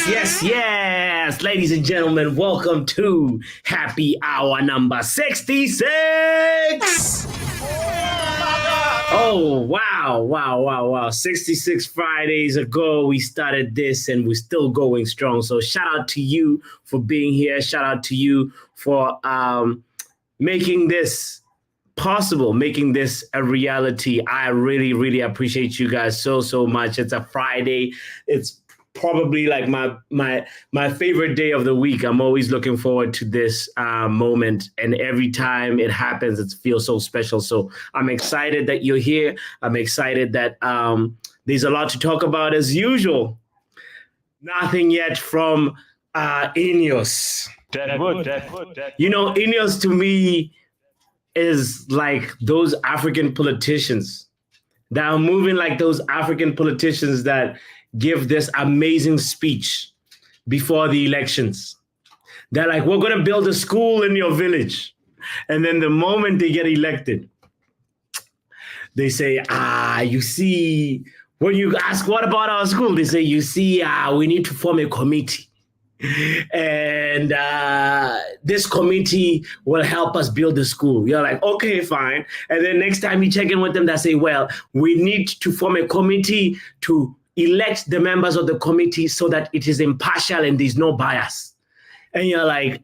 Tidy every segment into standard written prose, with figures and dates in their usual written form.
Yes. Ladies and gentlemen, welcome to Happy Hour number 66. Oh, wow. 66 Fridays ago, we started this and we're still going strong. So shout out to you for being here. Shout out to you for making this possible, making this a reality. I really appreciate you guys so much. It's a Friday. It's probably like my favorite day of the week. I'm always looking forward to this moment, and every time it happens, it feels so special. So I'm excited that you're here. I'm excited that there's a lot to talk about as usual. Nothing yet from Ineos. You know, Ineos to me is like those African politicians that are moving like those African politicians that give this amazing speech before the elections. They're like, we're going to build a school in your village. And then the moment they get elected, they say, you see, when you ask, what about our school? They say, you see, we need to form a committee. And this committee will help us build the school. You're like, okay, fine. And then next time you check in with them, they say, well, we need to form a committee to elect the members of the committee so that it is impartial and there's no bias. And you're like,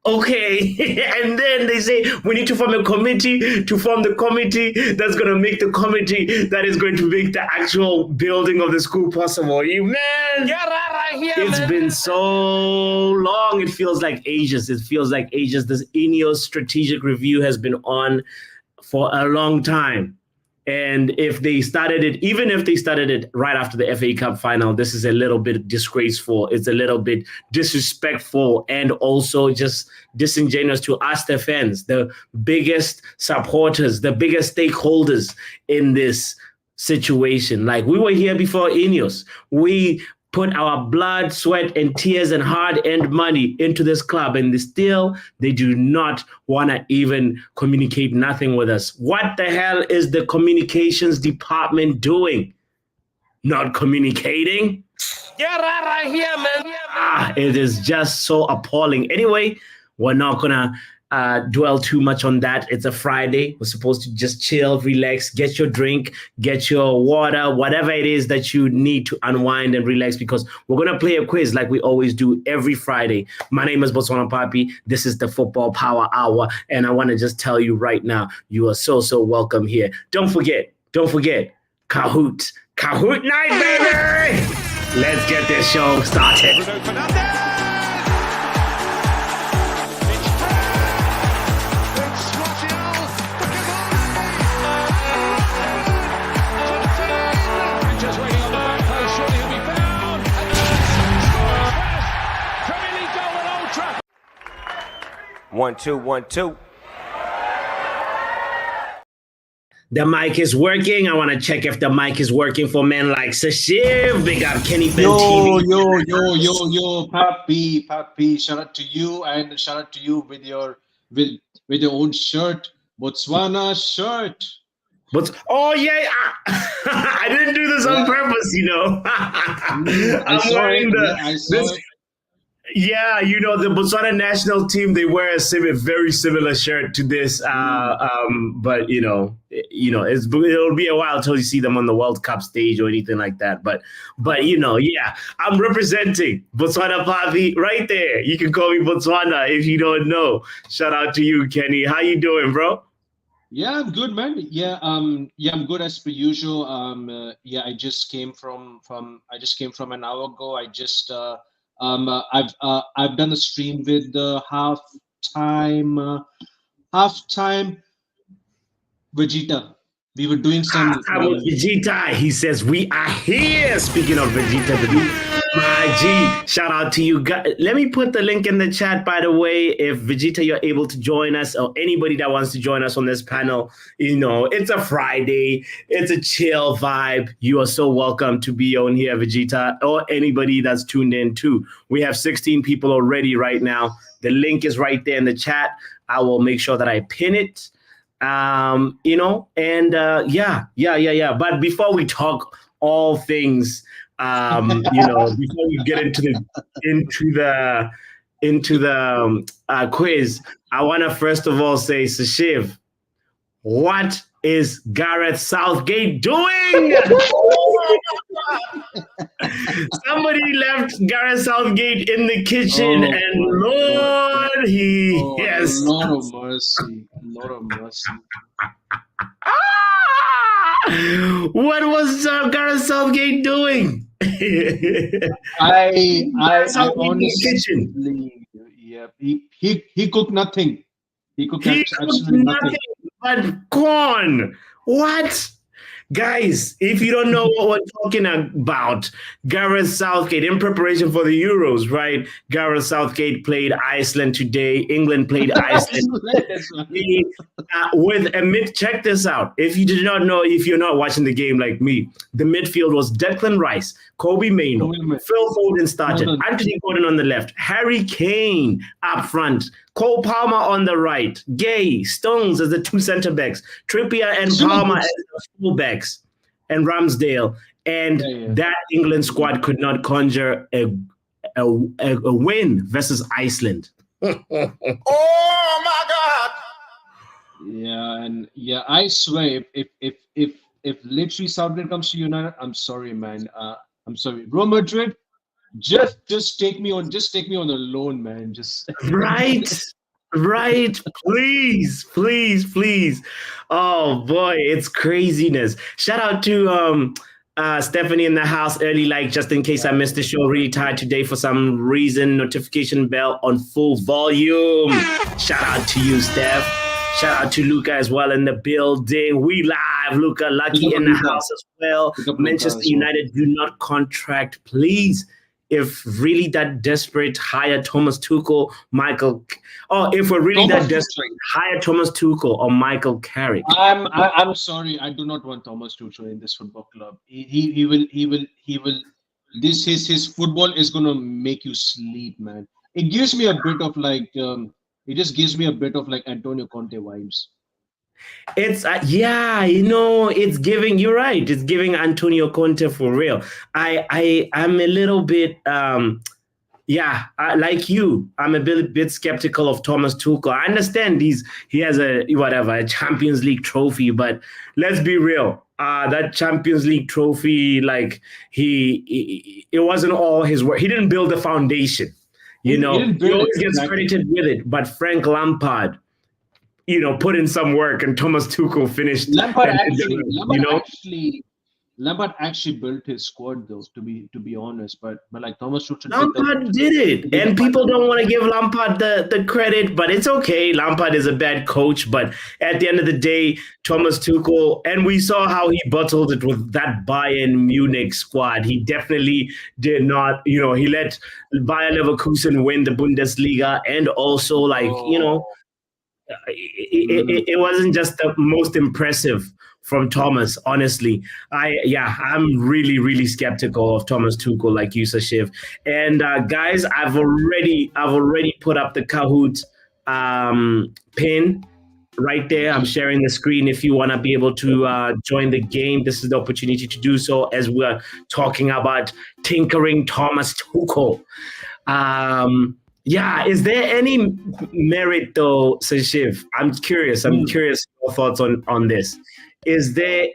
okay. And then they say, we need to form a committee to form the committee that's going to make the committee that is going to make the actual building of the school possible. Man, get out of here, it's been so long. It feels like ages. This Ineos strategic review has been on for a long time. And if they started it right after the FA Cup final, this is a little bit disgraceful. It's a little bit disrespectful and also just disingenuous to us, the fans, the biggest supporters, the biggest stakeholders in this situation. Like, we were here before Ineos. We put our blood, sweat, and tears and hard-earned money into this club, and they do not want to even communicate nothing with us. What the hell is the communications department doing? Not communicating? Get out of here, man. It is just so appalling. Anyway, we're not going to dwell too much on that. It's a Friday. We're supposed to just chill, relax, get your drink, get your water, whatever it is that you need to unwind and relax, because we're going to play a quiz like we always do every Friday. My name is Botswana Papi. This is the Football Power Hour. And I want to just tell you right now, you are so welcome here. Don't forget, Kahoot night, baby! Let's get this show started. 1 2 1 2. The mic is working. I want to check if the mic is working for men like Sashiv. Big up Kenny Bentini. Yo, Papi. Shout out to you, and shout out to you with your own shirt, Botswana shirt. Oh yeah, I didn't do this on purpose, you know. I'm wearing this. Yeah, you know, the Botswana national team, they wear a very similar shirt to this. But you know, it'll be a while till you see them on the World Cup stage or anything like that. But you know, yeah, I'm representing Botswana Papi right there. You can call me Botswana if you don't know. Shout out to you, Kenny. How you doing, bro? Yeah, I'm good, man. Yeah, I'm good as per usual. I just came from an hour ago. I've done a stream with the halftime Vegeta. We were doing some. Vegeta. He says we are here. Speaking of Vegeta, my G, shout out to you. Let me put the link in the chat, by the way. If Vegeta, you're able to join us, or anybody that wants to join us on this panel, you know, it's a Friday. It's a chill vibe. You are so welcome to be on here, Vegeta, or anybody that's tuned in too. We have 16 people already right now. The link is right there in the chat. I will make sure that I pin it. You know, and yeah. But before we talk all things Before we get into the quiz, I want to first of all say, Sashiv, what is Gareth Southgate doing? Somebody left Gareth Southgate in the kitchen, and Lord, yes. Lord of mercy, Lord of mercy. What was Gareth Southgate doing? I honestly, yeah, he cooked nothing. He cooked absolutely nothing but corn. What? Guys, if you don't know what we're talking about, Gareth Southgate, in preparation for the Euros, right? Gareth Southgate played Iceland today. England played Iceland. Check this out. If you did not know, if you're not watching the game like me, the midfield was Declan Rice, Kobe Mainoo, Phil Foden started, Anthony Gordon on the left, Harry Kane up front, Cole Palmer on the right, Gay, Stones as the two centre backs, Trippier and Palmer as the full backs, and Ramsdale. And that England squad could not conjure a win versus Iceland. Oh my God! Yeah, I swear, if literally Southgate comes to United, I'm sorry, man. I'm sorry, Real Madrid. Just take me on a loan, man. Just right. Please. Oh boy, it's craziness. Shout out to Stephanie in the house early, like, just in case I missed the show. Really tired today for some reason. Notification bell on full volume. Shout out to you, Steph. Shout out to Luca as well in the building. We live. Luca Lucky in the house as well. Manchester United do not contract, please. If really that desperate, hire Thomas Tuchel, if we're really that desperate, hire Thomas Tuchel or Michael Carrick. I'm sorry, I do not want Thomas Tuchel in this football club. He will. His football is gonna make you sleep, man. It gives me a bit of like, it just gives me a bit of like Antonio Conte vibes. It's it's giving, you're right, it's giving Antonio Conte for real. I'm a little bit like you, I'm a bit skeptical of Thomas Tuchel. I understand he has a Champions League trophy, but let's be real, that Champions League trophy, like, it wasn't all his work. He didn't build the foundation, he always gets credited with it, but Frank Lampard put in some work, and Thomas Tuchel finished. Lampard actually built his squad, though. To be honest, but like Thomas Tuchel, Lampard did it, and people don't want to give Lampard the credit, but it's okay. Lampard is a bad coach, but at the end of the day, Thomas Tuchel, and we saw how he bottled it with that Bayern Munich squad. He definitely did not, he let Bayer Leverkusen win the Bundesliga, and also it wasn't just the most impressive from Thomas, honestly. I'm really, really skeptical of Thomas Tuchel, like you, Sashiv. And guys, I've already put up the Kahoot pin right there. I'm sharing the screen. If you want to be able to join the game, this is the opportunity to do so, as we're talking about tinkering Thomas Tuchel. Is there any merit though, Sashiv? I'm curious your thoughts on this. Is there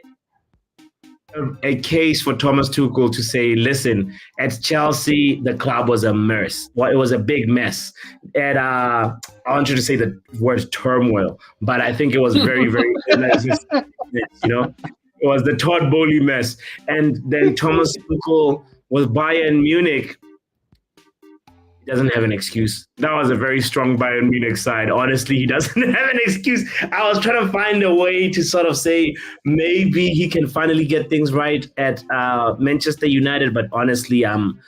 a case for Thomas Tuchel to say, listen, at Chelsea, the club was a mess. Well, it was a big mess. I want you to say the word turmoil, but I think it was very, very, it was the Todd Bowley mess. And then Thomas Tuchel with Bayern Munich doesn't have an excuse. That was a very strong Bayern Munich side. Honestly, he doesn't have an excuse. I was trying to find a way to sort of say maybe he can finally get things right at Manchester United, but honestly, I'm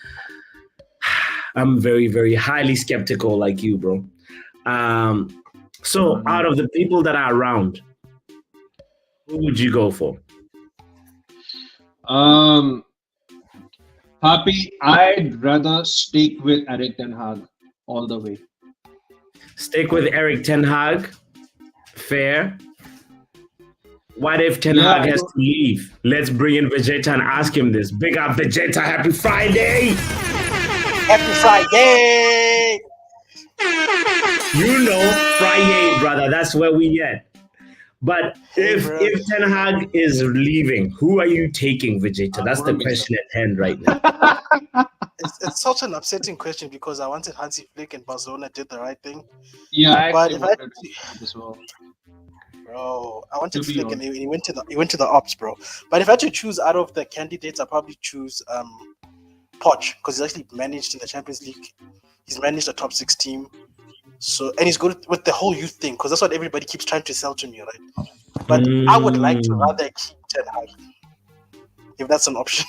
very, very highly skeptical, like you, bro. So out of the people that are around, who would you go for? Happy, I'd rather stick with Erik ten Hag all the way. Stick with Erik ten Hag. Fair. What if Ten Hag has to leave? Let's bring in Vegeta and ask him this. Big up Vegeta, happy Friday! Happy Friday! You know, Friday, brother, that's where we at. But if Ten Hag is leaving, who are you taking, Vegeta? That's the question at hand right now. It's such an upsetting question because I wanted Hansi Flick and Barcelona did the right thing. Yeah, But I if I- wanted to as well. Bro, I wanted To be Flick and he went to the ops, bro. But if I had to choose out of the candidates, I'd probably choose Poch because he's actually managed in the Champions League. He's managed a top 6 team. So and he's good with the whole youth thing because that's what everybody keeps trying to sell to me, right? But I would like to rather keep Ten Hag if that's an option.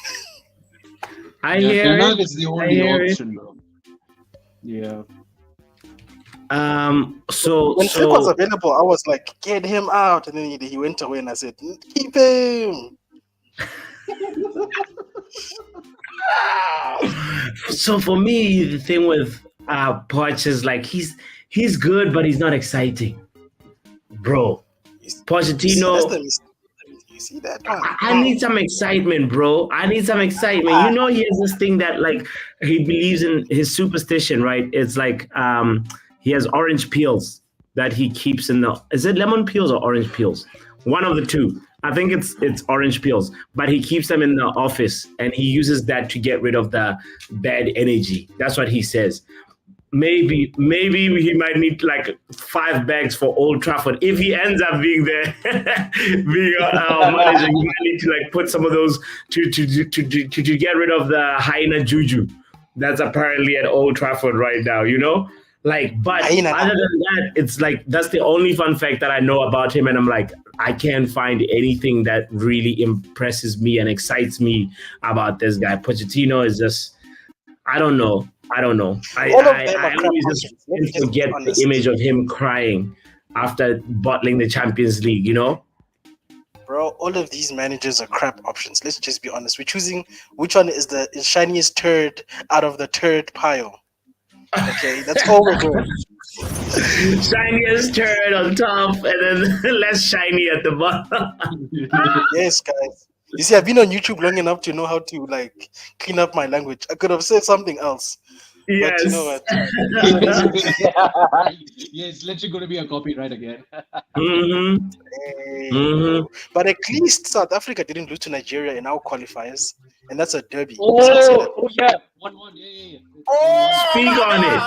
I Yeah, hear Ten Hag it. is the I only hear it. option, bro. Yeah. So When Flick was available, I was like, get him out, and then he went away, and I said, keep him. So for me, the thing with Poch is like he's good, but he's not exciting, bro. Pochettino. You see that? Come on. I need some excitement, bro. I need some excitement. You know, he has this thing that like he believes in his superstition, right? It's like he has orange peels that he keeps in the. Is it lemon peels or orange peels? One of the two. I think it's orange peels, but he keeps them in the office and he uses that to get rid of the bad energy. That's what he says. Maybe he might need like 5 bags for Old Trafford if he ends up being there, being our manager. He might need to like put some of those to get rid of the hyena juju that's apparently at Old Trafford right now. You know, like. But other than that, it's like that's the only fun fact that I know about him, and I'm like, I can't find anything that really impresses me and excites me about this guy. Pochettino is just, I don't know. I All of them I are crap always just options. Let me just be forget the honest. image of him crying after bottling the Champions League, you know? Bro, all of these managers are crap options. Let's just be honest. We're choosing which one is the shiniest turd out of the turd pile. Okay, that's all we're doing. Shiniest turd on top and then less shiny at the bottom. Yes, guys. You see, I've been on YouTube long enough to know how to like clean up my language. I could have said something else. Yes. But you know what? Yeah, it's literally going to be a copyright again. Mm-hmm. Hey, Mm-hmm. But at least South Africa didn't lose to Nigeria in our qualifiers, and that's a derby. So I'll say that. Yeah. 1-1. Yeah. Speak on it.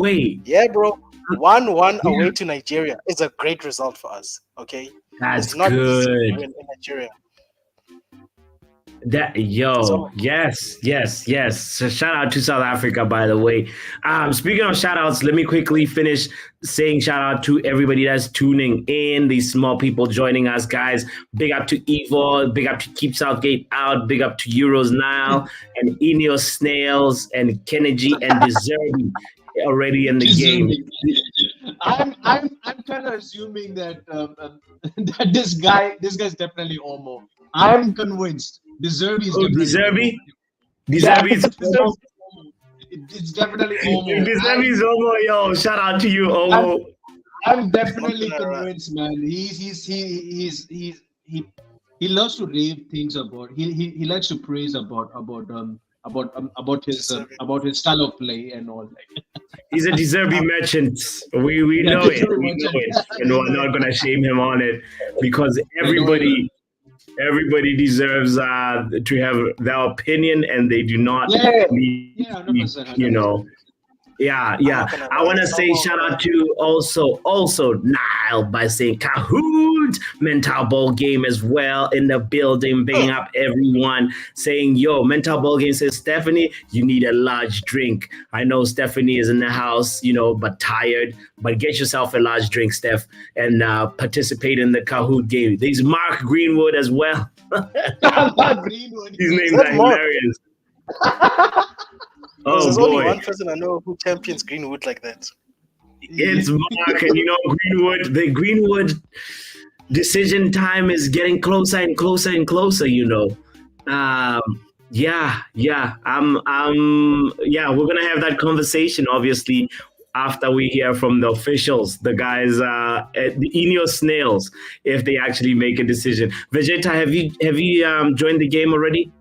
Wait, Yeah, bro. 1-1 away to Nigeria is a great result for us. Okay, that's it's not easy to good. win in Nigeria. So, yes. So shout out to South Africa, by the way. Speaking of shout outs, let me quickly finish saying shout out to everybody that's tuning in, these small people joining us, guys. Big up to Evo, big up to Keep Southgate Out, big up to Euros Now, and Ineos Snails, and Kennedy and Deserby already in the game. I'm kind of assuming that that this guy's definitely Omo. I'm convinced. Deserby is definitely Deserby is Omo. It's definitely Omo. Deserby is Omo, yo. Shout out to you, Omo. I'm definitely convinced, man. He loves to rave things about. He likes to praise about his style of play and all. Like, He's a Deserby merchant. We know it. We know it. And we're not gonna shame him on it because everybody deserves to have their opinion, and they do not need, 100%. you know. Yeah. I want to say shout out to also Nile by saying Kahoot Mental Ball Game as well in the building, bigging up everyone, saying, yo, Mental Ball Game says, Stephanie, you need a large drink. I know Stephanie is in the house, you know, but tired, but get yourself a large drink, Steph, and participate in the Kahoot game. There's Mark Greenwood as well. Greenwood. These names are hilarious. There's Oh only boy. one person I know who champions Greenwood like that. It's Mark, and you know the Greenwood decision time is getting closer and closer and closer. You know, yeah. We're gonna have that conversation. Obviously, after we hear from the officials, the guys, the Ineos Snails, if they actually make a decision. Vegeta, have you joined the game already?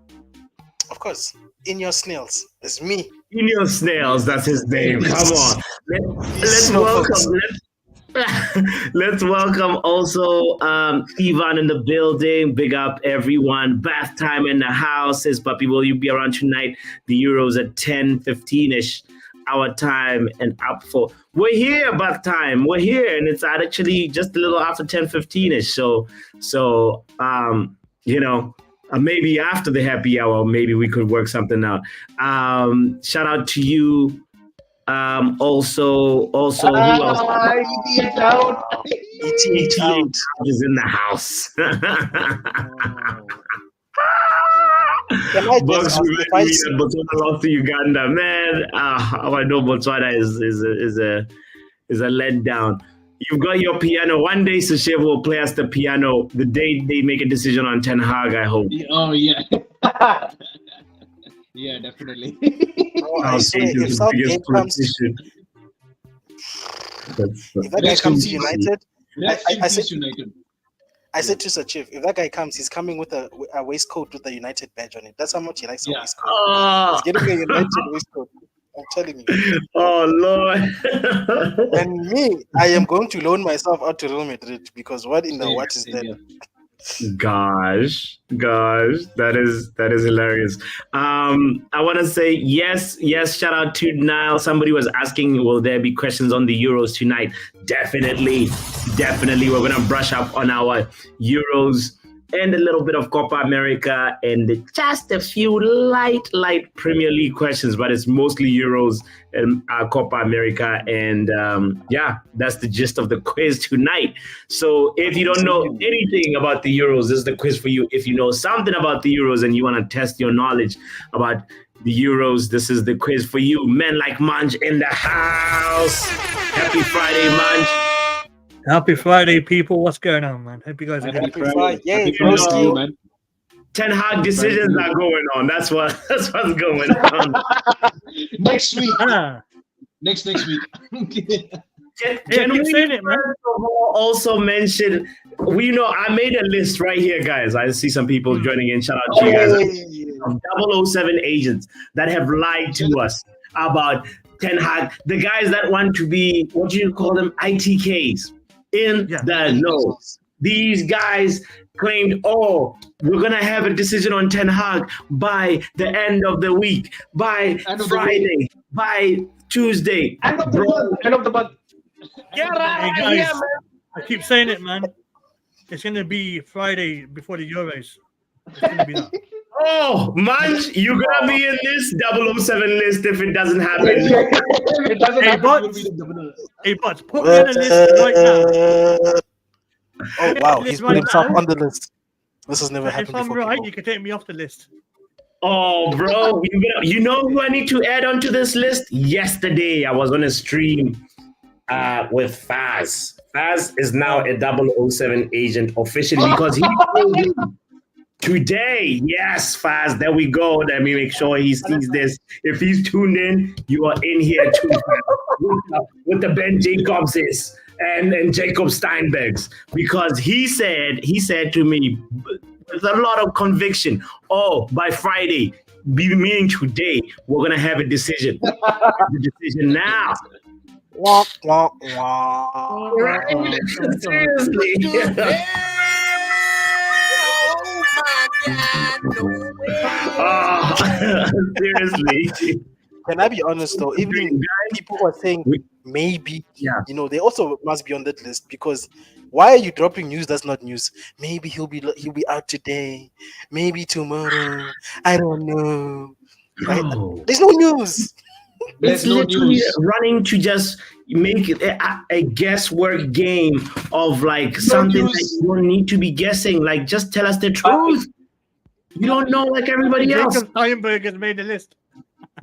Of course, in your snails. It's me. Ineos Snails, that's his name. Come on, let's welcome. Let's welcome also Ivan in the building. Big up everyone. Bath time in the house. Says Puppy, will you be around tonight? The Euros at 10:15ish our time and up for. We're here, bath time. We're here, and it's actually just a little after 10:15ish. So maybe after the happy hour, maybe we could work something out. Shout out to you. Also, who else? ETH out. ETH out. Is in the house. Can I Bucks just ask if I see- Botswana lost to Uganda, man. I know Botswana is a letdown. You've got your piano. One day, Sushev will play us the piano the day they make a decision on Ten Hag, I hope. Oh yeah. Yeah, definitely. I swear, if Southgate comes, if that guy comes to United, I said United. I said to Sir Chief, if that guy comes, he's coming with a waistcoat with a United badge on it. That's how much he likes a waistcoat. Oh, He's getting a United waistcoat. I'm telling you. oh Lord. And me, I am going to loan myself out to Real Madrid because what in the Same, what is same that? here. Gosh, that is hilarious. I want to say yes. Shout out to Niall. Somebody was asking, will there be questions on the Euros tonight? Definitely. We're gonna brush up on our Euros and a little bit of Copa America and just a few light Premier League questions, but it's mostly Euros and Copa America. And that's the gist of the quiz tonight. So if you don't know anything about the Euros, this is the quiz for you. If you know something about the Euros and you want to test your knowledge about the Euros, this is the quiz for you. Men like Munch in the house. Happy Friday, Munch. Happy Friday, people. What's going on, man? Hope you guys are Happy good. Friday. Yay, Happy Friday, broski. man. Ten Hag decisions are going on. That's what's going on. Next week. Ah, Next week. Can keep we saying it, man. first of all also mention? I made a list right here, guys. I see some people joining in. Shout out to you guys. Hey. 007 agents that have lied to us about Ten Hag. The guys that want to be, what do you call them? ITKs. In Yeah. the know. These guys claimed, we're going to have a decision on Ten Hag by the end of the week, by End of the Friday, by Tuesday. End of the month. Get Hey, out guys. here, man. I keep saying it, man. It's going to be Friday before the Euros. It's going to be that. Oh, Munch, you're going to be in this 007 list if it doesn't happen. It doesn't Hey, happen, but- we'll be the governor. Hey, but put me on the list right now. Oh wow, Let's he's put run himself now. on the list. This has never If happened I'm before. right, people. you can take me off the list. Oh, bro, you know who I need to add onto this list? Yesterday, I was on a stream with Faz. Faz is now a 007 agent officially because he told me today. Yes, Faz, there we go. Let me make sure he sees this. If he's tuned in, you are in here too, Faz, with the Ben Jacobses and Jacob Steinbergs, because he said to me with a lot of conviction, by Friday, meaning today, we're gonna have a decision. The decision now. Wah, wah, wah. Right? Seriously. Seriously. Can I be honest though? Even people who are saying maybe, Yeah. they also must be on that list because why are you dropping news that's not news? Maybe he'll be out today, maybe tomorrow. I don't know. Right? Oh. There's no news. There's It's no literally news. running to just make it a guesswork game of like something news. that you don't need to be guessing. Like, just tell us the truth. You don't know like everybody else. Jacob Steinberg has made the list.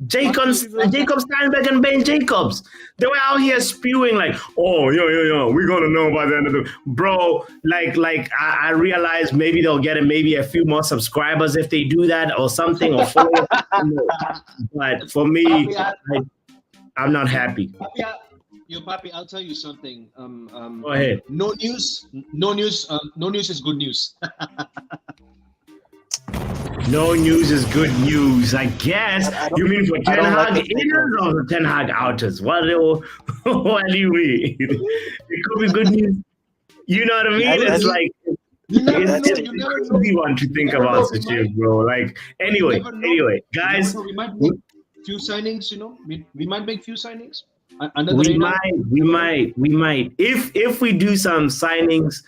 Jacob Steinberg and Ben Jacobs. They were out here spewing like, we're gonna know by the end of the bro. Like I realized maybe they'll get maybe a few more subscribers if they do that or something or follow. But for me, I'm not happy. Papi, I'll tell you something. Go ahead. No news. No news. No news is good news. No news is good news, I guess. You mean for Ten don't like Hag the inners or the Ten Hag outers? What do you mean? It could be good news. You know what I mean? It's like You never know. it's You never an know. easy one to think never about, know, we Sachin, might- bro. Like anyway, never know. guys, We might make few signings. We might make few signings. Under the we radar. might. If we do some signings,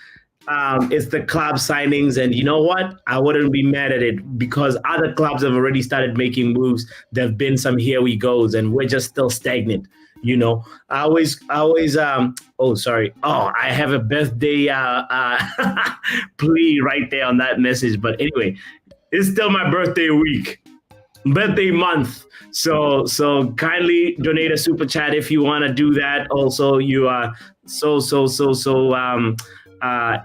it's the club signings, and you know what? I wouldn't be mad at it because other clubs have already started making moves. There've been some here we goes, and we're just still stagnant. You know, I always. Oh, sorry. Oh, I have a birthday plea right there on that message. But anyway, it's still my birthday week, birthday month. So kindly donate a super chat if you want to do that. Also, you are so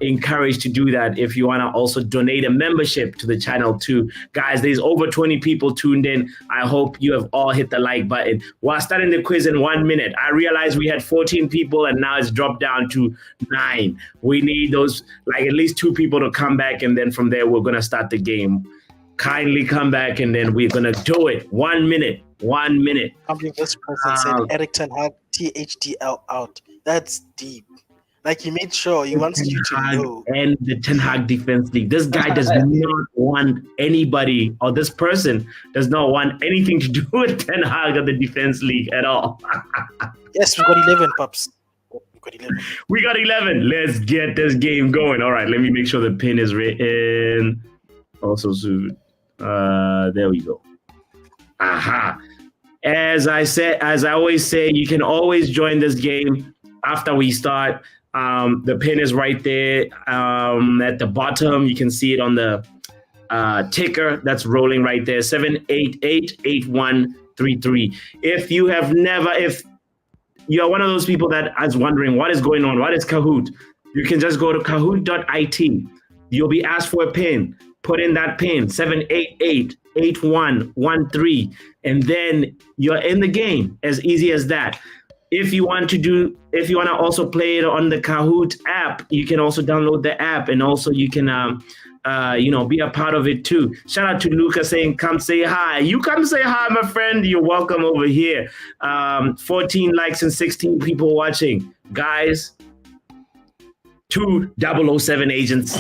encouraged to do that if you want to also donate a membership to the channel too. Guys, there's over 20 people tuned in. I hope you have all hit the like button. We're starting the quiz in 1 minute. I realized we had 14 people and now it's dropped down to 9. We need those, like at least 2 people to come back, and then from there we're going to start the game. Kindly come back and then we're going to do it. 1 minute. 1 minute. This person said Eric Ten Hag THDL out. That's deep. Like he made sure he wants you to know. And the Ten Hag Defense League. This guy does not want anybody, or this person does not want anything to do with Ten Hag or the Defense League at all. Yes, we got 11, pups. We got 11. We got 11. Let's get this game going. All right, let me make sure the pin is written. Also soon. There we go. Aha. As I always say, you can always join this game after we start. The pin is right there at the bottom. You can see it on the ticker that's rolling right there, 7888133. If you're one of those people that is wondering what is going on, what is Kahoot, you can just go to kahoot.it. You'll be asked for a pin. Put in that pin, 7888113, and then you're in the game. As easy as that. If you want to also play it on the Kahoot app, you can also download the app, and also you can be a part of it too. Shout out to Luca saying, come say hi. You come say hi, my friend. You're welcome over here. 14 likes and 16 people watching. Guys, 2 007 agents.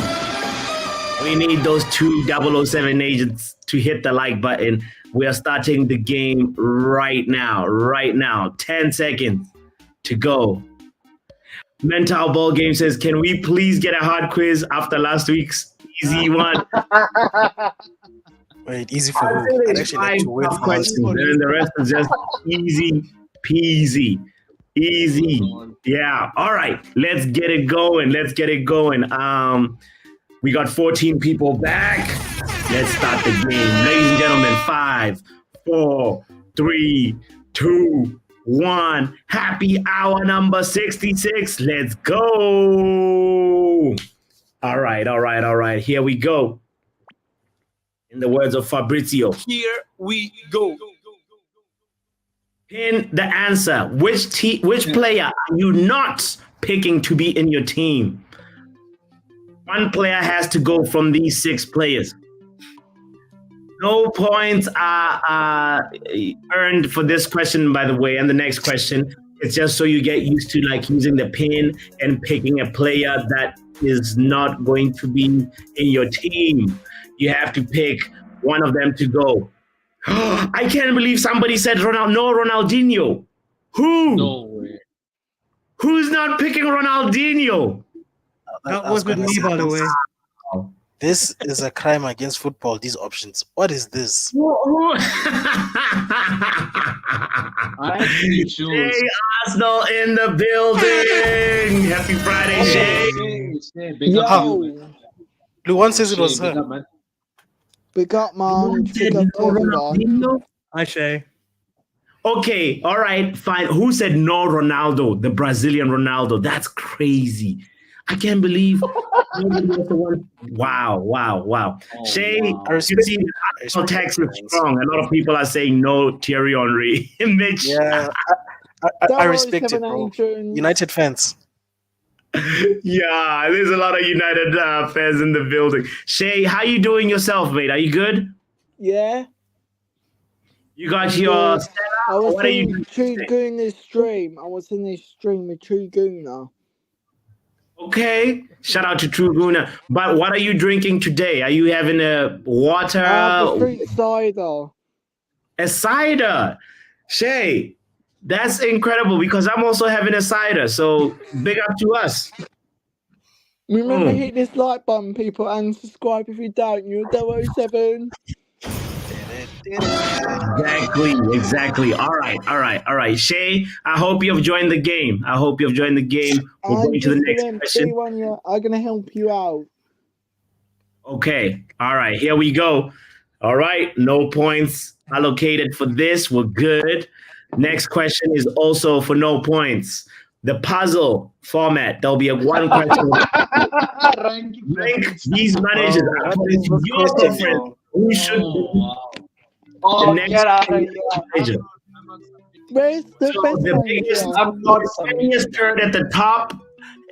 We need those 2 007 agents to hit the like button. We are starting the game right now. 10 seconds to go. Mental Ball Game says, can we please get a hard quiz after last week's easy one? Wait, easy for who? I'd actually like to win Tough questions, and then the rest is just easy peasy. Easy. Yeah. All right. Let's get it going. We got 14 people back. Let's start the game. Ladies and gentlemen, 5, 4, 3, 2, 1. Happy hour number 66. Let's go. All right. Here we go. In the words of Fabrizio. Here we go. Pin the answer. Which player are you not picking to be in your team? One player has to go from these 6 players. No points are earned for this question, by the way, and the next question. It's just so you get used to like using the pin and picking a player that is not going to be in your team. You have to pick one of them to go. I can't believe somebody said Ronaldinho. Who? No way. Who's not picking Ronaldinho? That wasn't me, by the way. This is a crime against football, these options. What is this? I actually chose. Hey, Arsenal in the building. Happy Friday, Shay. Big up Yo. you, man. Luan says it Shay, was big her. up, man. Big up, man. Big up to everyone. Ronaldinho? Hi, Shay. Okay, all right, fine. Who said no Ronaldo, the Brazilian Ronaldo? That's crazy. I can't believe nobody was the one. Wow. Oh, Shay, wow. you see the Arsenal text is strong. A lot of people are saying no Thierry Henry. Mitch. Yeah, I respect it, bro. United. United fans. Yeah, there's a lot of United fans in the building. Shay, how you doing yourself, mate? Are you good? Yeah. You got your I was what are you in doing? Chuguna's stream. I was in this stream with Chuguna. Okay. Shout out to True Guna. But what are you drinking today? Are you having a water? The street cider. A cider. Shay, that's incredible because I'm also having a cider. So big up to us. Remember, hit this like button, people, and subscribe if you don't. You're 007. Exactly. All right. Shay, I hope you've joined the game. We're going to the next question. I'm going to help you out. Okay. All right. Here we go. All right. No points allocated for this. We're good. Next question is also for no points. The puzzle format. There'll be a one question. Rank these managers according to your preference. Who should be the next get out of here. manager? Where's the So best the biggest, manager? I'm not shiniest turd at the top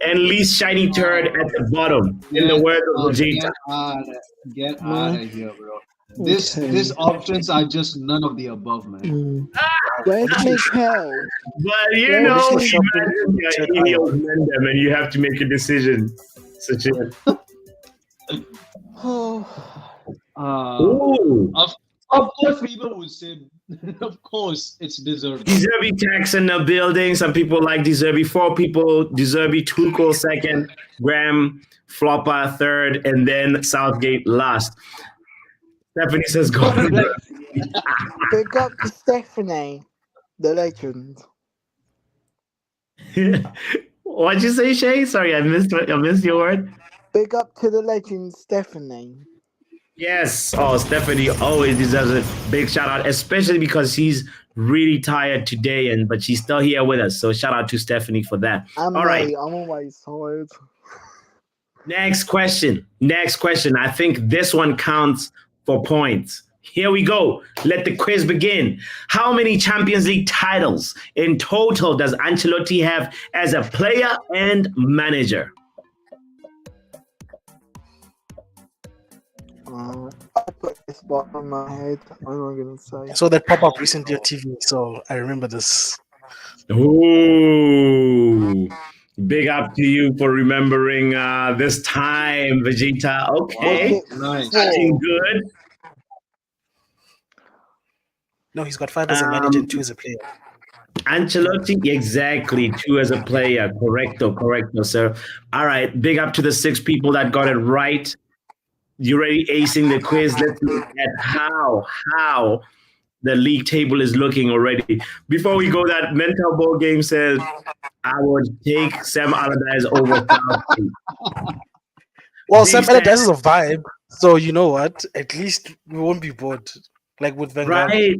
and least shiny turd at the bottom. In the words of Vegeta. Get out of here, bro. These options are just none of the above, man. Where's Mikel? But you Yeah, know, we should imagine you're Ineos Mendham and you have to make a decision. Such a ooh. Of course, people would say, of course, it's deserved. Deserby tax in the building. Some people like Deserby. 4 people. Deserby, Tuchel second, Graham, Flopper third, and then Southgate last. Stephanie says, "Go." Big up to Stephanie, the legend. What'd you say, Shay? Sorry, I missed your word. Big up to the legend, Stephanie. Yes. Oh, Stephanie always deserves a big shout out, especially because she's really tired today, but she's still here with us. So shout out to Stephanie for that. All right. I'm always tired. Next question. I think this one counts for points. Here we go. Let the quiz begin. How many Champions League titles in total does Ancelotti have as a player and manager? I put this spot on my head. I'm not gonna say. So that pop up recently on TV, so I remember this. Ooh. Big up to you for remembering this time, Vegeta. Okay. Nice. Looking good. No, he's got 5 as a manager and 2 as a player. Ancelotti, exactly. 2 as a player. Correcto, sir. All right. Big up to the 6 people that got it right. You ready acing the quiz? Let's look at how the league table is looking already. Before we go, that mental ball game says I would take Sam Allardyce over Southgate. Well, Sam Allardyce is a vibe, so you know what? At least we won't be bored. Like with Van Gaal. Right.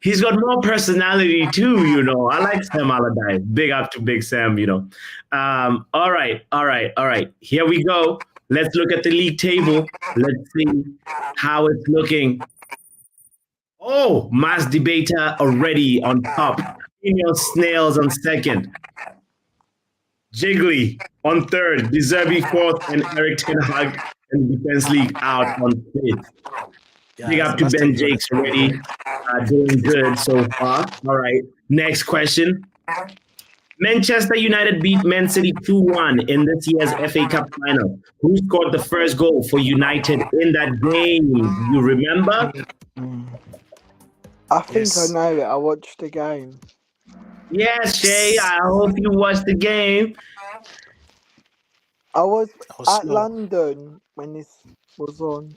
He's got more personality too, you know. I like Sam Allardyce. Big up to Big Sam, you know. All right. Here we go. Let's look at the league table. Let's see how it's looking. Oh, Mass Debater already on top. Female Snails on second. Jiggly on third. Deserby fourth. And Eric Ten Hag and Defense League out on fifth. Big up to Ben Jakes already. Doing good so far. All right. Next question. Manchester United beat Man City 2-1 in this year's FA Cup final. Who scored the first goal for United in that game? You remember? I think I know it. I watched the game. Yes, Shay. I hope you watched the game. I was at slow. London when this was on.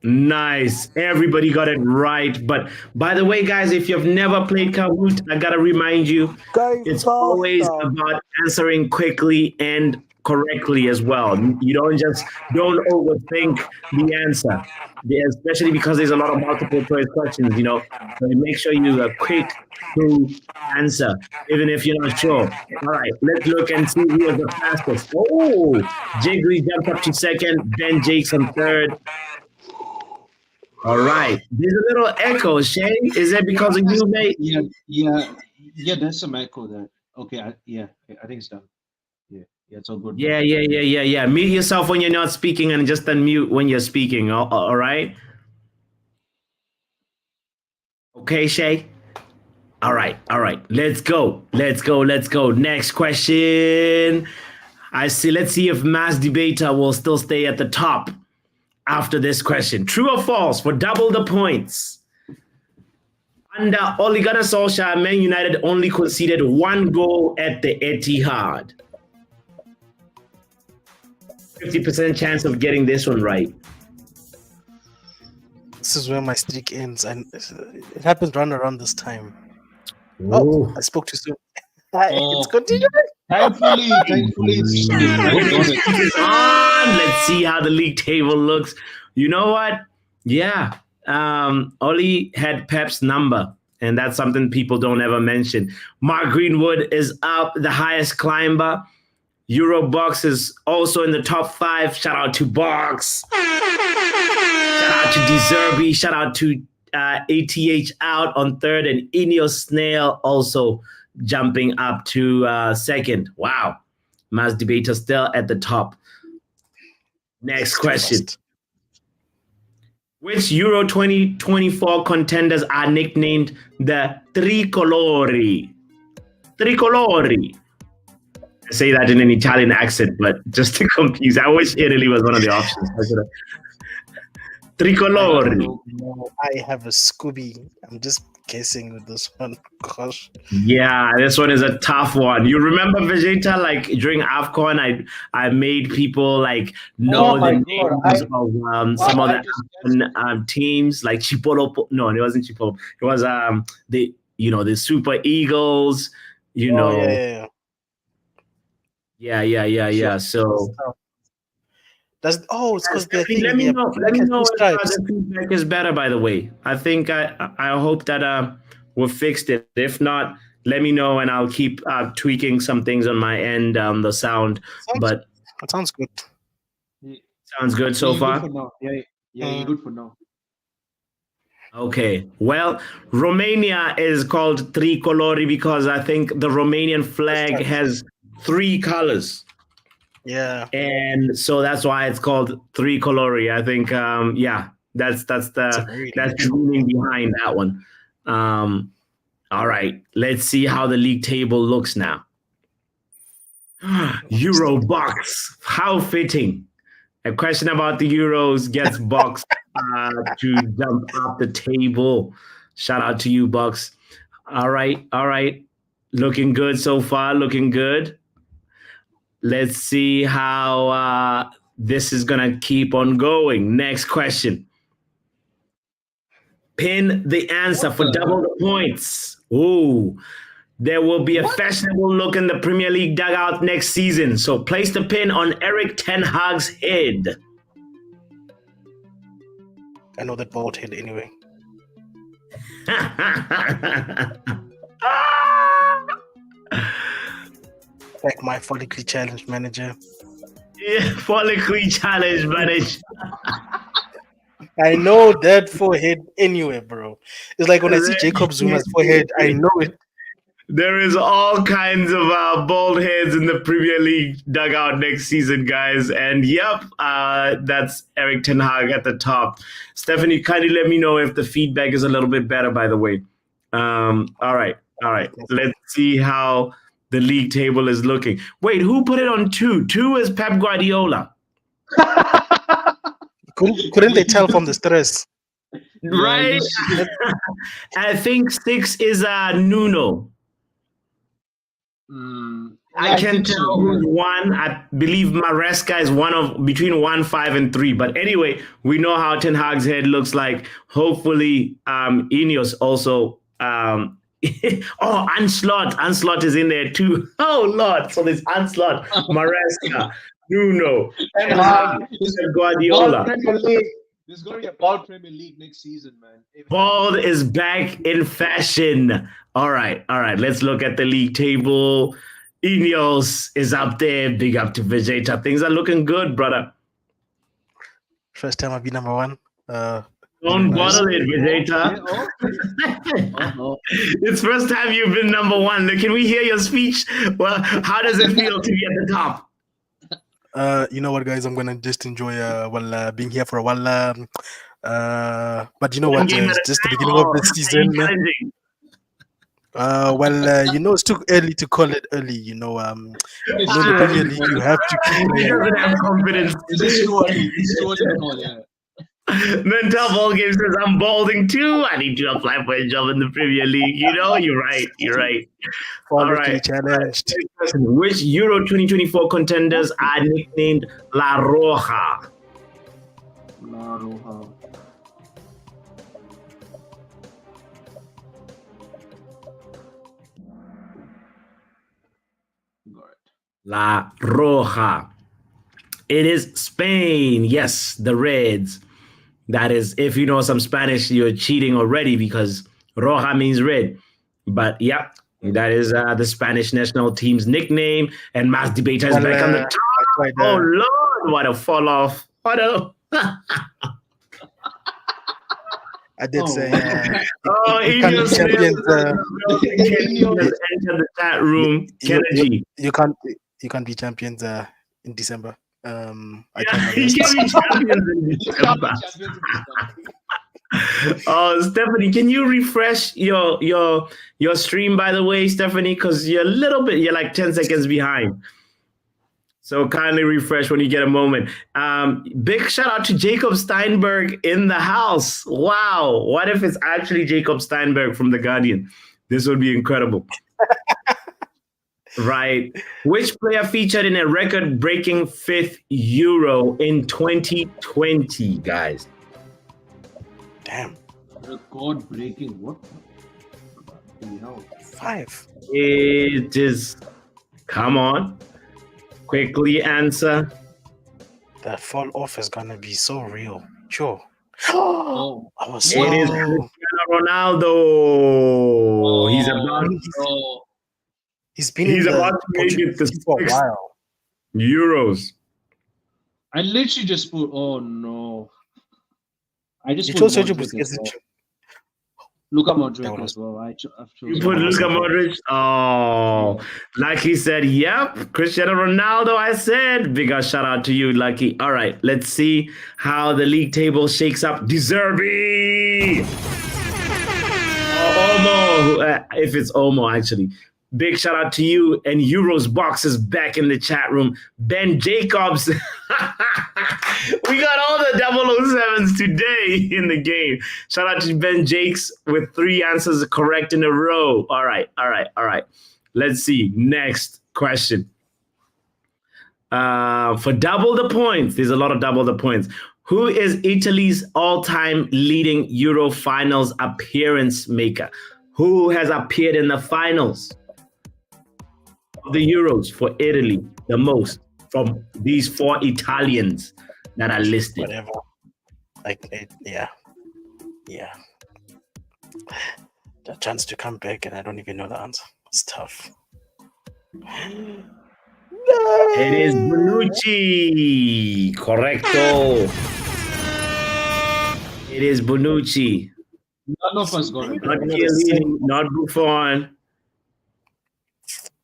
Nice. Everybody got it right. But by the way, guys, if you've never played Kahoot, I got to remind you, Go it's faster. always about answering quickly and correctly as well. You don't overthink the answer, especially because there's a lot of multiple choice questions, you know. So make sure you are quick to answer, even if you're not sure. All right, let's look and see who is the fastest. Oh, Jiggly jumped up to second, Ben Jakes on third. All right, there's a little echo, Shay. Is that because of you, mate? Yeah. Yeah, there's some echo there. Okay, I think it's done. Yeah, it's all good. Yeah. Mute yourself when you're not speaking and just unmute when you're speaking. All right? Okay, Shay? All right. Let's go. Next question. Let's see if Mass Debater will still stay at the top after this question. True or false for double the points? Under Ole Gunnar Solskjaer, Man United only conceded 1 goal at the Etihad. 50% chance of getting this one right. This is where my streak ends, and it happens around this time. Ooh. Oh, I spoke too soon. It's continuing. Thankfully, it's It's on. Let's see how the league table looks. You know what? Yeah. Oli had Pep's number, and that's something people don't ever mention. Mark Greenwood is up, the highest climber. Eurobox is also in the top 5. Shout out to Box. Shout out to Deserby. Shout out to ATH out on 3rd, and Ineos Snail also jumping up to 2nd. Wow. Mass Debater still at the top. Next question. Which Euro 2024 contenders are nicknamed the Tricolori? Tricolori. I say that in an Italian accent, but just to confuse. I wish Italy was one of the options. Tricolori. I have a Scooby. I'm just guessing with this one. Gosh. Yeah, this one is a tough one. You remember Vegeta, like during AFCON, I made people like know the names of some of the teams, like Chipolo. No, it wasn't Chipolo. It was the Super Eagles. Yeah. So it's because let me know if the feedback is better. By the way, I think I hope that we fixed it. If not, let me know and I'll keep tweaking some things on my end, the sound. But that sounds good. Sounds good so far. Good for now. Yeah, you're good for now. Okay, well, Romania is called Tricolori because I think the Romanian flag has 3 colors. Yeah. And so that's why it's called Tricolori. I think that's the meaning behind that one. All right, let's see how the league table looks now. Eurobox, how fitting. A question about the Euros gets Box to jump up the table. Shout out to you, Box. All right. Looking good so far, looking good. Let's see how this is going to keep on going. Next question. Pin the answer for double the points. Ooh. There will be a fashionable look in the Premier League dugout next season. So place the pin on Erik ten Hag's head. I know that bald head anyway. Like my follicle challenge manager. Yeah, follicle challenge manager. I know that forehead anywhere, bro. It's like when I see Jacob Zuma's forehead, I know it. There is all kinds of bald heads in the Premier League dugout next season, guys. And yep, that's Erik ten Hag at the top. Stephanie, kindly let me know if the feedback is a little bit better, by the way. All right. Let's see how the league table is looking. Wait, who put it on 2? 2 is Pep Guardiola. Couldn't they tell from the stress? Right? I think 6 is Nuno. I can tell who's 1. I believe Maresca is one of between 1, 5, and 3. But anyway, we know how Ten Hag's head looks like. Hopefully, Ineos also. Anslot is in there too. Oh Lord! So there's Anslot, Maresca, Nuno, Ten Hag, Guardiola. There's going to be a bald Premier League next season, man. Bald is back in fashion. All right. Let's look at the league table. Ineos is up there. Big up to Vegeta. Things are looking good, brother. First time I've been number 1. Don't Nice. bottle it, Vijayta. It's first time you've been number one. Can we hear your speech? Well, how does it feel to be at the top? You know what, guys? I'm gonna just enjoy being here for a while. But you know what? Game at It's a just the time, beginning of or the are you season. challenging? You know, it's too early to call it early. You know, in the Premier League, you have to keep He playing. doesn't have confidence. It's too early. It's too early to call, yeah. Mental Ball Game says, I'm balding too. I need to apply for a job in the Premier League. You know, you're right. You're right. All Publicly right. challenged. Which Euro 2024 contenders are nicknamed La Roja? La Roja. Got it. La Roja. It is Spain. Yes, the Reds. That is, if you know some Spanish, you're cheating already because Roja means red. But yeah, that is the Spanish national team's nickname. And Mass Debater is back on the top. Right, Oh, Lord, what a fall off. What a. I did say. Oh, you can't be Ineos champions. Kenny has entered the chat room. Kennedy. You can't be champions in December. I Yeah, he can be champions in December. Oh, Stephanie, can you refresh your stream, by the way, Stephanie? Because you're like 10 seconds behind. So kindly refresh when you get a moment. Big shout out to Jacob Steinberg in the house. Wow. What if it's actually Jacob Steinberg from The Guardian? This would be incredible. Right. Which player featured in a record-breaking 5th Euro in 2020, guys? Damn. Record breaking. What? No. 5. It is. Come on. Quickly answer. The fall off is gonna be so real. Sure. Oh. I was It is Cristiano Ronaldo. He's about. Oh. He's been He's in about to make it the for a 6th while. Euros. I literally just put. Oh no. I just You put chose Sergio Modric Busquets. as well. Luka Modric That was- as well. I've You chosen put Modric. Luka Modric. Oh, Lucky said, "Yep, Cristiano Ronaldo." I said, "Big shout out to you, Lucky." All right, let's see how the league table shakes up. De Zerbi. Omo, if it's Omo, actually. Big shout out to you. And Euros Box is back in the chat room. Ben Jacobs. We got all the 007s today in the game. Shout out to Ben Jakes with 3 answers correct in a row. All right. Let's see. Next question. For double the points, there's a lot of double the points. Who is Italy's all-time leading Euro finals appearance maker? Who has appeared in the finals of the Euros for Italy the most from these 4 Italians that are listed? Whatever. Yeah. The chance to come back, and I don't even know the answer. It's tough. It is Bonucci. Correcto. It is Bonucci. None of us got it. Not Chiellini, not Buffon.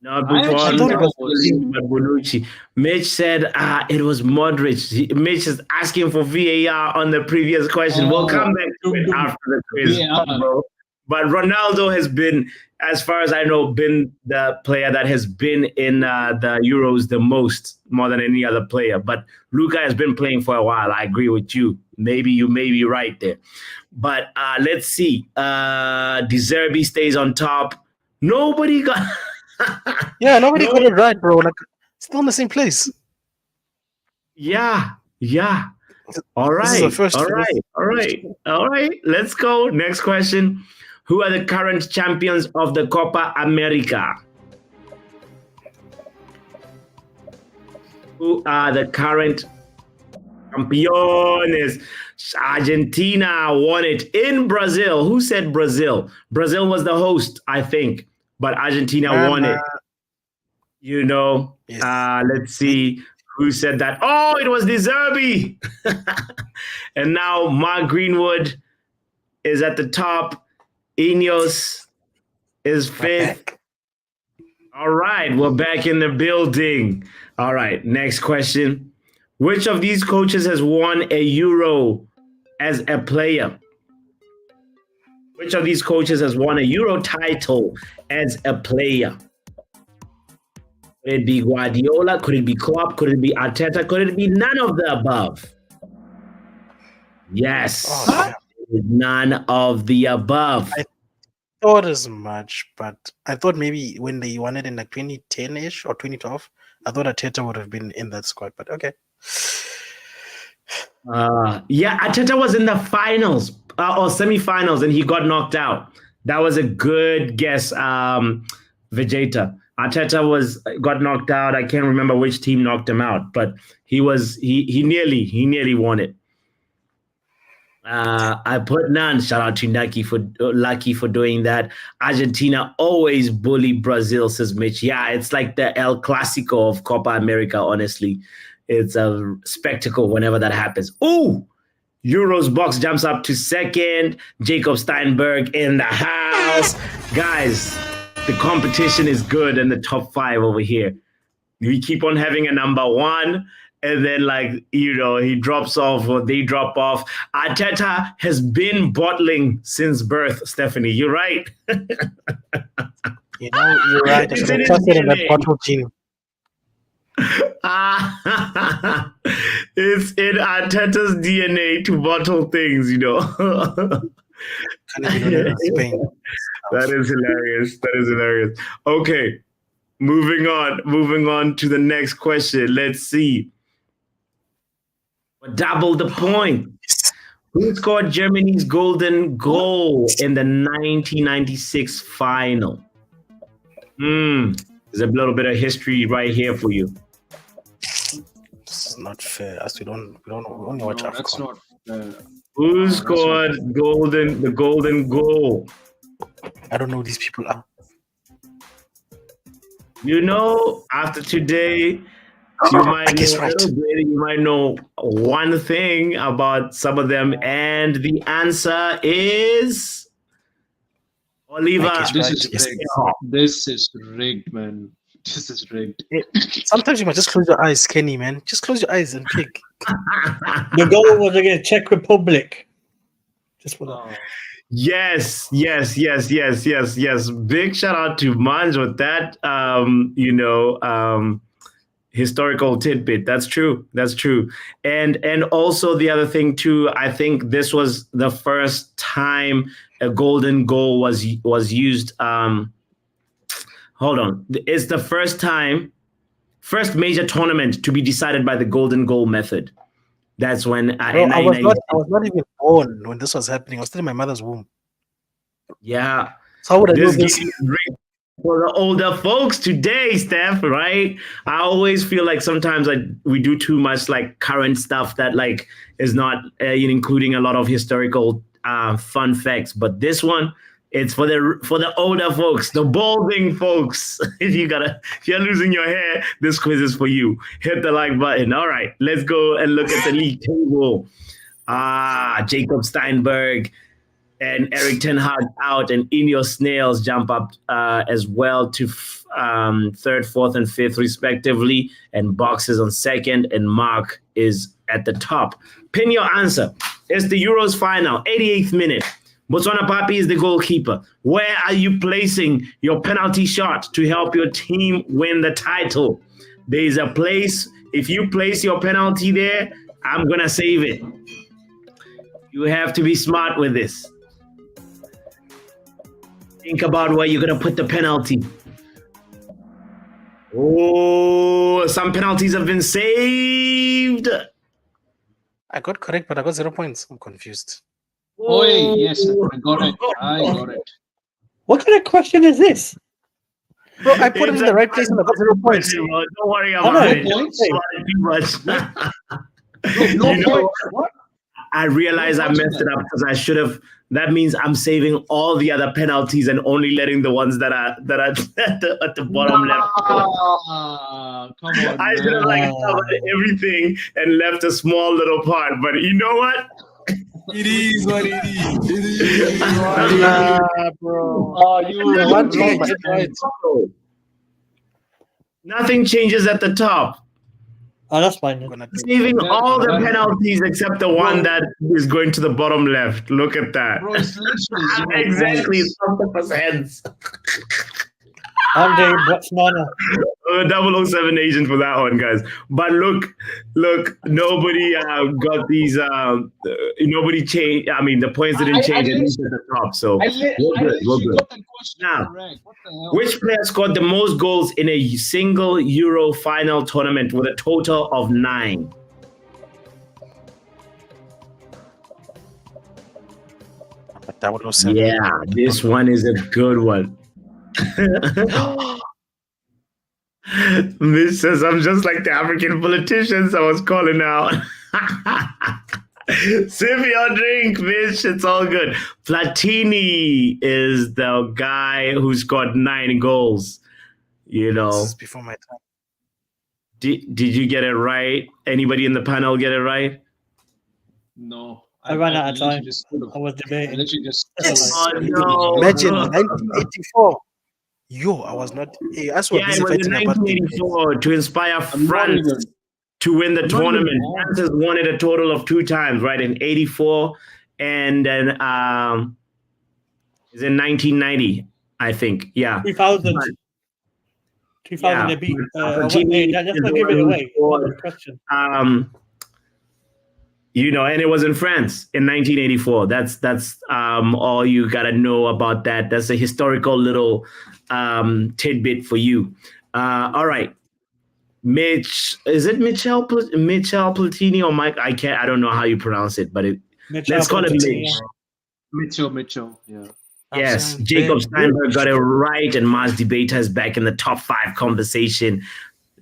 Not I Buffon, actually not thought it was- Chiellini, but Bonucci. Mitch said it was Modric. Mitch is asking for VAR on the previous question. We'll come back to it after the quiz. VAR. Bro. But Ronaldo has been, as far as I know, been the player that has been in the Euros the most, more than any other player. But Luka has been playing for a while. I agree with you. Maybe you may be right there. But let's see. De Zerbi stays on top. Nobody got... Yeah, nobody got it right, bro. Like, still in the same place. Yeah. All This is right. the first All one. right. Let's go. Next question. Who are the current champions of the Copa America? Who are the current campeones? Argentina won it in Brazil. Who said Brazil? Brazil was the host, I think, but Argentina won it. You know, Yes. let's see who said that. Oh, it was De Zerbi. And now Mark Greenwood is at the top. Ineos is fifth. All right, we're back in the building. All right, next question. Which of these coaches has won a Euro as a player? Which of these coaches has won a Euro title as a player? Could it be Guardiola? Could it be Klopp? Could it be Arteta? Could it be none of the above? Yes. Oh, None of the above. I thought as much, but I thought maybe when they won it in like 2010-ish or 2012, I thought Arteta would have been in that squad, but okay. Yeah, Arteta was in the finals or semifinals and he got knocked out. That was a good guess, Vegeta. Arteta got knocked out. I can't remember which team knocked him out, but he nearly won it. I put none. Shout out to Lucky for doing that. Argentina always bully Brazil, says Mitch. Yeah, it's like the El Clasico of Copa America, honestly. It's a spectacle whenever that happens. Ooh! Euros box jumps up to second. Jacob Steinberg in the house. Guys, the competition is good in the top 5 over here. We keep on having a number 1. And then, he drops off or they drop off. Arteta has been bottling since birth, Stephanie. You're right. You're right. I should have trusted in that bottle gene. It's in Arteta's DNA to bottle things, That is hilarious. Okay, moving on to the next question. Let's see. Double the point. Who scored Germany's golden goal in the 1996 final? There's a little bit of history right here for you. This is not fair. As we don't only watch AFCON. That's not fair. Who scored the golden goal? I don't know who these people are. After today, you might know one thing about some of them, and the answer is Oliver. This is rigged, man. This is rigged. Sometimes you might just close your eyes, Kenny, man. Just close your eyes and pick. The goal was against Czech Republic. Just for that. Yes. Big shout out to Manj with that. Historical tidbit. That's true. And also the other thing too, I think this was the first time a golden goal was used. Hold on. It's the first major tournament to be decided by the golden goal method. That's when I was not even born when this was happening. I was still in my mother's womb. Yeah. So how would I do this? For the older folks today, Steph, right? I always feel like sometimes we do too much current stuff that is not including a lot of historical fun facts. But this one, it's for the older folks, the balding folks. If you're losing your hair, this quiz is for you. Hit the like button. All right, let's go and look at the league table. Jacob Steinberg and Eric Ten Hag out, and Ineos Snails jump up as well to 3rd, 4th, and 5th respectively, and Box is on 2nd, and Mark is at the top. Pin your answer. It's the Euros final, 88th minute. Botswana Papi is the goalkeeper. Where are you placing your penalty shot to help your team win the title? There is a place. If you place your penalty there, I'm going to save it. You have to be smart with this. Think about where you're going to put the penalty. Oh, some penalties have been saved. I got correct, but I got 0 points. I'm confused. Oh, yes, I got it. What kind of question is this? Bro, I put it in the right place and I got 0 points. Don't worry about it. No points. What? I realize I messed it up because I should have. That means I'm saving all the other penalties and only letting the ones that are at the bottom left. Come on, I should have covered everything and left a small little part. But you know what? It is what it is. It is what it is. Nah, bro. Oh, you The one thing I wrong, get right. Nothing changes at the top. Oh, that's fine. I'm Then. gonna do Saving all the That- penalties except the one that is going to the bottom left. Look at that. Bro, it's literally zero Exactly. points. Octopus heads. Andy Botswana. 007 agent for that one, guys. But look, nobody got these. Nobody changed. I mean, the points didn't I change at lit- least at the top. So I we're good. We're literally good. got that question Now, correct. What the hell? Which player scored the most goals in a single Euro final tournament with a total of 9? that 007. Yeah, this one is a good one. Miss says, I'm just like the African politicians I was calling out. Sip your drink, bitch. It's all good. Platini is the guy who scored 9 goals. You know, This is before my time. did you get it right? Anybody in the panel get it right? No. I ran out of literally time. just- I was I debating. literally just. Oh, no. Imagine 1984. Yo, I was not. Hey, I saw Yeah, busy it was in fighting about the 1984 to inspire I'm not France even- to win the I'm not even tournament. wrong. France has won it a total of 2 times, right? In 84 and then is in 1990, I think. Yeah. 2000. But- 2000 Yeah. they beat. Jimmy Let's is not give it the one away. who One scored. question. And it was in France in 1984. That's all you gotta know about that. That's a historical little tidbit for you. All right. Mitch, is it Michel Platini or Mike? I don't know how you pronounce it, but let's call it Mitch. Mitchell. Yeah. Yes, saying Jacob Ben Steinberg got it right, and Mars Debater is back in the top 5 conversation.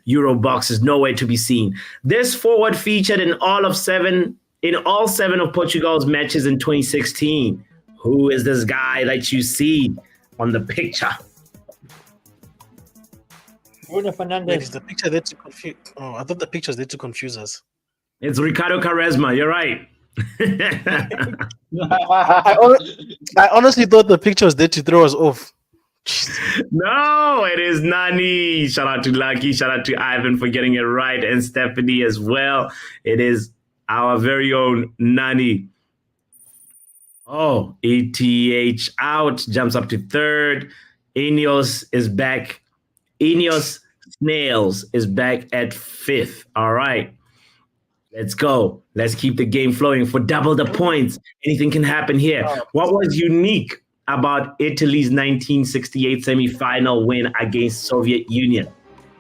Eurobox is nowhere to be seen. This forward featured in all 7 of Portugal's matches in 2016. Who is this guy that you see on the picture? Bruno Wait, is Fernandes. the picture there to confuse? Oh, I thought the pictures there to confuse us. It's Ricardo Quaresma. You're right. I honestly thought the picture was there to throw us off. No, it is Nani. Shout out to Lucky. Shout out to Ivan for getting it right, and Stephanie as well. It is our very own Nani. Oh, ETH out, jumps up to 3rd. Ineos is back. Ineos Snails is back at 5th. All right. Let's go. Let's keep the game flowing for double the points. Anything can happen here. What was unique about Italy's 1968 semi-final win against Soviet Union?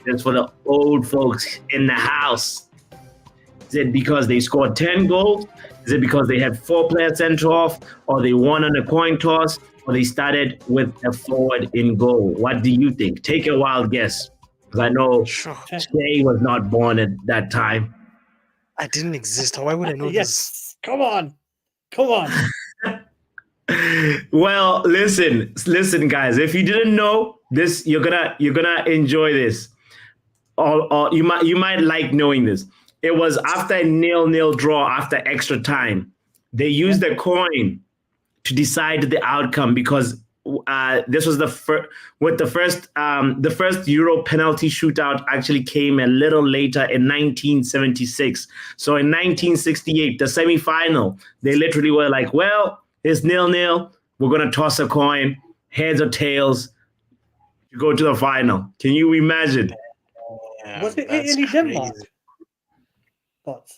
That's for the old folks in the house. Is it because they scored 10 goals? Is it because they had 4 players sent off? Or they won on a coin toss? Or they started with a forward in goal? What do you think? Take a wild guess. Because I know Sure. Shea was not born at that time. I didn't exist. Why would I know this? Yes. Come on. Well, listen, guys. If you didn't know this, you're gonna enjoy this. Or you might like knowing this. It was after a 0-0 draw after extra time. They used a coin to decide the outcome because this was the first Euro penalty shootout actually came a little later in 1976. So in 1968, the semi-final, they literally were like, well, it's 0-0. We're going to toss a coin, heads or tails, to go to the final. Can you imagine? Yeah, Was it that's Italy, Denmark? crazy. But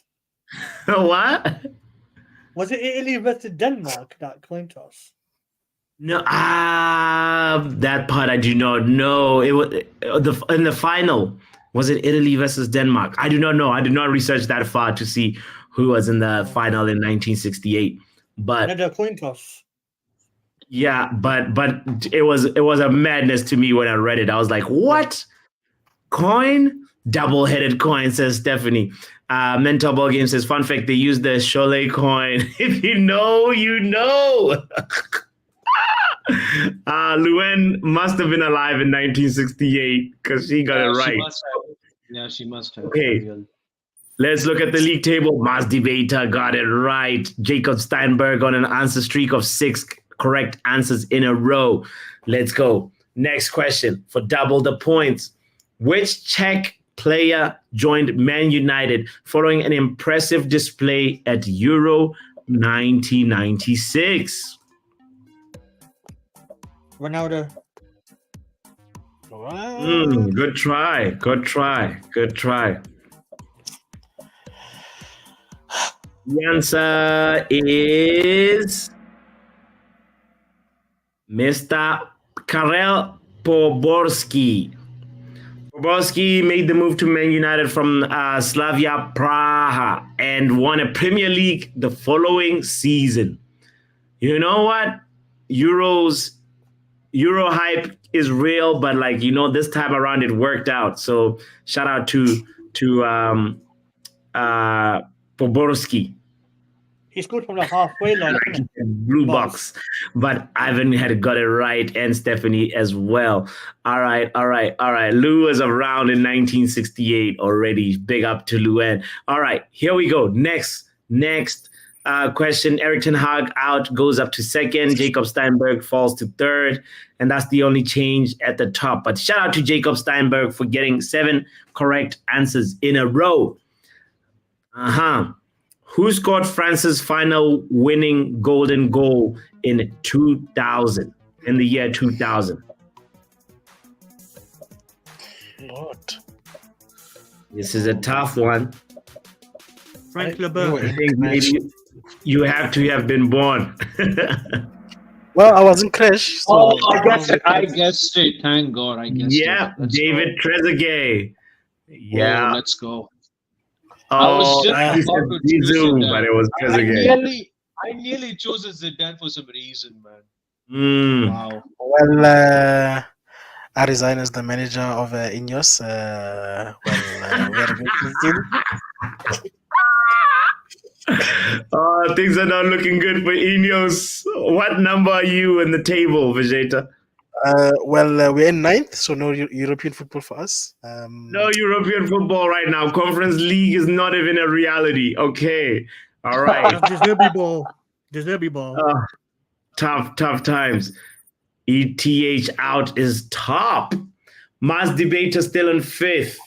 What? was it Italy versus Denmark, that coin toss? No, that part I do not know. It was in the final. Was it Italy versus Denmark? I do not know. I did not research that far to see who was in the final in 1968. But Another coin toss. yeah, but it was a madness to me when I read it. I was like, what? Coin? Double-headed coin, says Stephanie. Mental Ball Game says, fun fact, they used the Cholet coin. If you know, you know. Luen must have been alive in 1968 because she got it right. She must have. Okay. Let's look at the league table. Mars Debater got it right. Jacob Steinberg on an answer streak of 6 correct answers in a row. Let's go. Next question for double the points. Which Czech player joined Man United following an impressive display at Euro 1996? Ronaldo. Good try. Good try. Good try. The answer is Mr. Karel Poborský. Poborský made the move to Man United from Slavia Praha and won a Premier League the following season. You know what? Euro hype is real, but this time around it worked out. So shout out to Poborský. He scored from the halfway line. Blue box, but Ivan had got it right, and Stephanie as well. All right. Lou was around in 1968 already. Big up to Luen. All right, here we go. Next question. Erik ten Hag out, goes up to second. Jacob Steinberg falls to third, and that's the only change at the top. But shout out to Jacob Steinberg for getting 7 correct answers in a row. Who scored France's final winning golden goal in 2000? In the year 2000. Lord. This is a tough one. Frank Leboeuf. I think maybe you have to have been born. Well, I was in crash. So I guessed it. Thank God, I guessed it. Yeah, David Trezeguet. Yeah. Let's go. Oh, was just I said about to choose Zizou, Zidane. but it was Trezeguet. I nearly chose a Zidane for some reason, man. Wow. Well, I resign as the manager of Ineos. Things are not looking good for Ineos. What number are you in the table, Vegeta? We're in 9th, so no European football for us. No European football right now. Conference League is not even a reality. Okay. All right. Deserby ball. Tough times. ETH out is top. Mars Debater still in 5th.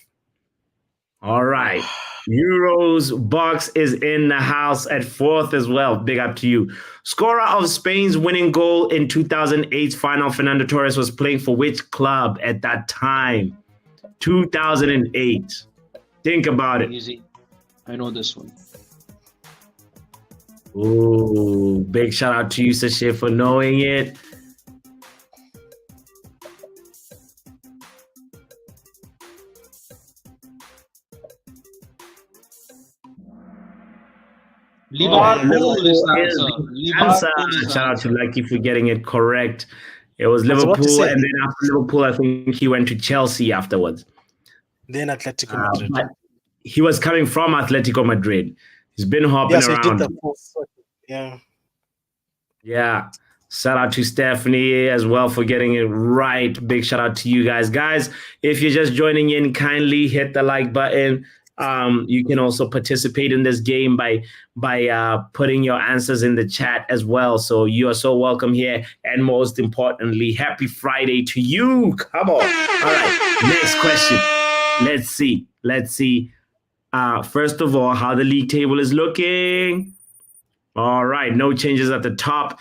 All right. Euros box is in the house at 4th as well. Big up to you. Scorer of Spain's winning goal in 2008's final, Fernando Torres, was playing for which club at that time? 2008. Think about it. Easy. I know this one. Ooh, big shout out to you, Sashay, for knowing it. Liverpool is the answer. Shout out to Lucky for getting it correct. It was I was about to Liverpool, say. and then after Liverpool, I think he went to Chelsea afterwards. Then Atletico Madrid. But he was coming from Atletico Madrid. He's been hopping Yeah, so he did around. the full circuit. Yeah. Yeah. Shout out to Stephanie as well for getting it right. Big shout out to you guys. Guys, if you're just joining in, kindly hit the like button. You can also participate in this game by putting your answers in the chat as well. So you are so welcome here. And most importantly, happy Friday to you. Come on. All right. Next question. Let's see. First of all, how the league table is looking. All right. No changes at the top.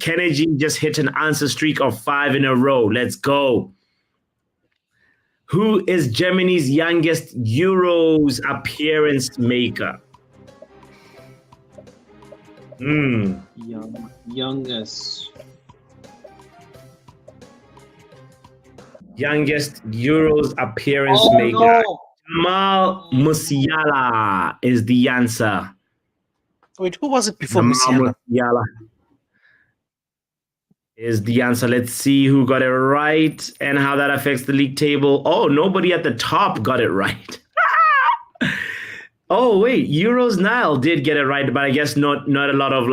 Kennedy just hit an answer streak of 5 in a row. Let's go. Who is Germany's youngest Euros appearance maker? Youngest Euros appearance maker. No. Jamal Musiala is the answer. Wait, who was it before Jamal Musiala? Musiala is the answer. Let's see who got it right and how that affects the league table. Oh, nobody at the top got it right. Oh, wait, Euros Nile did get it right, but I guess not a lot of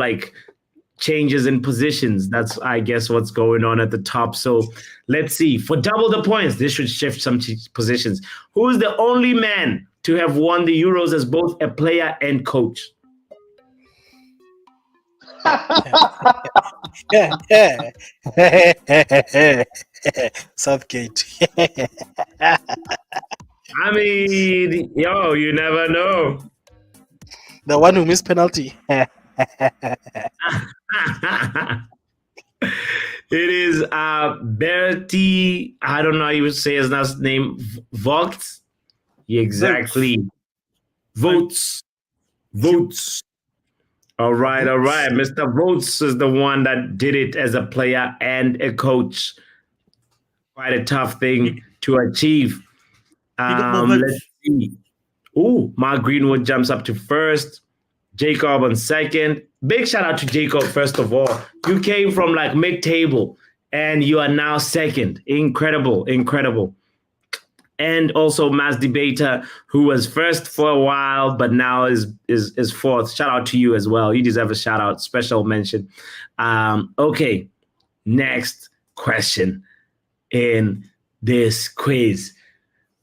changes in positions. That's, I guess, what's going on at the top. So let's see. For double the points, this should shift some positions. Who is the only man to have won the Euros as both a player and coach? Southgate. I mean, yo, you never know. The one who missed penalty. It is Bertie. I don't know how you would say his last name. Vogt. Exactly. Votes. All right. Mr. Votes is the one that did it as a player and a coach. Quite a tough thing to achieve. Let's see. Oh, Mark Greenwood jumps up to first. Jacob on second. Big shout out to Jacob, first of all. You came from like mid-table and you are now second. Incredible. And also Mass Debater, who was first for a while, but now is fourth. Shout out to you as well. You deserve a shout out, special mention. Okay, next question in this quiz.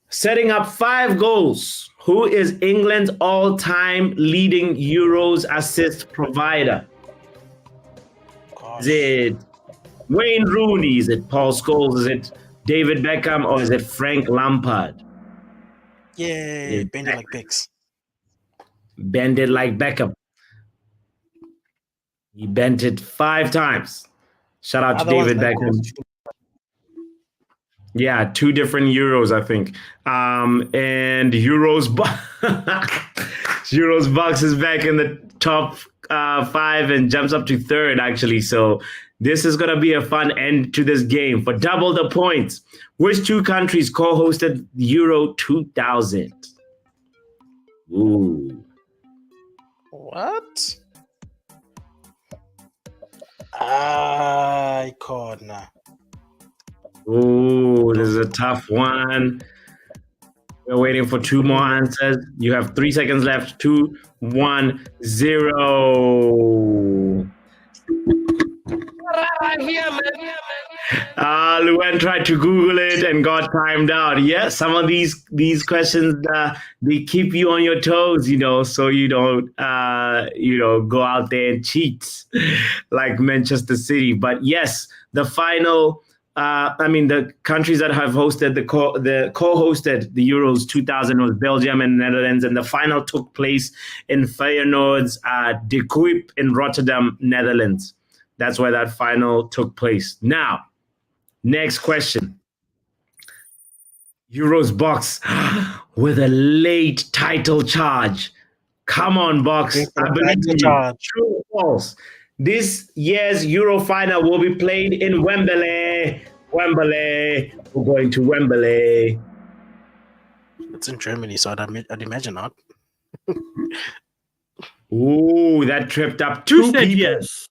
Setting up 5 goals. Who is England's all-time leading Euros assist provider? Is it Wayne Rooney? Is it Paul Scholes? Is it David Beckham? Or is it Frank Lampard? Yeah, bend it like Becks. Bend it like Beckham. He bent it 5 times. Shout out to David Beckham. Yeah, 2 different Euros, I think. And Euros Bucks is back in the top 5 and jumps up to 3rd, actually. So this is going to be a fun end to this game. For double the points, which 2 countries co-hosted Euro 2000? Ooh. What? Icon. Ooh, this is a tough one. We're waiting for 2 more answers. You have 3 seconds left. 2, 1, 0. Luan tried to Google it and got timed out. Yeah, some of these questions they keep you on your toes, so you don't go out there and cheat like Manchester City. But yes, the final. The countries that have hosted the co-hosted the Euros 2000 was Belgium and Netherlands, and the final took place in Feyenoord's De Kuip in Rotterdam, Netherlands. That's where that final took place. Now, next question. Euros box with a late title charge. Come on, box. I believe you. True or false? This year's Euro final will be played in Wembley. We're going to Wembley. It's in Germany, so I'd imagine not. Ooh, that tripped up 2 Who said people. yes?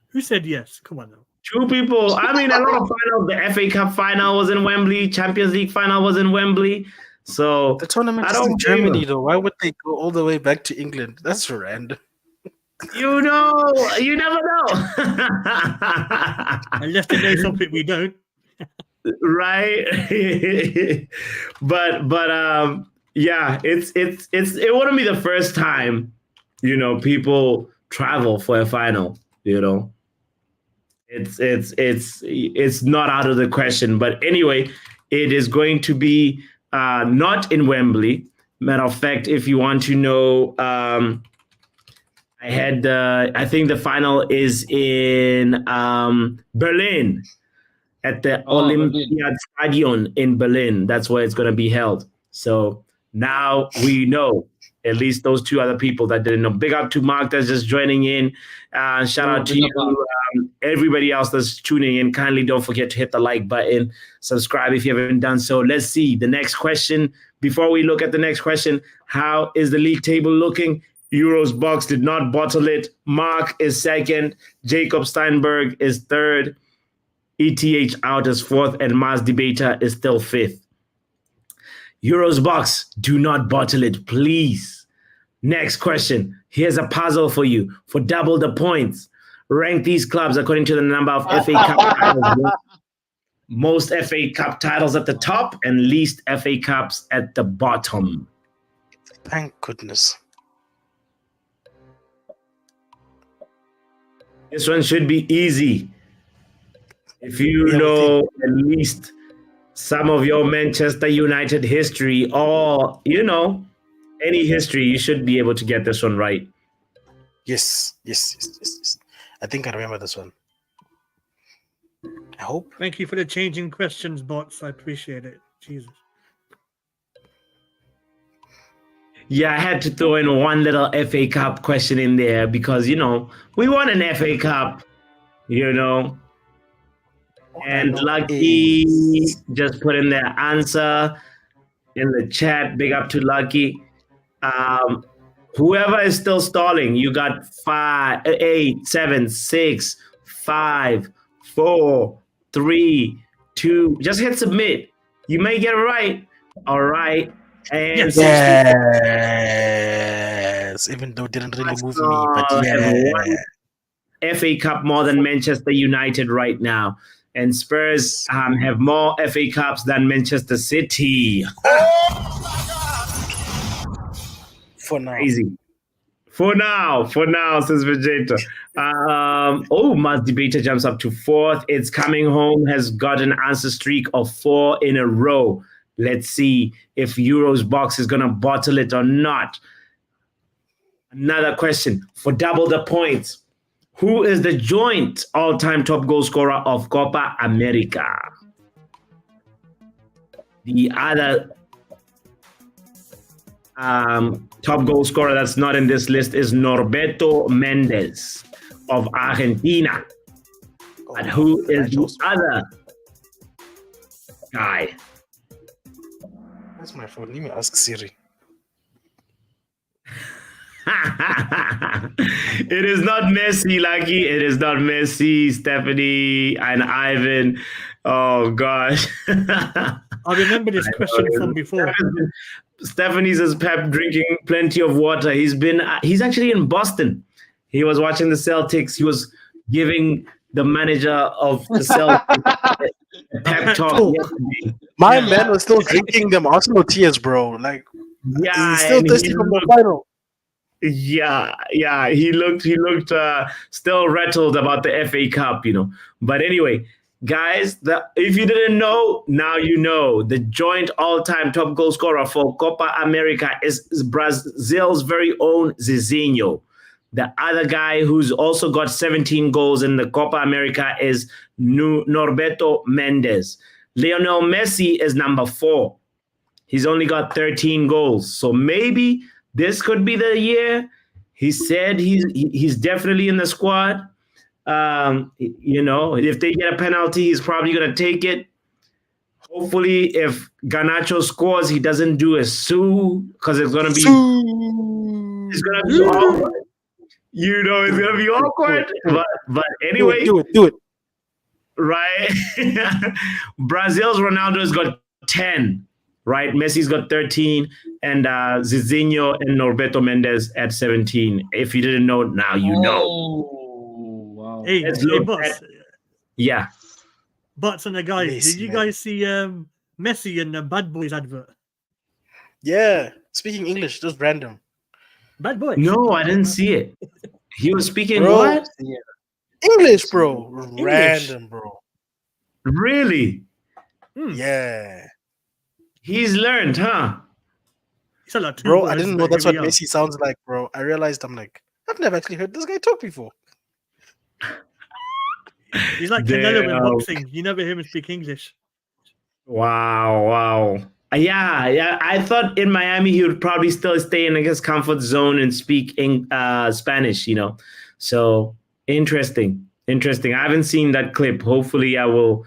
Who said yes? Come on now. 2 people. I mean, a lot of finals. The FA Cup final was in Wembley. Champions League final was in Wembley. So the tournament is in Germany, though. Why would they go all the way back to England? That's random. You never know. Unless they know something we don't. Right. but yeah, it wouldn't be the first time, people travel for a final, It's not out of the question. But anyway, it is going to be not in Wembley. Matter of fact, if you want to know, I think the final is in Berlin at the Olympiad Stadion in Berlin. That's where it's going to be held. So now we know at least those 2 other people that didn't know. Big up to Mark that's just joining in. Shout out to you. Everybody else that's tuning in. Kindly don't forget to hit the like button. Subscribe if you haven't done so. Let's see the next question. Before we look at the next question, how is the league table looking? Euros box did not bottle it. Mark is second. Jacob Steinberg is third. ETH out is fourth. And Mars Debater is still fifth. Euros box, do not bottle it, please. Next question. Here's a puzzle for you. For double the points, rank these clubs according to the number of FA Cup titles. Most FA Cup titles at the top and least FA Cups at the bottom. Thank goodness. This one should be easy. If you Yeah, know at least some of your Manchester United history or, any history, you should be able to get this one right. Yes. I think I remember this one. I hope. Thank you for the changing questions, bots. I appreciate it. Jesus. Yeah, I had to throw in one little FA Cup question in there because, we won an FA Cup, and Lucky just put in their answer in the chat. Big up to Lucky. Whoever is still stalling, you got 5, 8, 7, 6, 5, 4, 3, 2. Just hit submit. You may get it right. All right. And yes, even though it didn't really move me, but yeah. FA Cup more than Manchester United right now. And Spurs have more FA Cups than Manchester City. For now. Crazy. For now, says Vegeta. Maz Debater jumps up to 4th. It's Coming Home has got an answer streak of 4 in a row. Let's see if Euros Box is going to bottle it or not. Another question for double the points. Who is the joint all-time top goal scorer of Copa America? The other top goal scorer that's not in this list is Norberto Mendes of Argentina. But who is the other guy? That's my phone. Let me ask Siri. It is not Messi, Lucky. It is not Messi, Stephanie, and Ivan. Oh, gosh. I remember this question from before. Stephanie says Pep drinking plenty of water. He's actually in Boston. He was watching the Celtics. He was giving the manager of the Celtics a pep talk yesterday. My man was still drinking them Arsenal tears, bro. Like, he's still thirsty from the final. Yeah, he looked still rattled about the FA Cup, But anyway, guys, if you didn't know, now you know. The joint all-time top goal scorer for Copa America is Brazil's very own Zizinho. The other guy who's also got 17 goals in the Copa America is Norberto Mendes. Lionel Messi is number 4. He's only got 13 goals. So maybe this could be the year. He said he's definitely in the squad. If they get a penalty, he's probably going to take it. Hopefully, if Garnacho scores, he doesn't do a sue because it's going to be awkward. It's going to be awkward. But anyway. Do it. Right? Brazil's Ronaldo has got 10. Right, Messi's got 13, and Zizinho and Norberto Mendes at 17. If you didn't know, now you know. Oh, wow. Hey, boss. Yeah. Bots and the guys, did you guys see Messi in the Bad Boys advert? Yeah, speaking English, just random. Bad Boys? No, I didn't see it. He was speaking what? English, bro. Random, bro. Really? Yeah. He's learned, huh? Bro, I didn't know that's what Messi sounds like, bro. I realized I've never actually heard this guy talk before. He's like Canelo in boxing. You never hear him speak English. Wow. Yeah. I thought in Miami he would probably still stay in his comfort zone and speak in Spanish, So interesting. I haven't seen that clip. Hopefully I will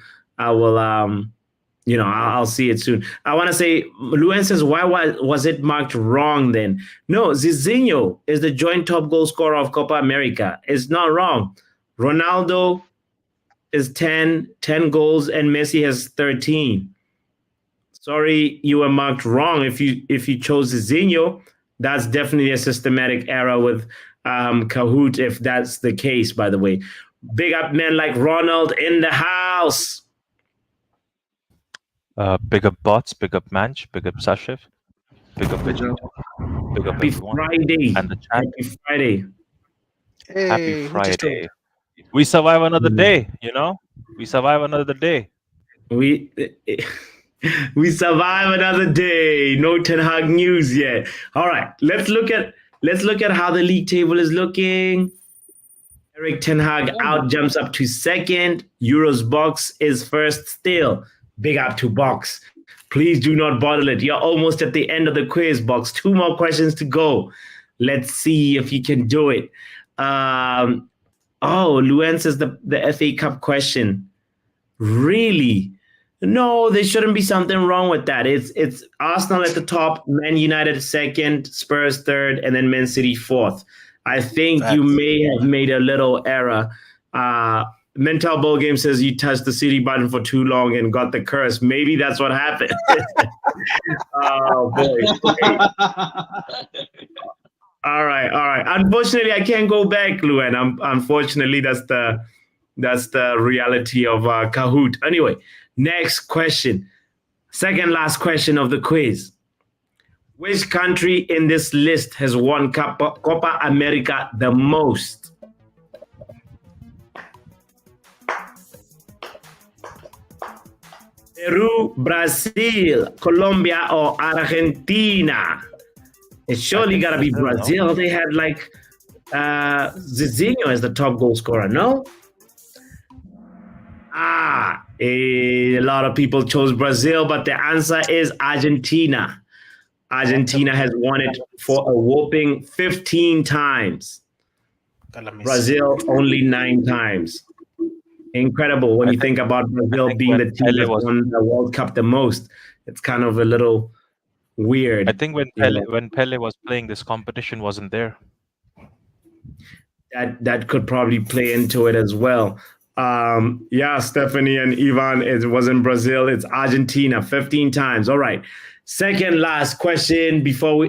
I'll see it soon. I want to say, Luen says, why was it marked wrong then? No, Zizinho is the joint top goal scorer of Copa America. It's not wrong. Ronaldo is 10 goals, and Messi has 13. Sorry, you were marked wrong if you chose Zizinho. That's definitely a systematic error with Kahoot, if that's the case, by the way. Big up men like Ronald in the house. Big up bots, big up Manch, big up Sashev, big up Vegeta. Big up Happy everyone. Friday. And the chat. Happy Friday. Happy who just told? Friday. We survive another Mm. day, you know? We survive another day. We we survive another day. No Ten Hag news yet. All right, let's look at how the league table is looking. Eric Ten Hag out jumps up to second. Euros Box is first still. Big up to Box. Please do not bottle it. You're almost at the end of the quiz, Box. 2 more questions to go. Let's see if you can do it. Luen says the FA Cup question. Really? No, there shouldn't be something wrong with that. It's Arsenal at the top, Man United second, Spurs third, and then Man City fourth. I think you may have made a little error. Mental Ball Game says you touched the City button for too long and got the curse. Maybe that's what happened. Oh boy. Okay. All right. Unfortunately, I can't go back, Luen. Unfortunately, that's the reality of Kahoot. Anyway, next question. Second last question of the quiz. Which country in this list has won Copa America the most? Peru, Brazil, Colombia, or Argentina? It's surely got to be Brazil. They had like Zizinho as the top goal scorer, no? A lot of people chose Brazil, but the answer is Argentina. Argentina has won it for a whopping 15 times. Brazil only 9 times. Incredible when you think about Brazil being the team that won the World Cup the most. It's kind of a little weird. I think when Pele was playing, this competition wasn't there. That could probably play into it as well. Stephanie and Ivan, it wasn't Brazil, it's Argentina 15 times. All right. Last question before we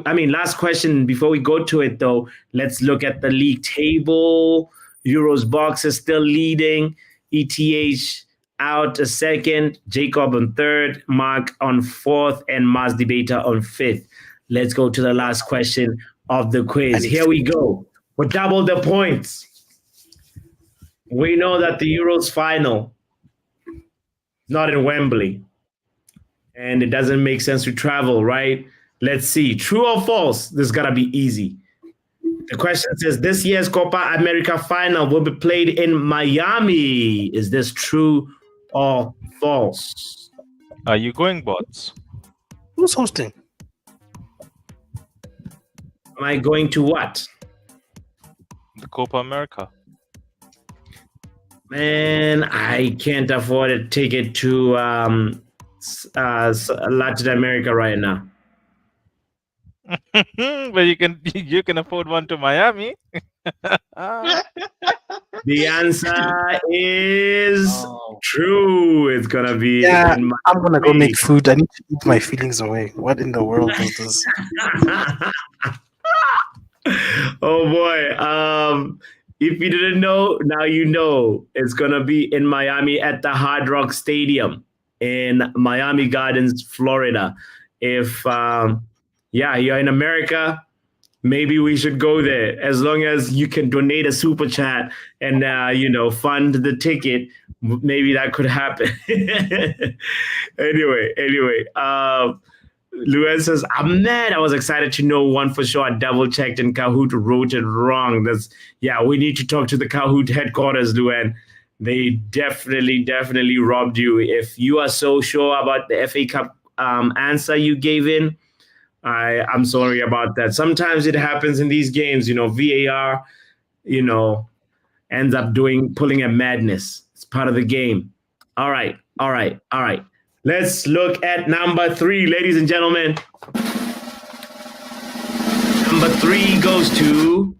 go to it though. Let's look at the league table. Euros Box is still leading. ETH out a second, Jacob on third, Mark on fourth, and Mars Debater on fifth. Let's go to the last question of the quiz. Here we go. We'll double the points. We know that the Euros final is not in Wembley, and it doesn't make sense to travel, right? Let's see. True or false? This is gotta be easy. The question says, this year's Copa America final will be played in Miami. Is this true or false? Are you going, bots? Who's hosting? Am I going to what? The Copa America. Man, I can't afford a ticket to Latin America right now. But you can afford one to Miami. The answer is true. It's gonna be. I'm gonna go make food. I need to eat my feelings away. What in the world is this? Oh boy. If you didn't know, now you know. It's gonna be in Miami at the Hard Rock Stadium in Miami Gardens, Florida. If you're in America, maybe we should go there. As long as you can donate a super chat and fund the ticket, maybe that could happen. Anyway, Luen says, I'm mad. I was excited to know one for sure. I double checked and Kahoot wrote it wrong. We need to talk to the Kahoot headquarters, Luen. They definitely robbed you. If you are so sure about the FA Cup answer you gave in, I'm sorry about that. Sometimes it happens in these games, VAR, ends up pulling a madness. It's part of the game. All right. Let's look at number 3, ladies and gentlemen. Number 3 goes to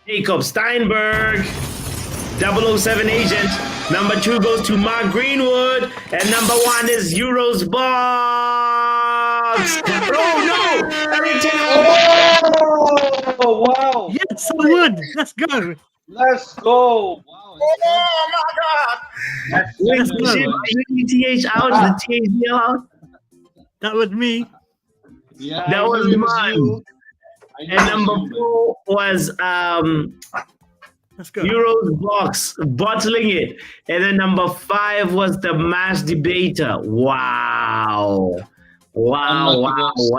Jacob Steinberg, 007 agent. Number 2 goes to Mark Greenwood. And number 1 is Euros Box. Oh, no! Eric Ten Hag. Oh, wow. Yes, I would. Let's go. Let's go. Wow. Oh, my God. Let's go. Is the TH out? Is the TH out? That was me. Yeah, That I was knew it mine. you. I knew And it was number you, man. 4 was Let's go. Euros Box, bottling it. And then number 5 was the Mass Debater. Wow. Wow, Unlucky wow, box.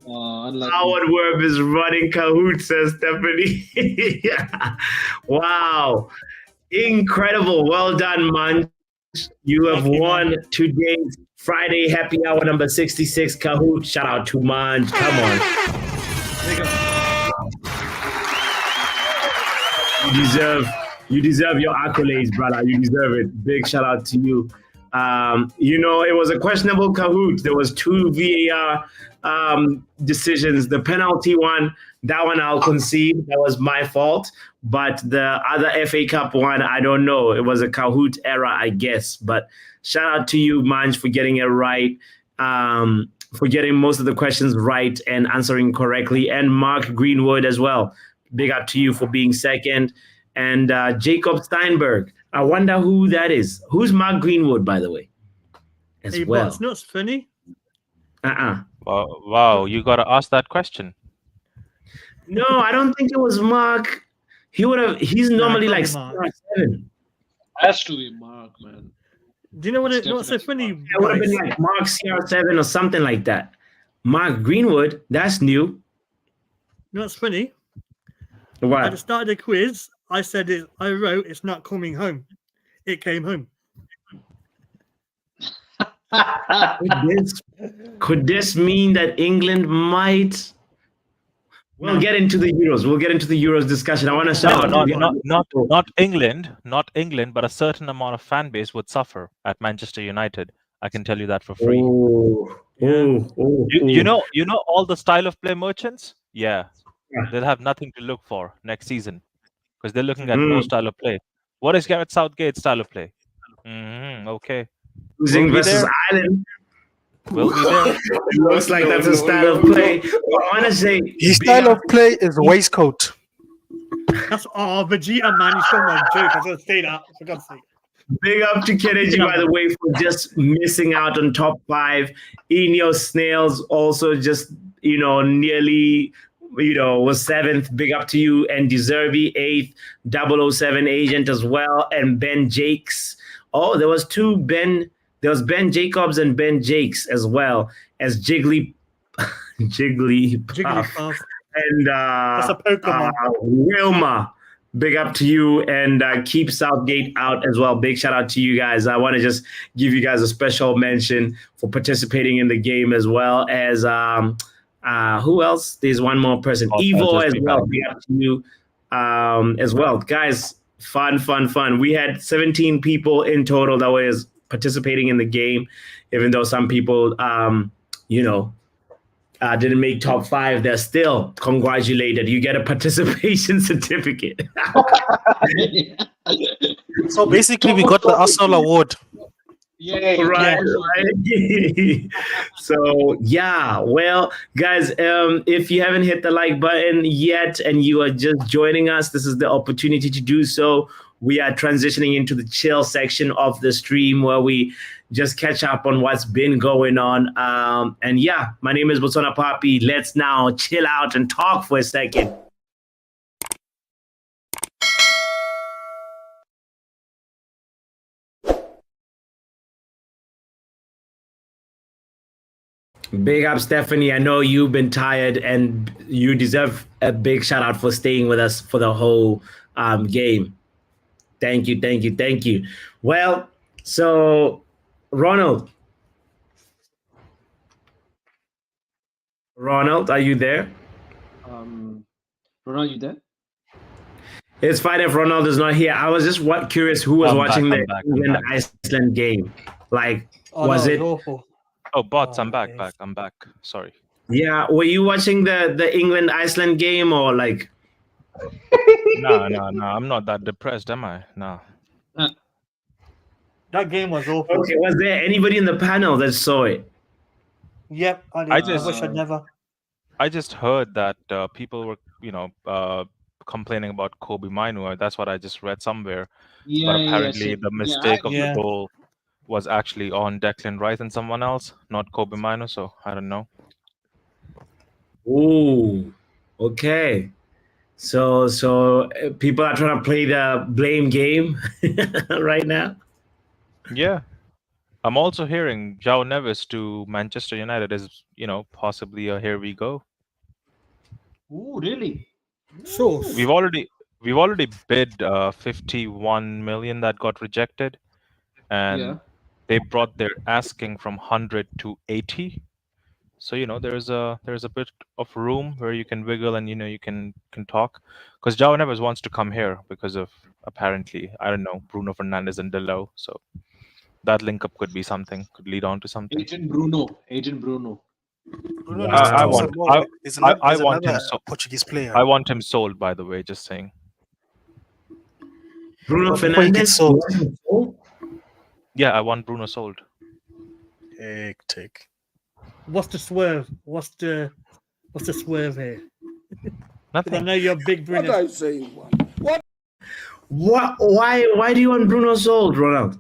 wow. Unlucky. Howard Webb is running Kahoot, says Stephanie. Yeah. Wow. Incredible. Well done, Munch. You have Thank you, won man. today's Friday happy hour number 66 Kahoot. Shout out to Munch. Come on. There you go. You deserve your accolades, brother. You deserve it. Big shout out to you. It was a questionable Kahoot. There was 2 VAR decisions. The penalty one, that one I'll concede. That was my fault. But the other FA Cup one, I don't know. It was a Kahoot error, I guess. But shout out to you, Manj, for getting it right. For getting most of the questions right and answering correctly. And Mark Greenwood as well. Big up to you for being second. And Jacob Steinberg. I wonder who that is. Who's Mark Greenwood, by the way? As Hey, well. but it's not funny. Wow, you got to ask that question. No, I don't think it was Mark. He's normally like probably CR7. Has to be Mark, man. Do you know It's what's so definitely funny? It would have been guys? like Mark CR7 or something like that. Mark Greenwood, that's new. You know what's funny? At the What? start of the quiz, I said I wrote it's not coming home. It came home. Could this mean that England might? We'll get into the Euros. We'll get into the Euros discussion. I want to shout No, out. not England, but a certain amount of fan base would suffer at Manchester United. I can tell you that for free. You know all the style of play merchants? Yeah. They'll have nothing to look for next season because they're looking at no style of play. What is Gareth Southgate's style of play? Okay. Losing We'll be versus there. Ireland. We'll be there. It looks like that's a style of play. But I want to say, His style of play is waistcoat. That's Vegeta, man. You stole my joke. I was going to say that. For God's sake. big up to Kennedy, by the way, for just missing out on top 5. Ineos Snails also just, nearly, was 7th. Big up to you. And Deservy, 8th. 007 Agent as well. And Ben Jakes. Oh, there was 2 Ben. There was Ben Jacobs and Ben Jakes as well as Jigglypuff. Jigglypuff. And That's a Pokemon. Wilma, big up to you, and keep Southgate out as well. Big shout out to you guys. I want to just give you guys a special mention for participating in the game, as well as who else? There's one more person, Evo as well. Big up to you as well, guys. Fun. We had 17 people in total that was participating in the game, even though some people, didn't make top 5. They're still congratulated. You get a participation certificate. So basically, we got the Arsenal award. Yeah. Right. So yeah, well, guys, if you haven't hit the like button yet and you are just joining us, this is the opportunity to do so. We are transitioning into the chill section of the stream where we just catch up on what's been going on. And yeah, my name is Botswana Papi. Let's now chill out and talk for a second. Big up, Stephanie. I know you've been tired and you deserve a big shout out for staying with us for the whole game. Thank you. Well, so Ronald, are you there? Ronald, you there? It's fine if Ronald is not here. I was just curious who was watching the England Iceland game. Like, was it awful? Oh, bots, I'm back. Sorry. Yeah, were you watching the England Iceland game or like? No, I'm not that depressed, am I? No. That game was awful. Okay, was there anybody in the panel that saw it? Yep. I wish I'd never. I just heard that people were, complaining about Kobe Minu. That's what I just read somewhere. Yeah, but apparently yeah, the mistake of the goal was actually on Declan Rice and someone else, not Kobe Mino. So I don't know. Ooh, okay. So people are trying to play the blame game right now. Yeah. I'm also hearing João Neves to Manchester United is, possibly a here we go. Ooh, really? Source. We've already bid 51 million that got rejected, and Yeah. they brought their asking from 100 to 80. So there's a bit of room where you can wiggle and you can talk, because João Neves wants to come here because of apparently, I don't know, Bruno Fernandes and Delo. So that link up could be something, could lead on to something. Agent Bruno. Bruno Wow. needs to I do want some more. There's want him another Portuguese player. I want him sold, by the way, just saying. Bruno Before he gets Fernandes. sold. Yeah, I want Bruno sold. Hectic. What's the swerve? What's the swerve here? 'Cause I Nothing. know you're a big I Bruno. don't see one. What? Why do you want Bruno sold, Ronald?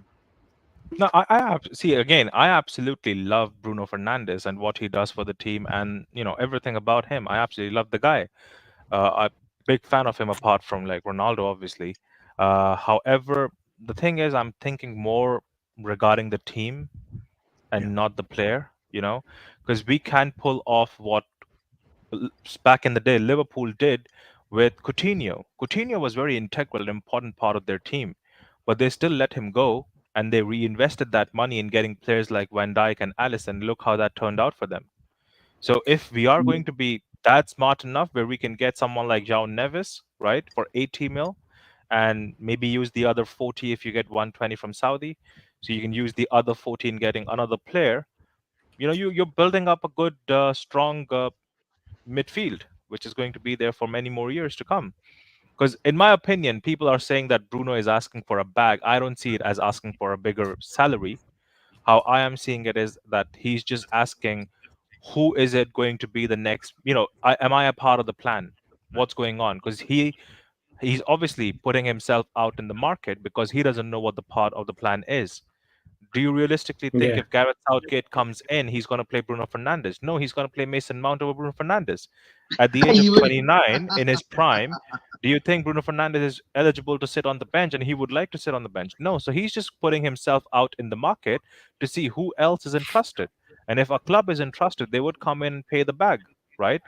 No, I see again. I absolutely love Bruno Fernandes and what he does for the team, and everything about him. I absolutely love the guy. I'm a big fan of him, apart from like Ronaldo, obviously. However, the thing is, I'm thinking more regarding the team and not the player. Because we can pull off what back in the day Liverpool did with Coutinho. Coutinho was very integral, and important part of their team, but they still let him go, and they reinvested that money in getting players like Van Dijk and Alisson. Look how that turned out for them. So if we are going to be that smart enough where we can get someone like João Neves, right, for 80 mil, and maybe use the other 40 if you get 120 from Saudi, so you can use the other 40 in getting another player. You're building up a good, strong midfield, which is going to be there for many more years to come. Because in my opinion, people are saying that Bruno is asking for a bag. I don't see it as asking for a bigger salary. How I am seeing it is that he's just asking, who is it going to be the next? Am I a part of the plan? What's going on? Because he's obviously putting himself out in the market because he doesn't know what the part of the plan is. Do you realistically think Yeah. if Gareth Southgate comes in, he's going to play Bruno Fernandes? No, he's going to play Mason Mount over Bruno Fernandes. At the age He of will- 29, in his prime, do you think Bruno Fernandes is eligible to sit on the bench and he would like to sit on the bench? No, so he's just putting himself out in the market to see who else is interested. And if a club is interested, they would come in and pay the bag, right?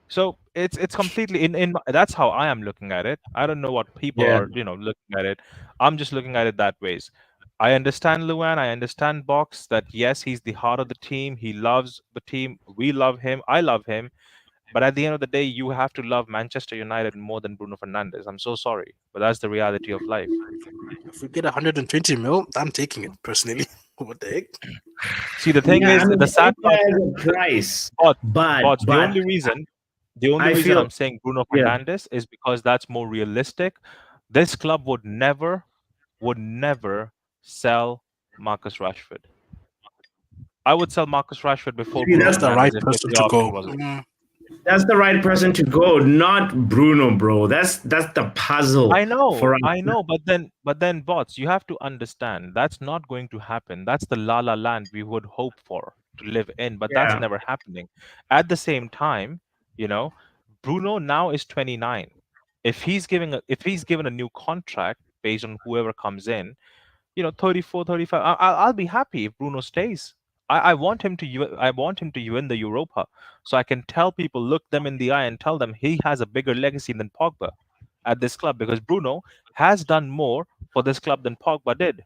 So it's completely that's how I am looking at it. I don't know what people Yeah. are looking at it. I'm just looking at it that ways. I understand Luan, I understand Box, that yes, he's the heart of the team. He loves the team. We love him. I love him. But at the end of the day, you have to love Manchester United more than Bruno Fernandes. I'm so sorry, but that's the reality of life. If we get 120 mil, I'm taking it personally. What the heck? See, the thing is, the sad part, price, but but the only reason feel- I'm saying Bruno Yeah. Fernandes is because that's more realistic. This club would never sell Marcus Rashford. I would sell Marcus Rashford before Maybe Bruno that's the Fernandes right if person the to option go. wasn't. that's the right person to go, not Bruno, bro. That's the puzzle. I know, for us. but then, bots, you have to understand that's not going to happen. That's the la la land we would hope for to live in, but Yeah. that's never happening. At the same time, Bruno now is 29. If he's given a new contract based on whoever comes in, 34, 35, I'll be happy if Bruno stays. I want him to win the Europa, so I can tell people, look them in the eye and tell them he has a bigger legacy than Pogba at this club, because Bruno has done more for this club than Pogba did.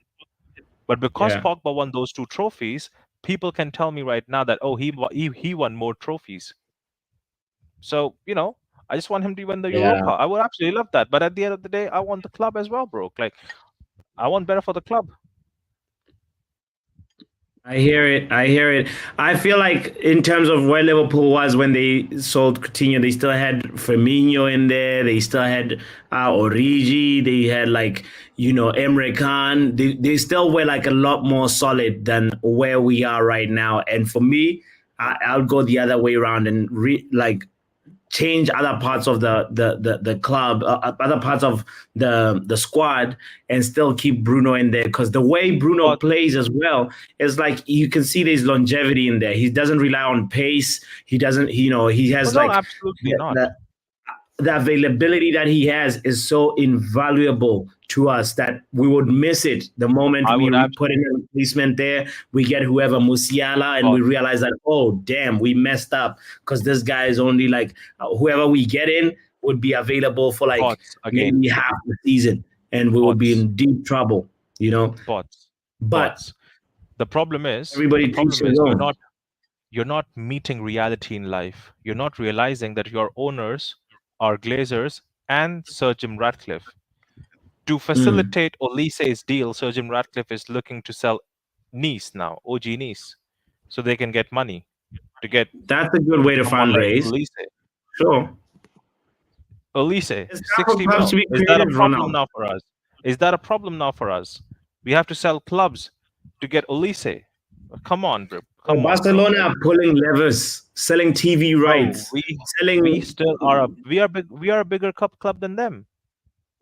But because Yeah. Pogba won those 2 trophies, people can tell me right now that he won more trophies. So I just want him to win the Yeah. Europa. I would absolutely love that. But at the end of the day, I want the club as well, bro. Like, I want better for the club. I hear it. I feel like in terms of where Liverpool was when they sold Coutinho, they still had Firmino in there. They still had Origi. They had Emre Can. They still were like a lot more solid than where we are right now. And for me, I'll go the other way around and change other parts of the club, other parts of the squad, and still keep Bruno in there. Because the way Bruno But- plays as well is like you can see there's longevity in there. He doesn't rely on pace. He doesn't. He has No, like absolutely not. the availability that he has is so invaluable to us that we would miss it the moment I we would put in a replacement there. We get whoever Musiala, and we But- realize that, oh damn, we messed up because this guy is only like whoever we get in would be available for like Bots again. maybe half the season, and we would be Bots. in deep trouble. Bots. But Bots. The problem is everybody the problem teaches is their own. you're not meeting reality in life. You're not realizing that your owners are Glazers and Sir Jim Ratcliffe. To facilitate Olise's deal, Sir Jim Ratcliffe is looking to sell Nice now, OG Nice, so they can get money to get That's a good way to someone like fundraise. Olise. Sure. Olise, It's time for 60 clubs to mil. be Is that a creative, problem Ronaldo. now for us? Is that a problem now for us? We have to sell clubs to get Olise. Come on, bro. Come on, bro. Barcelona are pulling levers, selling TV Bro, rights, selling. we still are we are a bigger club than them.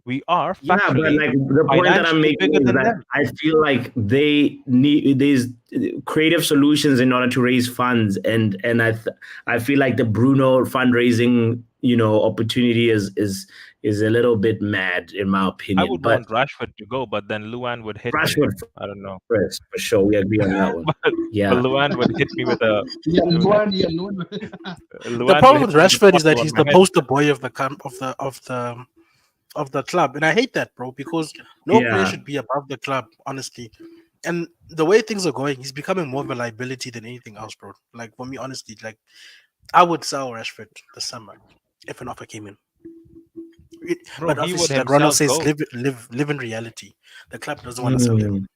We are Yeah, but factually like the point that I'm financially making bigger is than that them. I feel like they need these creative solutions in order to raise funds, and I feel like the Bruno fundraising opportunity is a little bit mad in my I opinion. would But want Rashford to go, but then Luan would hit me. Rashford I don't know. first, for sure, we agree on that one. But Yeah, Luan would hit me with a Yeah, Luan. Luan The would problem hit with me Rashford a is that bottle he's on the my head. poster boy of the club, and I hate that, bro. Because no player Yeah. should be above the club, honestly. And the way things are going, he's becoming more of a liability than anything else, bro. Like for me, honestly, like I would sell Rashford this summer if an offer came in. Bro, But he would obviously, like Ronald says, himself go. live in reality. The club doesn't want to sell him.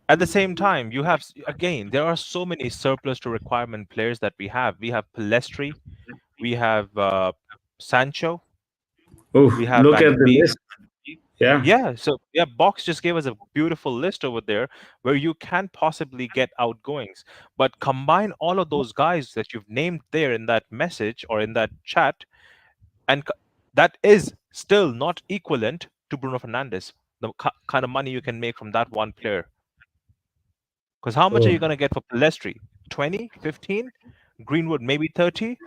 At the same time, you have again, there are so many surplus to requirement players that we have. We have Palestri, we have Sancho, Oof, we have look Van at the Beek. list. Yeah, Yeah, so yeah, Box just gave us a beautiful list over there where you can possibly get outgoings. But combine all of those guys that you've named there in that message or in that chat, and that is still not equivalent to Bruno Fernandes, the kind of money you can make from that one player. Because how much are you Oh. going to get for Palestri? 20, 15? Greenwood maybe 30?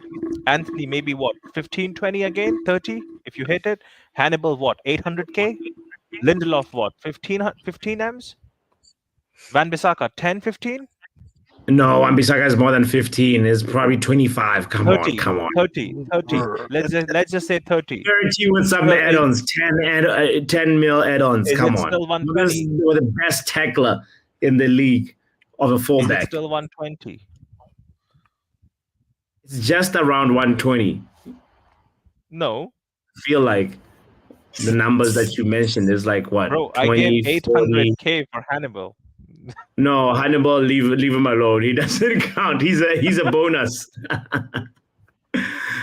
Anthony maybe what? 15, 20 again? 30 if you hit it? Hannibal what? 800k? Lindelof what? 15 M's? Van Bissaka 10, 15? No, Wan-Bissaka is more than 15. It's probably 25. Come 30, on, come on. 30, 30. Let's just say 30. 30 with some 30. add-ons, 10 mil add-ons. Is Come it on. still 120? We're the best tackler in the league of a Is it fullback. still 120? It's just around 120. No. I feel like the numbers that you mentioned is like what? Bro, I 20, gave 40. 800k for Hannibal. No, Hannibal, leave him alone. He doesn't count. He's a bonus.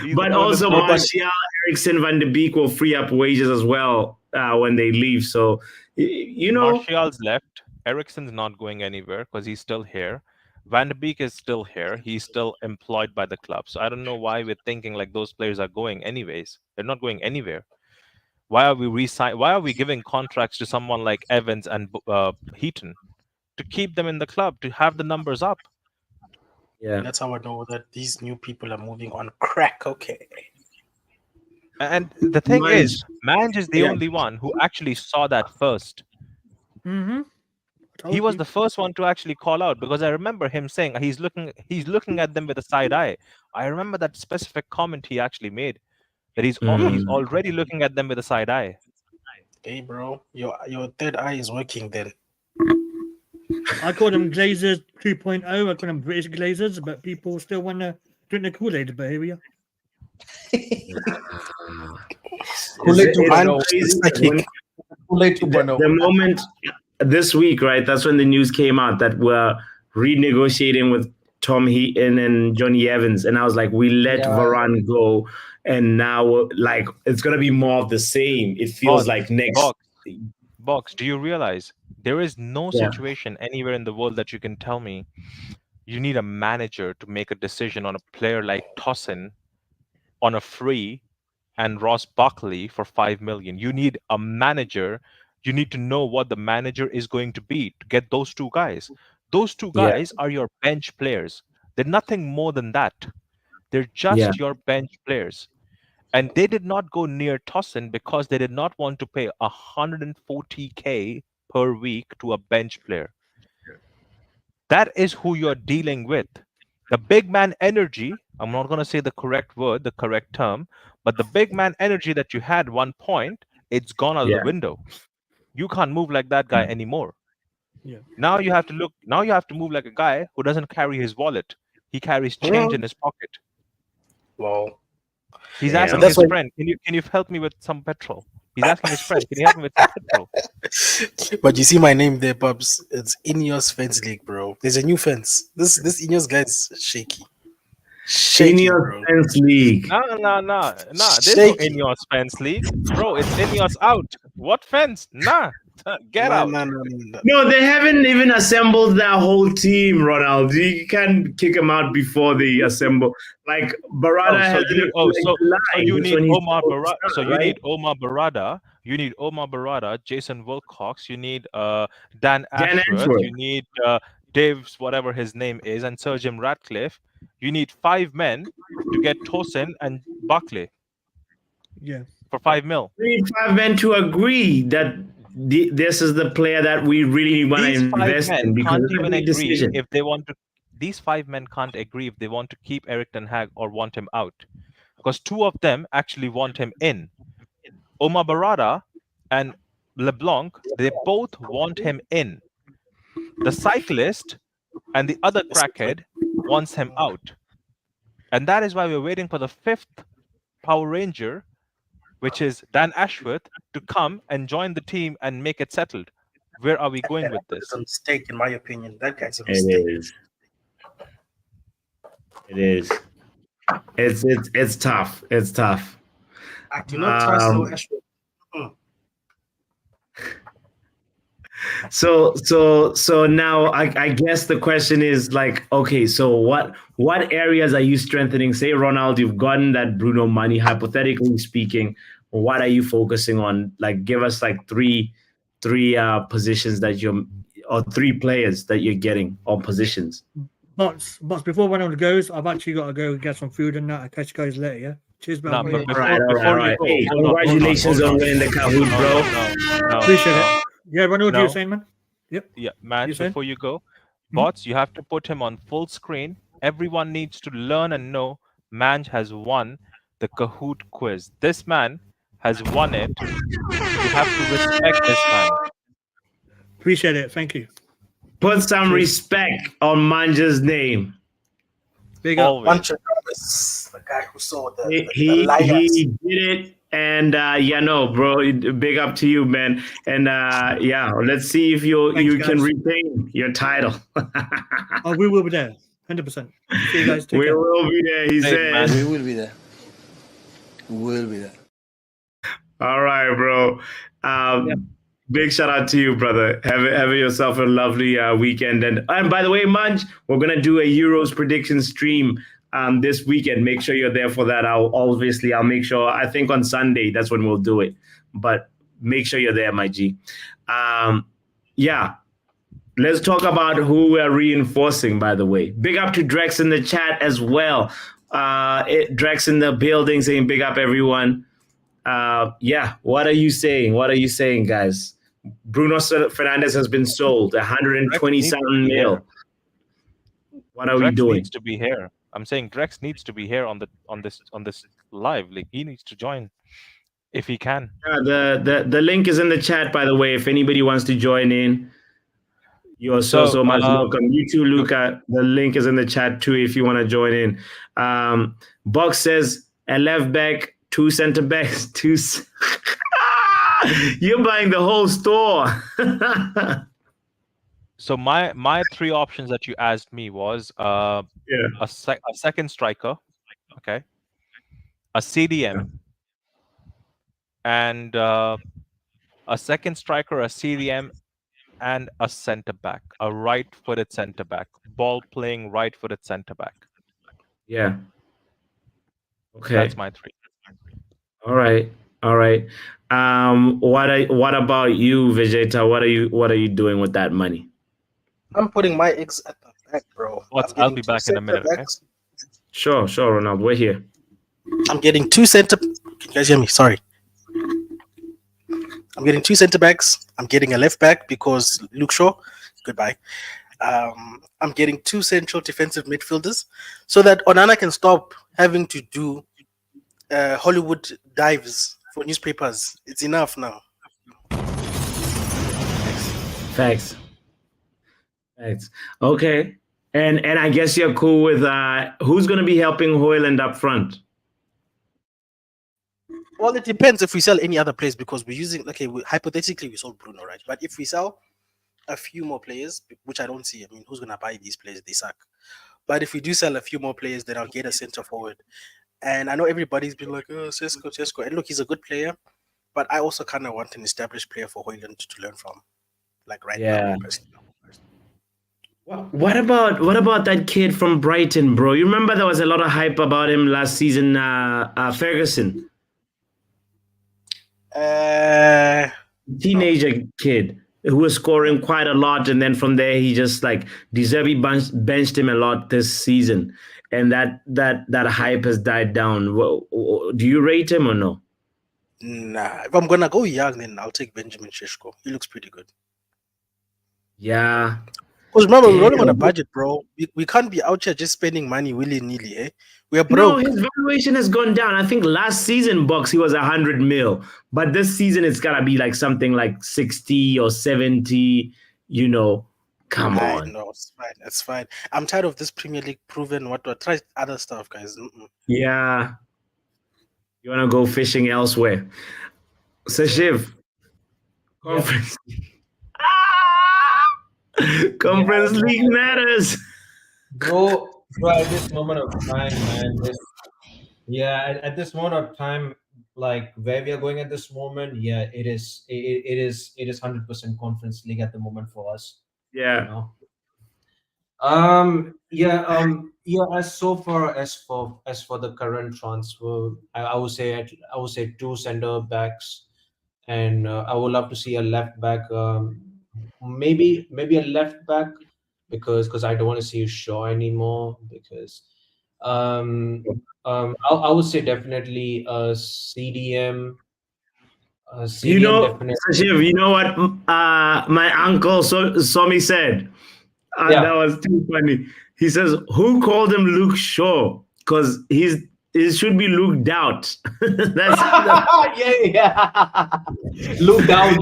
He's But the also bonus. Martial, Ericsson, Van de Beek will free up wages as well when they leave. So Martial's left. Ericsson's not going anywhere because he's still here. Van de Beek is still here. He's still employed by the club. So I don't know why we're thinking like those players are going anyways. They're not going anywhere. Why are we giving contracts to someone like Evans and Heaton to keep them in the club, to have the numbers up? Yeah. That's how I know that these new people are moving on crack. Okay. And the thing Mange. is, Mange is the Yeah. only one who actually saw that first. Mm-hmm. He was the first one to actually call out, because I remember him saying he's looking at them with a side eye. I remember that specific comment he actually made, that he's already looking at them with a side eye. Hey, bro, your third eye is working then. I call them Glazers 2.0. I call them British Glazers, but people still want to drink the Kool-Aid. But here we are. Kool-Aid It's 2.0. crazy when- Kool-Aid the 2.0. moment this week, right? That's when the news came out that we're renegotiating with Tom Heaton and Johnny Evans, and I was like, we let Yeah. Varane go, and now like it's gonna be more of the same. It feels like next. Box, do you realize there is no Yeah. situation anywhere in the world that you can tell me you need a manager to make a decision on a player like Tosin on a free and Ross Barkley for 5 million. You need a manager. You need to know what the manager is going to be to get those two guys. Those two Yeah. guys are your bench players. They're nothing more than that. They're Yeah. just your bench players. And they did not go near Tosin because they did not want to pay 140K per week to a bench player. That is who you're dealing with. The big man energy, I'm not going to say the correct word, the correct term, but the big man energy that you had one point, it's gone out of Yeah. the window. You can't move like that guy anymore. Yeah. Now you have to move like a guy who doesn't carry his wallet. He carries change in his pocket. Wow. He's Yeah. asking That's his why- friend, can you help me with some petrol? He's asking his friend, can you help me with some petrol? But you see my name there, Pubs. It's Ineos Fence League, bro. There's a new fence. This Ineos guy is shaky. Shaky, Ineos bro. Fence League. No. There's no Shaky. Ineos fence league. Bro, it's Ineos out. What fence? Nah. Get out. No. No, they haven't even assembled that whole team, Ronald. You can't kick them out before they assemble. Like Barada You need Omar Barada. So you need Omar Barada. You need Omar Barada, Jason Wilcox. You need Dan Ashworth. Ashworth. You need Dave's whatever his name is, and Sir Jim Ratcliffe. You need 5 men to get Tosin and Barkley Yeah. for 5 mil. We need 5 men to agree that this is the player that we really want to These 5 invest in men because can't it's a even big agree decision. if they want to. These 5 men can't agree if they want to keep Eric Ten Hag or want him out, because 2 of them actually want him in. Omar Barada and LeBlanc, they both want him in. The cyclist and the other crackhead wants him out, and that is why we're waiting for the 5th Power Ranger, which is Dan Ashworth, to come and join the team and make it settled. Where are we going with this? It's a mistake, in my opinion. That guy's a It mistake. is. It is. It's tough. It's tough. I do not trust no Ashworth. So now I guess the question is like, okay, so what areas are you strengthening? Say Ronald, you've gotten that Bruno money, hypothetically speaking. What are you focusing on? Like, give us like three positions that you're, or 3 players that you're getting on positions. But before one of the goes, I've actually got to go get some food and that. I'll catch you guys later, yeah? Cheers, Nah, man. but All right. before you Hey, go, hold on, congratulations hold on winning the Kahoot, bro. No, Appreciate it. Yeah, Ronald, No. you're saying, man? Yeah, man, You saying? before you go, bots, you have to put him on full screen. Everyone needs to learn and know Manj has won the Kahoot quiz. This man has won it. You have to respect this man. Appreciate it. Thank you. Put some respect on Manja's name. Big up. Always. Bunch of numbers. The guy who saw the He liars. did it, and bro, big up to you, man. And let's see if you Thanks, can guys. retain your title. Oh, we will be there. 100%. See you guys. Take We care. will be there, he Hey, said. man. We will be there. We will be there. All right, bro. Big shout out to you, brother. Have yourself a lovely weekend. And by the way, Manj, we're gonna do a Euros prediction stream this weekend. Make sure you're there for that. I'll make sure. I think on Sunday that's when we'll do it. But make sure you're there, my G. Let's talk about who we're reinforcing. By the way, big up to Drex in the chat as well. Drex in the building saying big up everyone. What are you saying? What are you saying, guys? Bruno Fernandes has been sold 120 something mil. What are we Drex doing? needs to be here. I'm saying Drex needs to be here on this live. Like, he needs to join if he can. The link is in the chat, by the way. If anybody wants to join in, you're so much welcome. You too, Luca. The link is in the chat too if you want to join in. Box says a left back, 2 center backs, 2. You're buying the whole store. So my 3 options that you asked me was a second striker, okay, a CDM, and a second striker, a CDM, and a center back, a right-footed center back, ball playing right-footed center back. Yeah. Okay. That's my three. All right. All right. What about you, Vegeta? What are you doing with that money? I'm putting my eggs at the back, bro. I'll be back in a minute, okay? Sure, Ronald. We're here. I'm getting two center. Can you guys hear me? Sorry. I'm getting two center backs. I'm getting a left back because Luke Shaw. Goodbye. I'm getting two central defensive midfielders so that Onana can stop having to do Hollywood dives for newspapers. It's enough now. Facts. Okay. And I guess you're cool with who's going to be helping Hoyland up front? Well, it depends if we sell any other players because we're using, hypothetically, we sold Bruno, right? But if we sell a few more players, which I don't see, I mean, who's going to buy these players? They suck. But if we do sell a few more players, then I'll get a center forward. And I know everybody's been like, oh, Sesko. And look, he's a good player. But I also kind of want an established player for Hoyland to learn from. Like right now. What about that kid from Brighton, bro? You remember there was a lot of hype about him last season, Ferguson. Teenager kid who was scoring quite a lot, and then from there he just like De Zerbi benched him a lot this season, and that hype has died down. Do you rate him or no? Nah, if I'm gonna go young, then I'll take Benjamin Šeško. He looks pretty good. Yeah. Because remember, we're running on a budget, bro. We can't be out here just spending money willy-nilly, eh? We are broke. No, his valuation has gone down. I think last season, Box, he was 100 mil. But this season, it's got to be like something like 60 or 70, you know. Come on. No, it's fine. It's fine. I'm tired of this Premier League proven what. Try other stuff, guys. Yeah. You want to go fishing elsewhere. Sashiv. Conference. Conference League matters. Bro, at this moment of time, man. At this moment of time, like where we are going at this moment, it is 100% Conference League at the moment for us. Yeah. You know? As for the current transfer, I would say two center backs, and I would love to see a left back. Maybe a left back because I don't want to see Shaw anymore because I would say definitely a CDM. You know, Sashiv, you know what my uncle Somi said? That was too funny. He says, who called him Luke Shaw? Because it should be Luke Doubt. That's Luke Doubt.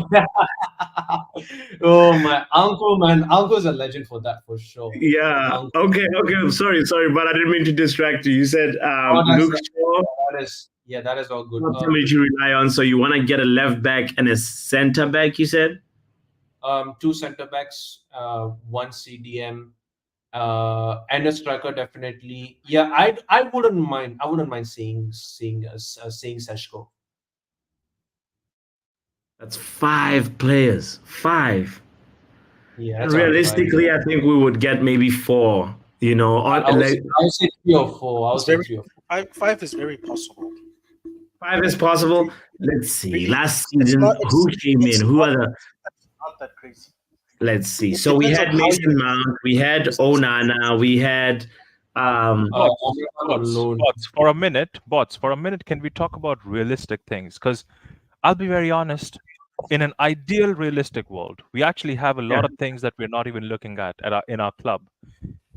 Oh, my uncle, man. Uncle's a legend for that, for sure. Yeah. Uncle. Okay. Sorry, but I didn't mean to distract you. You said Luke Shaw. That is all good. Somebody to rely on. So you want to get a left back and a center back, you said? Two center backs, one CDM, and a striker definitely. Yeah, I wouldn't mind. I wouldn't mind seeing Šeško. That's 5 players. 5. Yeah. Realistically, I think we would get maybe 4. You know, I would say 3 or 4. I would say 3 or 4. 5 is very possible. 5 is possible. Let's see. Last season, who came in? Who are the? Not that crazy. Let's see. So we had Mason Mount, we had Onana, we had Bots, for a minute, can we talk about realistic things? Because I'll be very honest, in an ideal realistic world, we actually have a lot of things that we're not even looking at in our club.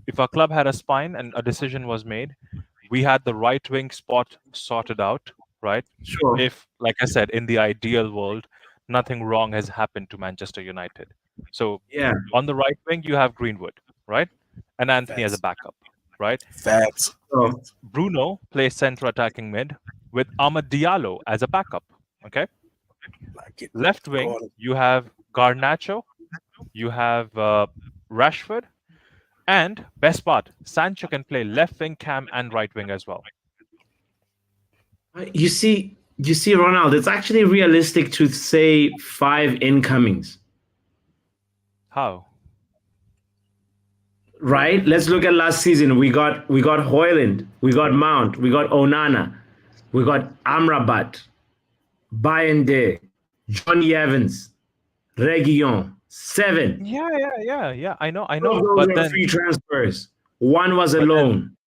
If our club had a spine and a decision was made, we had the right wing spot sorted out, right? Sure. If, like I said, in the ideal world, nothing wrong has happened to Manchester United. So on the right wing, you have Greenwood, right? And Anthony as a backup, right? Facts. Bruno plays central attacking mid with Amad Diallo as a backup, okay? Left wing, you have Garnacho, you have Rashford, and best part, Sancho can play left wing, cam, and right wing as well. You see, Ronald, it's actually realistic to say 5 incomings. How? Right? Let's look at last season. We got Hoyland, we got Mount, we got Onana. We got Amrabat, Bayende, Johnny Evans, Reguilon. 7. Yeah. I know. All of those But were then, free transfers. One was a But then- loan.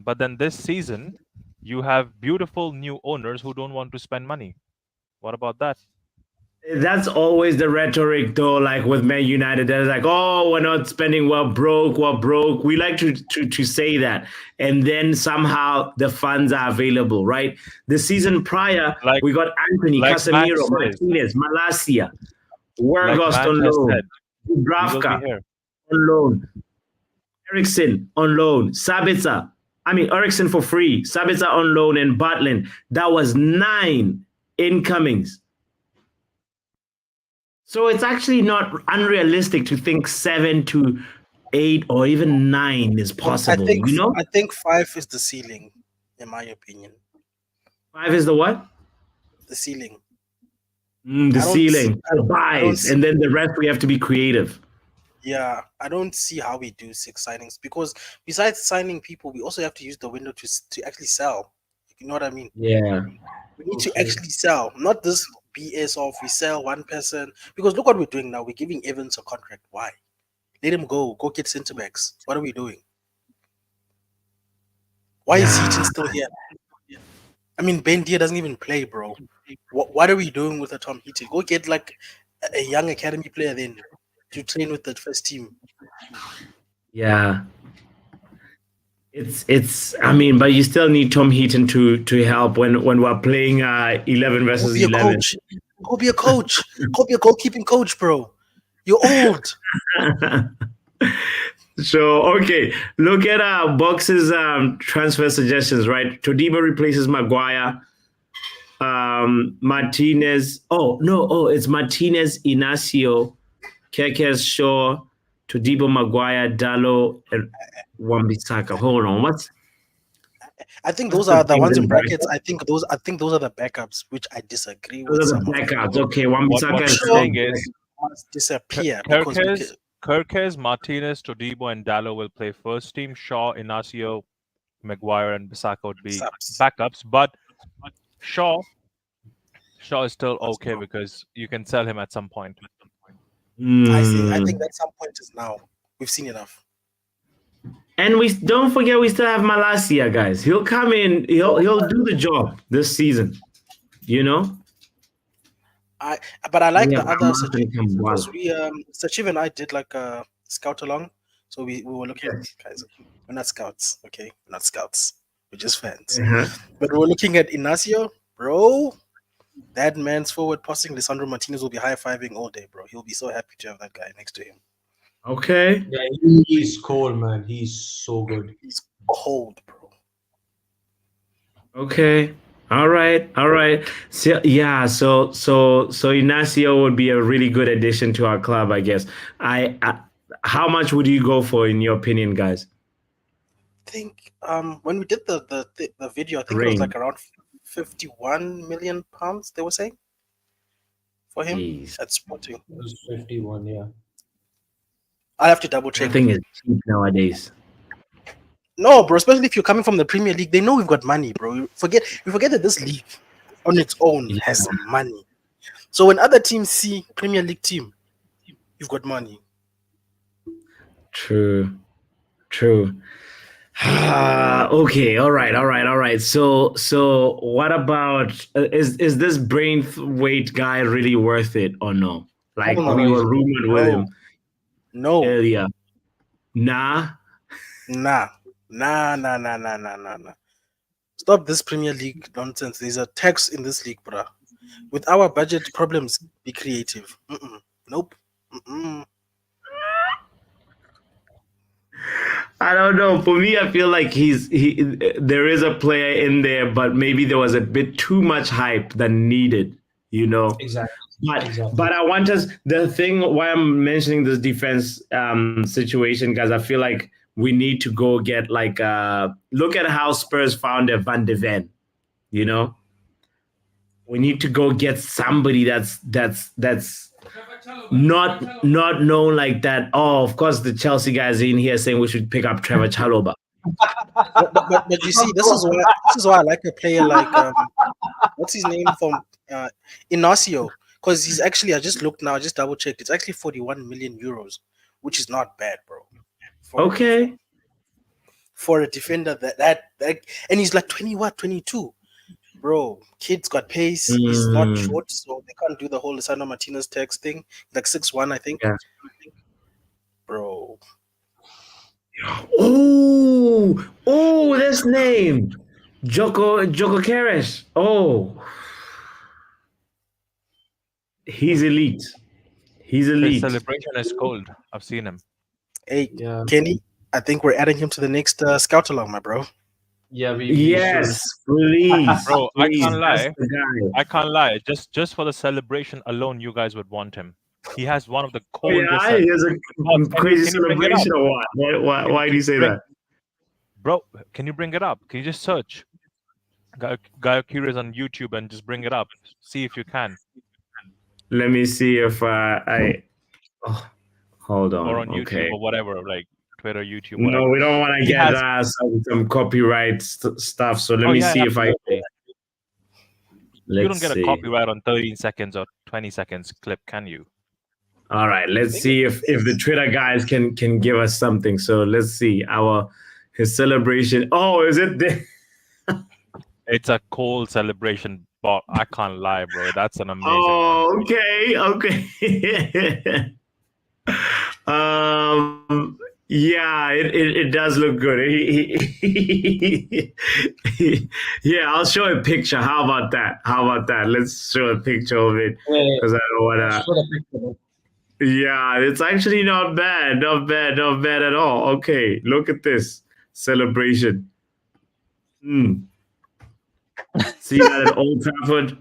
but then this season, you have beautiful new owners who don't want to spend money. What about that? That's always the rhetoric, though. Like with Man United, they're like, "Oh, we're not spending. We're broke. We like to say that, and then somehow the funds are available, right? The season prior, Like- we got Anthony, like Casemiro, Max says. Martinez, Malacia, Like Wergos Matt on has loan, said, we will Dubravka be here. on loan, Ericsson on loan, Sabitzer. I mean, Ericsson for free, Sabitzer on loan, and Butland. That was 9 incomings. So it's actually not unrealistic to think 7 to 8 or even 9 is possible. I think 5 is the ceiling, in my opinion. 5 is the what? The ceiling. The I don't ceiling, see- I don't buys, see- and then the rest we have to be creative. Yeah, I don't see how we do 6 signings because besides signing people, we also have to use the window to actually sell. You know what I mean? Yeah. We need to actually sell, not this BS of we sell one person. Because look what we're doing now. We're giving Evans a contract. Why? Let him go. Go get centre backs. What are we doing? Why is Heaton still here? I mean, Ben Dia doesn't even play, bro. What are we doing with a Tom Heaton? Go get like a young academy player then to train with the first team. Yeah. It's I mean, but you still need Tom Heaton to help when we're playing 11 Go versus be a 11. coach. Go be a coach. Go be a goalkeeping coach, bro. You're old. So okay, look at Box's transfer suggestions, right? Todibo replaces Maguire. Martinez. It's Martinez, Inacio, Kekes, Shaw, Todibo, Maguire, Dallo, and Wan-Bissaka. Hold on, what's? I think those are the ones in brackets. I think those are the backups, which I disagree with. Those are the some of them. backups. Okay, Wan-Bissaka What is I'm saying is, Must disappear because we Kirkes, Kirkes, Martinez, Todibo, and Dallo will play first team. Shaw, Inacio, Maguire, and Bissaka would be Subs. backups. But Shaw is still okay because you can sell him at some point. I Hmm. think that some point is now. We've seen enough. And we don't forget we still have Malacia, guys. He'll come in. He'll do the job this season. You know. But I like Yeah, the other Ahmad suggestions and because Kambwala. Sachiv and I did like a scout along. So we were looking at guys. We're not scouts, okay? We're not scouts. We're just fans. Uh-huh. But we're looking at Inacio, bro. That man's forward passing, Lisandro Martinez will be high-fiving all day, bro. He'll be so happy to have that guy next to him. Okay. Yeah, he's cold, man. He's so good. He's cold, bro. Okay. All right. So yeah. So Inacio would be a really good addition to our club, I guess. How much would you go for, in your opinion, guys? I think when we did the video, I think it was Range. like around 51 million pounds. They were saying for him Jeez. at Sporting. It was 51, yeah. I have to double check. Nothing is cheap nowadays. No, bro. Especially if you're coming from the Premier League, they know we've got money, bro. You forget that this league on its own has some money. So when other teams see Premier League team, you've got money. True. Okay. All right. So what about is this Braithwaite guy really worth it or no? Like No, we were rumored with him No, earlier. Nah. nah. Stop this Premier League nonsense. There's a tax in this league, bro. With our budget problems, be creative. Nope. I don't know. For me, I feel like there is a player in there, but maybe there was a bit too much hype than needed, you know. Exactly. But I want us, the thing why I'm mentioning this defense situation, guys, I feel like we need to go get like look at how Spurs found a Van de Ven, you know. We need to go get somebody that's not known like that. Oh, of course, the Chelsea guys in here saying we should pick up Trevor Chalobah. But you see, this is why I like a player like what's his name from Inacio, because he's actually, I just looked now, I just double checked. It's actually 41 million euros, which is not bad, bro. Okay. For a defender that and he's like 22, bro. Kid's got pace. He's not short, so they can't do the whole Lisandro Martinez text thing. Like 6'1", I think. Yeah. Bro. Oh, this name, Joko Keres. Oh, he's elite. He's His elite. celebration is cold. I've seen him. Hey, Yeah. Kenny, I think we're adding him to the next scout along, my bro. Yeah, we Yes, please, Bro, I please, can't that's lie. the guy. I can't lie. Just for the celebration alone, you guys would want him. He has one of the Oh, coldest. yeah, he has a crazy can you bring it up? celebration or what? Why do you say that? Bro, can you bring it up? Can you just search Gaio Curious on YouTube and just bring it up? See if you can. Let me see if I. Oh, hold on. Or on YouTube Okay. or whatever, like Twitter, YouTube, No, whatever. we don't want to He get has- some copyright stuff. So let me see if I. absolutely. Let's You don't get see. a copyright on 13 seconds or 20 seconds clip, can you? All right, let's see if the Twitter guys can give us something. So let's see his celebration. Oh, is it there? It's a cold celebration, but I can't lie, bro. That's an amazing one. Oh, okay. Yeah, it does look good. Yeah, I'll show a picture. How about that? Let's show a picture of it because I don't wanna. Yeah, it's actually not bad at all. Okay, look at this celebration. See that at Old Trafford?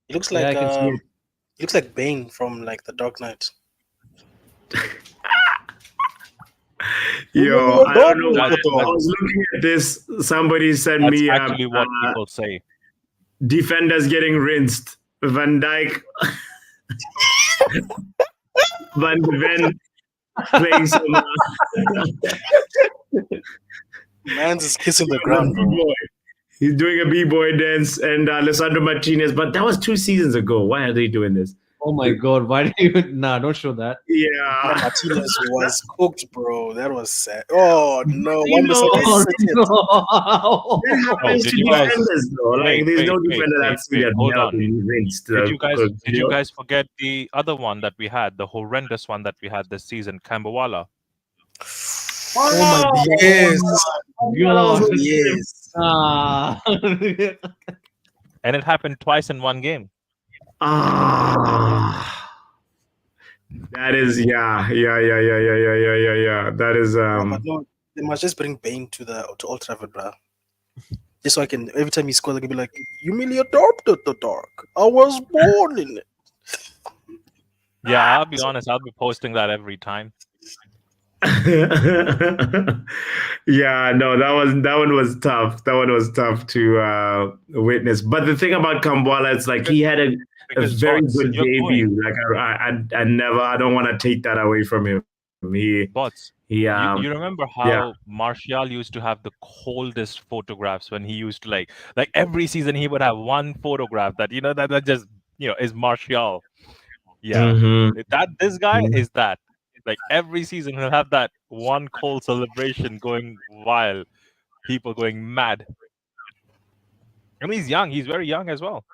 He looks Yeah, like I can see it. he looks like Bane from like the Dark Knight. Yo, I don't know. I That's- was looking at this. Somebody sent That's me actually what people say. defenders getting rinsed. Van Dijk, Van de Ven playing some. Man's is kissing the ground, bro. B-boy. He's doing a b-boy dance, and Lisandro Martinez. But that was 2 seasons ago. Why are they doing this? Oh my god, why do you nah, don't show that. Yeah. Martinez was cooked, bro. That was sad. Oh no, You one know, mistake. It happens did to you guys- defenders, though. Like, Wait, there's no wait, defender wait, that's wait, hold on. been rinsed. Did you guys forget the other one that we had, the horrendous one that we had this season, Kambawala? Oh my yes, God. yes. Ah. And it happened twice in one game. Ah, that is yeah. That is But no, they must just bring Bane to Old Trafford, bro. Just so I can, every time he scores, I can be like, "You merely adopted the dark. I was born in it." Yeah, I'll be honest, I'll be posting that every time. yeah, no, that one was tough. That one was tough to witness. But the thing about Kambwala, it's like he had a Because very bots, good you're debut. going. Like I don't want to take that away from him. Bots. He You remember how yeah. Martial used to have the coldest photographs when he used to like every season he would have one photograph that that just is Martial. Yeah. Mhm. This guy Mhm. is that. Like every season he'll have that one cold celebration going wild, people going mad. And he's young, he's very young as well.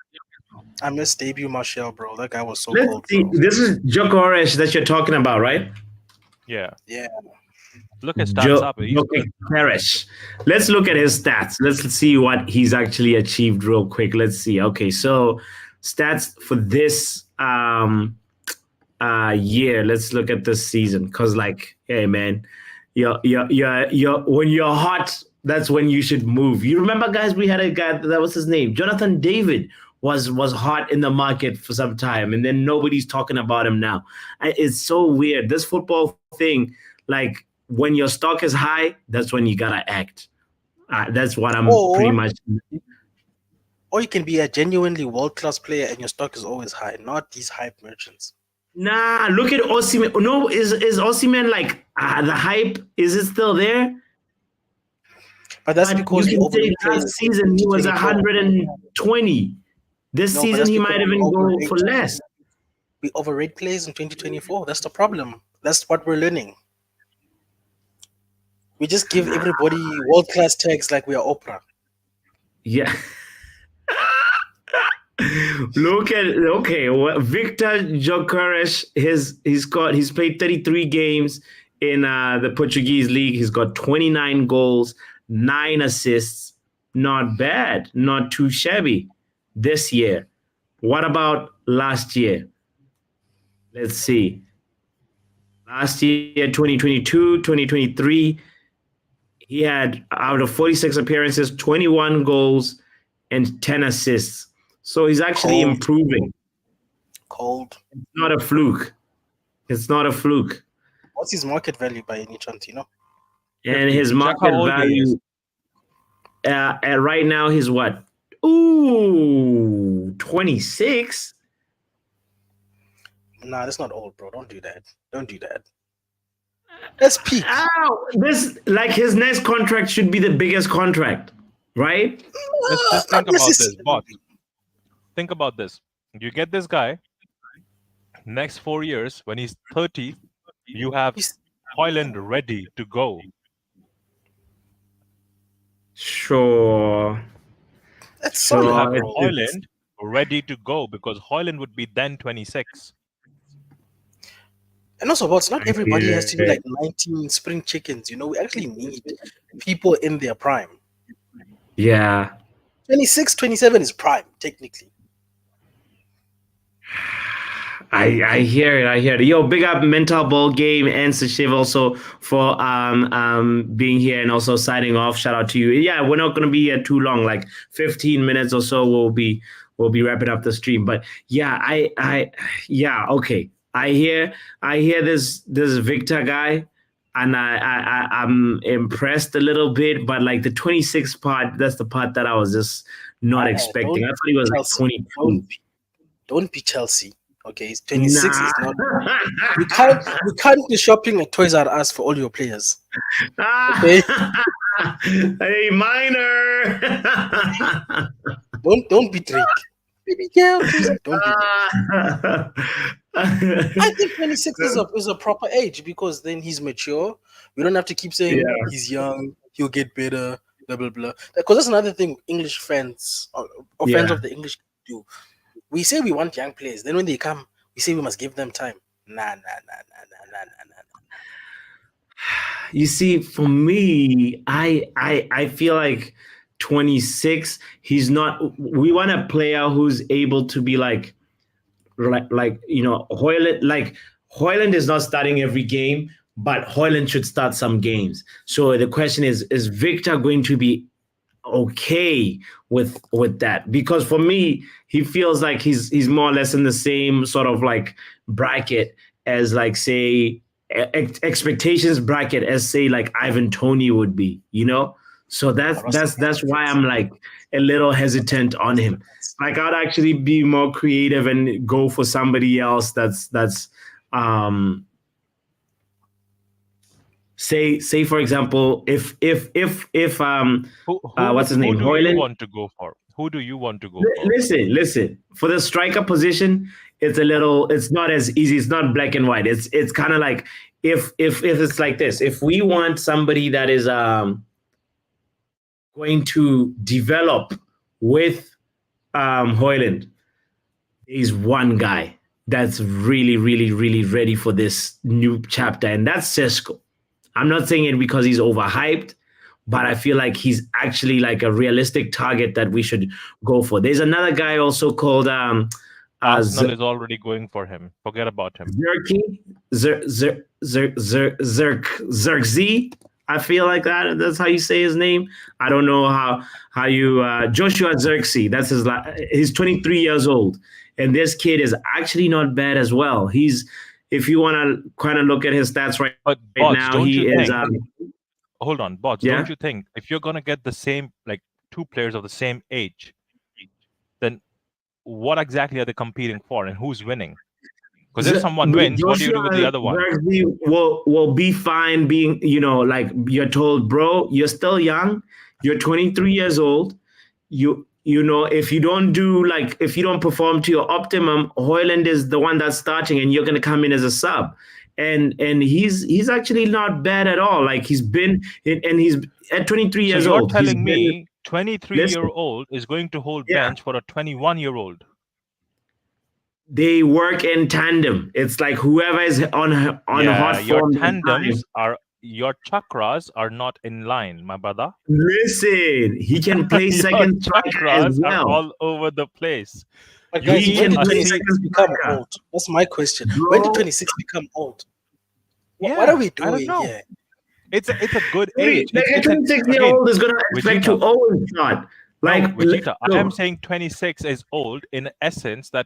I missed debut Martial, bro. That guy was so Let's cold, see. bro. This is Jokoresh that you're talking about, right? Yeah. Yeah. Look at stats up. He's good. Jokoresh. Let's look at his stats. Let's see what he's actually achieved real quick. Let's see. Okay, so stats for this year. Let's look at this season. Cause hey man, you're when you're hot, that's when you should move. You remember, guys, we had a guy that was his name, Jonathan David was hot in the market for some time, and then nobody's talking about him now. It's so weird. This football thing, like when your stock is high, that's when you gotta act. That's what I'm pretty much. Or you can be a genuinely world-class player and your stock is always high, not these hype merchants. Nah, look at Osimhen. No, is Osimhen like the hype? Is it still there? But that's But because you we can say overrated players last in season he was 2024. 120. This No, but season that's he because might we even go overrate. for less. We overrate players in 2024. That's the problem. That's what we're learning. We just give everybody world class tags like we are Oprah. Yeah. Look at Victor Gyökeres. He's played 33 games in the Portuguese league. He's got 29 goals, 9 assists. Not bad, not too shabby this year. What about last year? Let's see. Last year, 2022, 2023, he had, out of 46 appearances, 21 goals and 10 assists. So he's actually Cold. improving. Cold. It's not a fluke. It's not a fluke. What's his market value by any chance, you know? And his Check market how old he is. value, right now, he's what? Ooh, 26. Nah, that's not old, bro. Don't do that. Don't do that. That's peak. Ow, his next contract should be the biggest contract, right? Just Not think about this, necessarily. Bot. Think about this. You get this guy. Next 4 years, when he's 30, you have He's- Højlund ready to go. Sure. That's So, You solid, have it's- bro. Højlund ready to go because Højlund would be then 26. And also, boss, not everybody has to be Yeah. like 19 spring chickens. You know, we actually need people in their prime. Yeah. 26, 27 is prime, technically. I hear it. I hear it. Yo, big up Mental Ball Game and Sashiv also for being here and also signing off. Shout out to you. Yeah, we're not gonna be here too long, like 15 minutes or so. We'll be wrapping up the stream. But yeah, okay. I hear this Victor guy, and I'm impressed a little bit, but like the 26 part, that's the part that I was just not expecting. I thought he was like Chelsea, 22. Don't be Chelsea. Okay, it's 26 is Nah. not. You can't be shopping at Toys R Us for all your players. Okay. Hey, minor. Don't be Drake. Baby girl, please don't be Drake. I think 26 is a proper age because then he's mature. We don't have to keep saying he's young, he'll get better, blah blah blah. Because that's another thing English fans or fans of the English do. We say we want young players, then when they come, we say we must give them time. Nah. You see, for me, I feel like 26. He's not. We want a player who's able to be like Højlund. Like Højlund is not starting every game, but Højlund should start some games. So the question is Victor going to be okay with that? Because for me, he feels like he's more or less in the same sort of like bracket as like say expectations bracket as say like Ivan Toney would be, you know. So that's why I'm like a little hesitant on him. Like I'd actually be more creative and go for somebody else that's say for example if what's his name, Who do Højlund? you want to go for? Who do you want to go for? Listen. For the striker position, it's not as easy. It's not black and white. It's kind of like if it's like this. If we want somebody that is going to develop with Højlund, is one guy that's really, really, really ready for this new chapter, and that's Sesko. I'm not saying it because he's overhyped, but I feel like he's actually like a realistic target that we should go for. There's another guy also called Arsenal is already going for him. Forget about him. Zirkzee. I feel like that's how you say his name. I don't know how you Joshua Zirkzee. That's he's 23 years old, and this kid is actually not bad as well. If you want to kind of look at his stats right Bots, now, don't he you is. think? Hold on, Bots. Yeah? Don't you think if you're gonna get the same, like two players of the same age, then what exactly are they competing for, and who's winning? Because if someone wins, what do you do with the other one? Zirkzee will be fine being, like you're told, bro, you're still young. You're 23 years old. You know, if you don't perform to your optimum, Hoyland is the one that's starting, and you're going to come in as a sub. And he's actually not bad at all. Like he's at 23 years so you're old. telling me 23-year-old Listen. is going to hold Yeah. bench for a 21-year-old? They work in tandem. It's like whoever is on hot your form. tandems your chakras are not in line, my brother. Listen, he can play Your second striker as chakras are well. all over the place. But guys, He when can did play 26 second become striker. old? That's my question. When did Bro. 26 become old? Yeah, What are we I don't doing know. here? It's a good Hey, age. like a It's an, 26-year-old is gonna expect Vegeta. to always start. Like no, Vegeta, I am look, saying 26 is old in essence that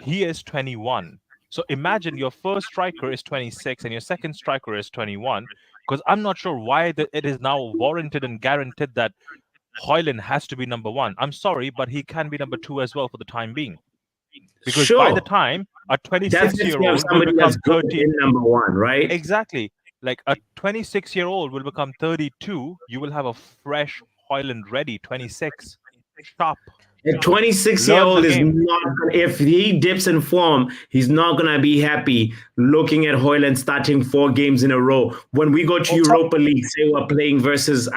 he is 21. So imagine your first striker is 26 and your second striker is 21. Because I'm not sure why it is now warranted and guaranteed that Hoyland has to be number 1. I'm sorry, but he can be number 2 as well for the time being. Because by the sure. time a That's if you have 26-year-old will somebody become that's good 30, in number 1, right? exactly, like a 26-year-old will become 32, you will have a fresh Hoyland ready, 26, sharp. A 26-year-old Learn the is game. not gonna, if he dips in form, he's not gonna be happy looking at Hoyland starting 4 games in a row. When we go to Europa League, say we're playing versus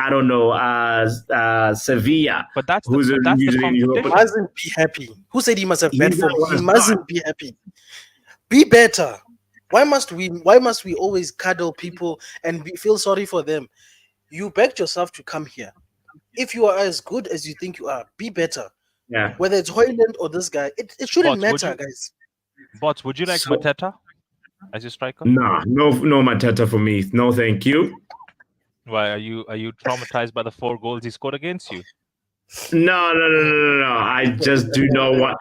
Sevilla, But that's who's the usually in Europa. He mustn't be happy. Who said he must have bad He's form? not He gonna mustn't be happy. Be better. Why must we always cuddle people and feel sorry for them? You begged yourself to come here. If you are as good as you think you are, be better. Yeah. Whether it's Hoyland or this guy, it shouldn't Bots, matter, guys. Bots, would you like So- Mateta as your striker? No Mateta for me. No, thank you. Why are you traumatized by the 4 goals he scored against you? No. I just do not want.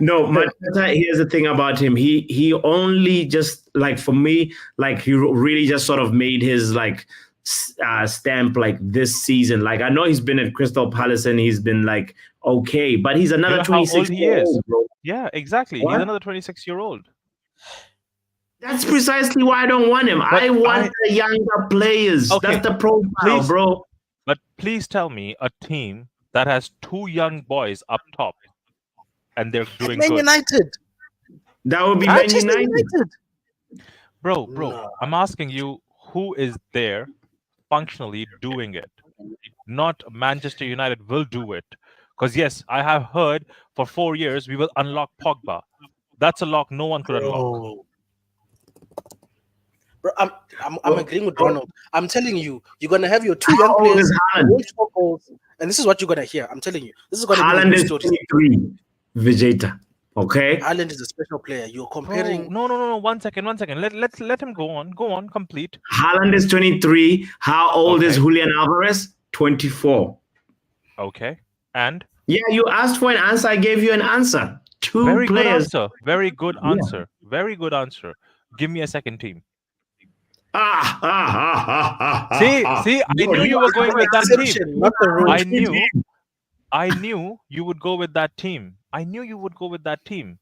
Mateta. Here's the thing about him. He only just like for me, like he really just sort of made his like stamp like this season. Like I know he's been at Crystal Palace and he's been like okay, but he's another You know how old 26 he year is? old, bro. Yeah, exactly. What? He's another 26-year-old. That's precisely why I don't want him. But I want the younger players. Okay, That's the profile, please- bro. But please tell me a team that has 2 young boys up top and they're doing Man good. United. That would be Man Manchester United. United. Bro, No. I'm asking you who is there functionally doing it? Not Manchester United will do it. Because yes, I have heard for 4 years we will unlock Pogba. That's a lock no one could unlock. Oh. Bro, I'm agreeing with Ronald. I'm telling you, you're gonna have your 2 young How old players, is who Haaland? won't score goals, and this is what you're gonna hear. I'm telling you, this is gonna be Haaland the is good story. 23. Vegeta. Okay. Haaland is a special player. You're Bro, comparing. no. 1 second. Let him go on. Go on, complete. Haaland is 23. How old is Okay. Julian Alvarez? 24. Okay. And Yeah, you asked for an answer. I gave you an answer. 2 very good players. answer. Very good Yeah. answer. Very good answer. Give me a second team. See, I knew you were going with that team. Exception, not the rule. I knew you would go with that team. I knew you would go with that team.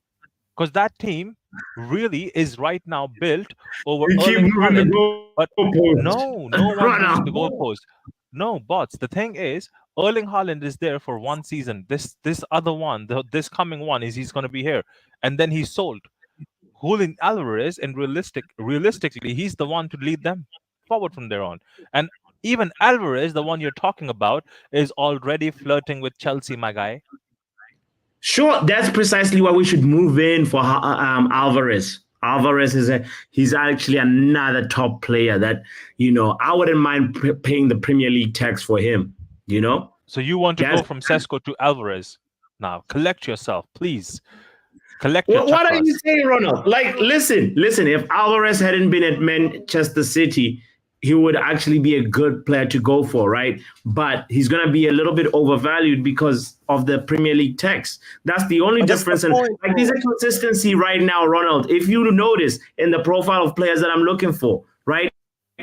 Because that team really is right now built over You keep Erling moving the Haaland. But goalpost. no Run one moving out. the goalpost. No, bots. The thing is, Erling Haaland is there for 1 season. This other one, this coming one, he's going to be here, and then he's sold. Julian Alvarez, and realistically, he's the one to lead them forward from there on. And even Alvarez, the one you're talking about, is already flirting with Chelsea, my guy. Sure, that's precisely why we should move in for Alvarez. Alvarez he's actually another top player that, I wouldn't mind paying the Premier League tax for him, So you want to go That's- from Sesko to Alvarez. Now, collect yourself, please. Collect Well, your what are chakras. you saying, Ronald? Like, listen, if Alvarez hadn't been at Manchester City, he would actually be a good player to go for, right? But he's going to be a little bit overvalued because of the Premier League tax. That's the only But that's the difference. And point, like, there's a consistency right now, Ronald. If you notice in the profile of players that I'm looking for, right?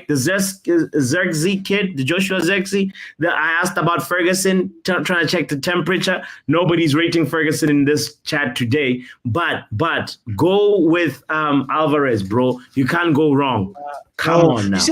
The Zirkzee kid, the Joshua Zirkzee, that I asked about Ferguson, trying to check the temperature. Nobody's rating Ferguson in this chat today. But go with Alvarez, bro. You can't go wrong. Come No, on now. You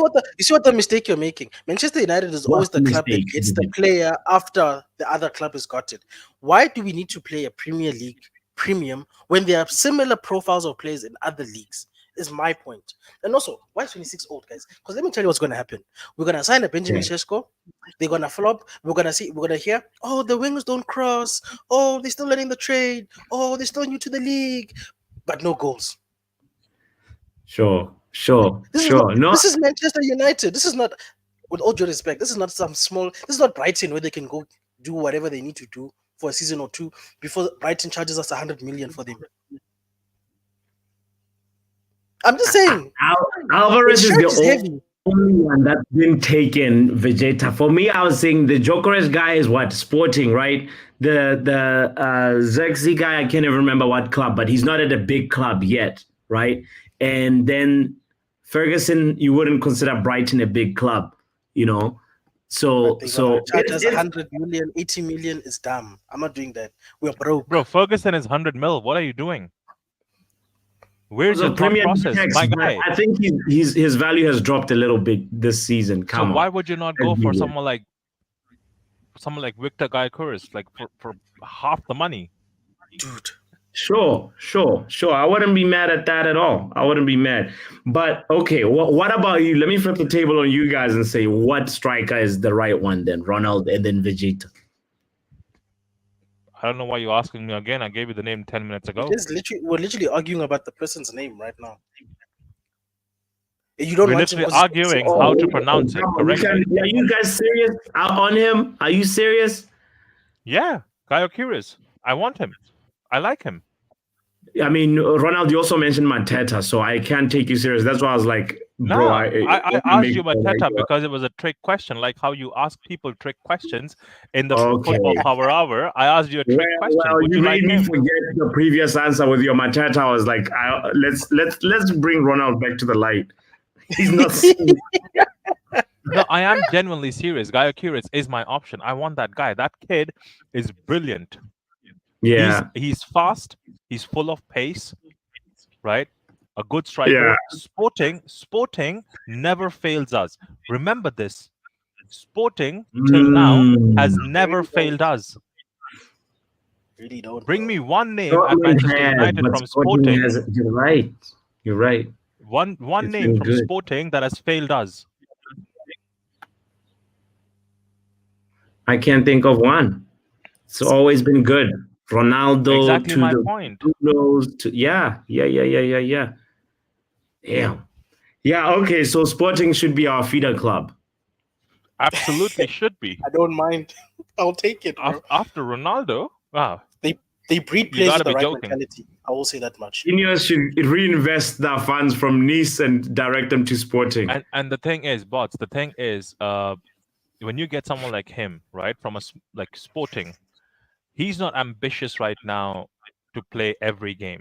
see what the mistake you're making. Manchester United is always What's the the club that mistake? gets the player after the other club has got it. Why do we need to play a Premier League premium when there are similar profiles of players in other leagues? Is my point. And also, why is 26 old, guys? Because let me tell you what's going to happen. We're going to sign a Benjamin Sesko. They're going to flop. We're going to hear, oh, the wings don't cross. Oh, they're still learning the trade. Oh, they're still new to the league. But no goals. Sure. This is Manchester United. This is not, with all due respect, this is not this is not Brighton where they can go do whatever they need to do for a season or two before Brighton charges us 100 million for them. I'm just saying. Alvarez is the heavy. only one that's been taken, Vegeta. For me, I was saying the Jokeres guy is what? Sporting, right? The Zirkzee guy, I can't even remember what club, but he's not at a big club yet, right? And then Ferguson, you wouldn't consider Brighton a big club, you know? So charge us 100 million, 80 million is dumb. I'm not doing that. We're broke. Bro, Ferguson is 100 mil. What are you doing? Where's your thought Premier process, League my text, guy? I think his value has dropped a little bit this season. Come So on. why would you not go for someone like Victor Gyökeres, like for half the money? Dude. Sure. I wouldn't be mad at that at all. I wouldn't be mad. But okay, what about you? Let me flip the table on you guys and say what striker is the right one then? Ronaldo and then Vegeta. I don't know why you're asking me again. I gave you the name 10 minutes ago. We're literally arguing about the person's name right now. You don't We're want literally arguing how to pronounce it correctly. Are you guys serious on him? Are you serious? Yeah, Gyökeres. I want him. I like him. I mean, Ronald, you also mentioned Mateta, so I can't take you serious. That's why I was like, bro, No, I asked you Mateta because it was a trick question, like how you ask people trick questions in the Football Power Hour. I asked you a trick question. Well, Would you like made me him? forget the previous answer with your Mateta. I was like, let's bring Ronald back to the light. He's not. No, I am genuinely serious. Gyökeres is my option. I want that guy. That kid is brilliant. Yeah, he's fast. He's full of pace, right? A good striker. Yeah. Sporting never fails us. Remember this. Sporting till now has never failed us. Really don't. Bring me one name at Manchester United from Sporting. You're right. One name from Sporting that has failed us. I can't think of one. It's always been good. Ronaldo Exactly to my the point. yeah. Damn. Yeah, okay, so Sporting should be our feeder club. Absolutely should be. I don't mind. I'll take it, bro. After Ronaldo, wow. They breed players with the right joking. mentality. I will say that much. Ineos should reinvest their funds from Nice and direct them to Sporting. And the thing is, bots, when you get someone like him, right, from like Sporting, he's not ambitious right now to play every game.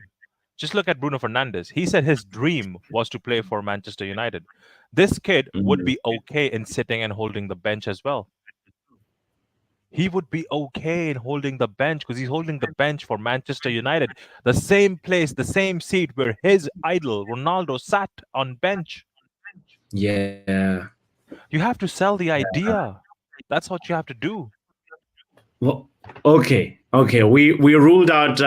Just look at Bruno Fernandes. He said his dream was to play for Manchester United. This kid would be okay in sitting and holding the bench as well. He would be okay in holding the bench because he's holding the bench for Manchester United. The same place, the same seat where his idol, Ronaldo, sat on bench. Yeah. You have to sell the idea. That's what you have to do. Well, okay. We ruled out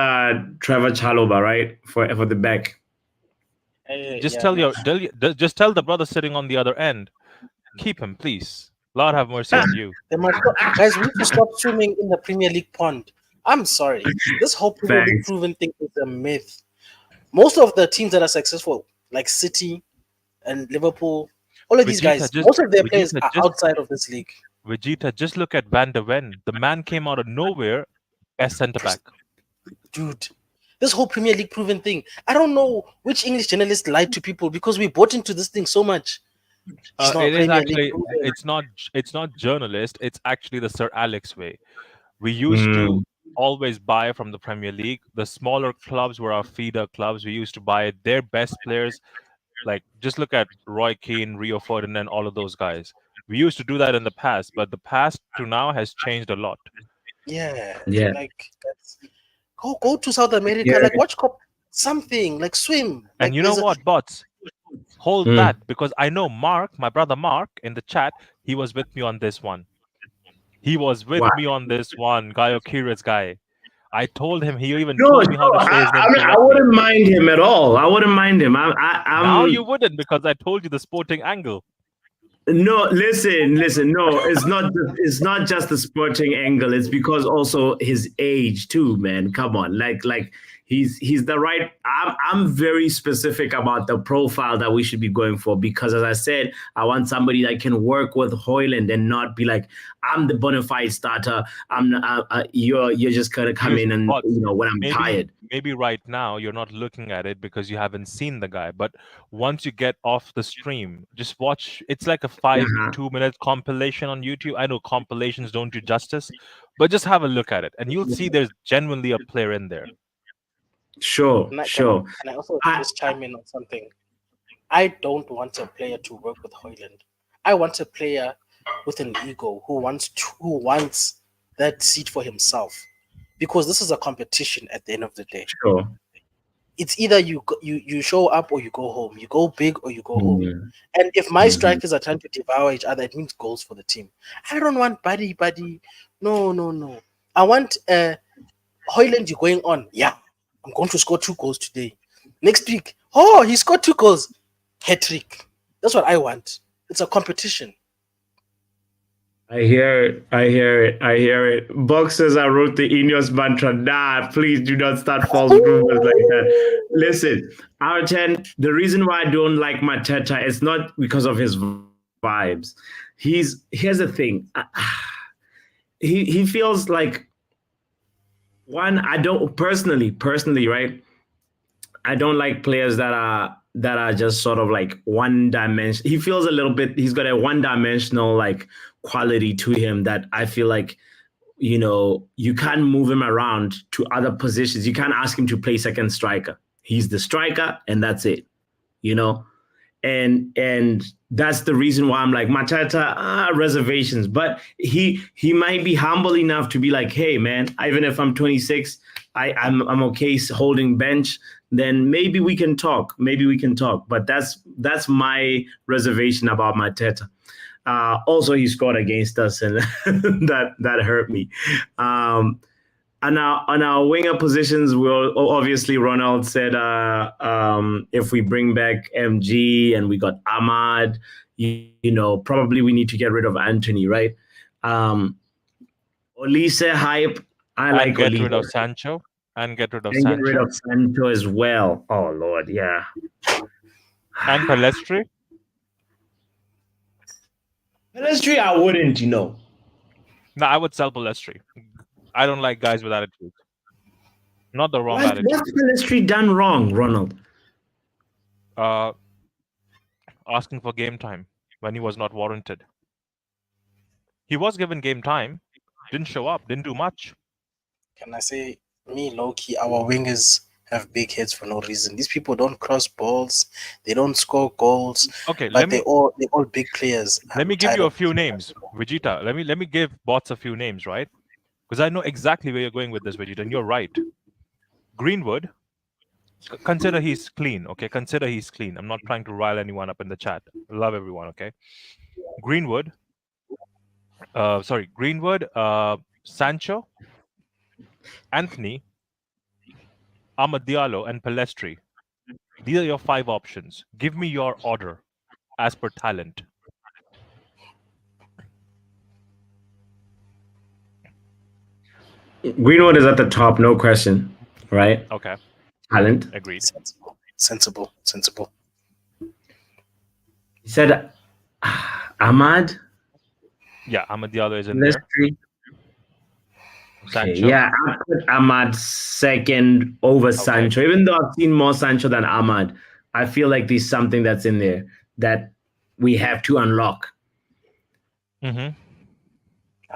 Trevor Chalobah, right? For the back. Just tell the brother sitting on the other end, keep him, please. Lord have mercy on you. Guys, we need to stop swimming in the Premier League pond. I'm sorry. This whole Premier League proven thing is a myth. Most of the teams that are successful, like City and Liverpool, all of these guys, most of their players are outside of this league. Vegeta, just look at Van de Ven. The man came out of nowhere as centre-back. Dude, this whole Premier League proven thing. I don't know which English journalist lied to people because we bought into this thing so much. It's not journalist. It's actually the Sir Alex way. We used to always buy from the Premier League. The smaller clubs were our feeder clubs. We used to buy their best players Like, just look at Roy Keane, Rio Ferdinand, all of those guys. We used to do that in the past, but the past to now has changed a lot. Yeah. Yeah. Like go to South America, Yeah. like watch something, like swim. Like And you know there's a- what, bots? Hold Hmm. that, because I know Mark, my brother Mark, in the chat, he was with me on this one. He was with Wow. me on this one, Gaio Kirit's guy. I told him, he even No, told me how to say his name I correctly. wouldn't mind him at all. I wouldn't mind him. I'm Now you wouldn't, because I told you the sporting angle. No, listen. No, it's not. It's not just the sporting angle. It's because also his age too, man. Come on, like he's the right. I'm very specific about the profile that we should be going for, because, as I said, I want somebody that can work with Hoyland and not be like, I'm the bona fide starter. You're just gonna come in and, But when I'm tired. Maybe right now you're not looking at it because you haven't seen the guy. But once you get off the stream, just watch. It's like a 2-minute compilation on YouTube. I know compilations don't do justice, but just have a look at it, and you'll see there's genuinely a player in there. Sure. And I also just chime in on something. I don't want a player to work with Hoyland. I want a player with an ego who wants that seat for himself, because this is a competition at the end of the day. Sure. It's either you show up or you go home. You go big or you go home. And if my strikers are trying to devour each other, it means goals for the team. I don't want buddy. No. I want Hoyland, you're going on. Yeah, I'm going to score 2 goals today. Next week, he scored 2 goals. Hat-trick. That's what I want. It's a competition. I hear it. Box says I wrote the Ineos mantra. Nah, please do not start false rumors like that. Listen, R10, the reason why I don't like Mateta is not because of his vibes. Here's the thing. He feels like, one, I don't personally, right? I don't like players that are just sort of like one dimension. He feels a little bit, he's got a one-dimensional like quality to him that I feel like, you can't move him around to other positions. You can't ask him to play second striker. He's the striker and that's it, and that's the reason why I'm like, Mateta, reservations. But he might be humble enough to be like, hey man, even if I'm 26, I'm okay holding bench. Then maybe we can talk. But that's my reservation about Mateta. Also, he scored against us, and that hurt me. On our winger positions, obviously Ronald said if we bring back MG and we got Ahmad, probably we need to get rid of Anthony, right? Olise hype. I like get Olise. rid of Sancho. And get rid of And Sancho. get rid of Sancho as well. Oh Lord, yeah. And Palestri. Palestri, I wouldn't, No, I would sell Palestri. I don't like guys with attitude. Not the wrong attitude. What's Palestri done wrong, Ronald? Asking for game time when he was not warranted. He was given game time, didn't show up, didn't do much. Can I say, me, low-key, our wingers have big heads for no reason. These people don't cross balls, they don't score goals. Okay, but they're all big players. Let me give you a few names, Vegeta. Let me give bots a few names, right? Because I know exactly where you're going with this, Vegeta, and you're right. Greenwood, consider he's clean, okay? Consider he's clean. I'm not trying to rile anyone up in the chat. Love everyone, okay? Greenwood, Sancho, Anthony, Amad Diallo, and Palestri. These are your 5 options. Give me your order as per talent. Greenwood is at the top, no question, right? Okay. Talent. Agreed. Sensible. He said Ahmad. Yeah, Amad Diallo is in there. Sancho. Yeah, I put Ahmad second over Sancho. Even though I've seen more Sancho than Ahmad, I feel like there's something that's in there that we have to unlock. Mm-hmm.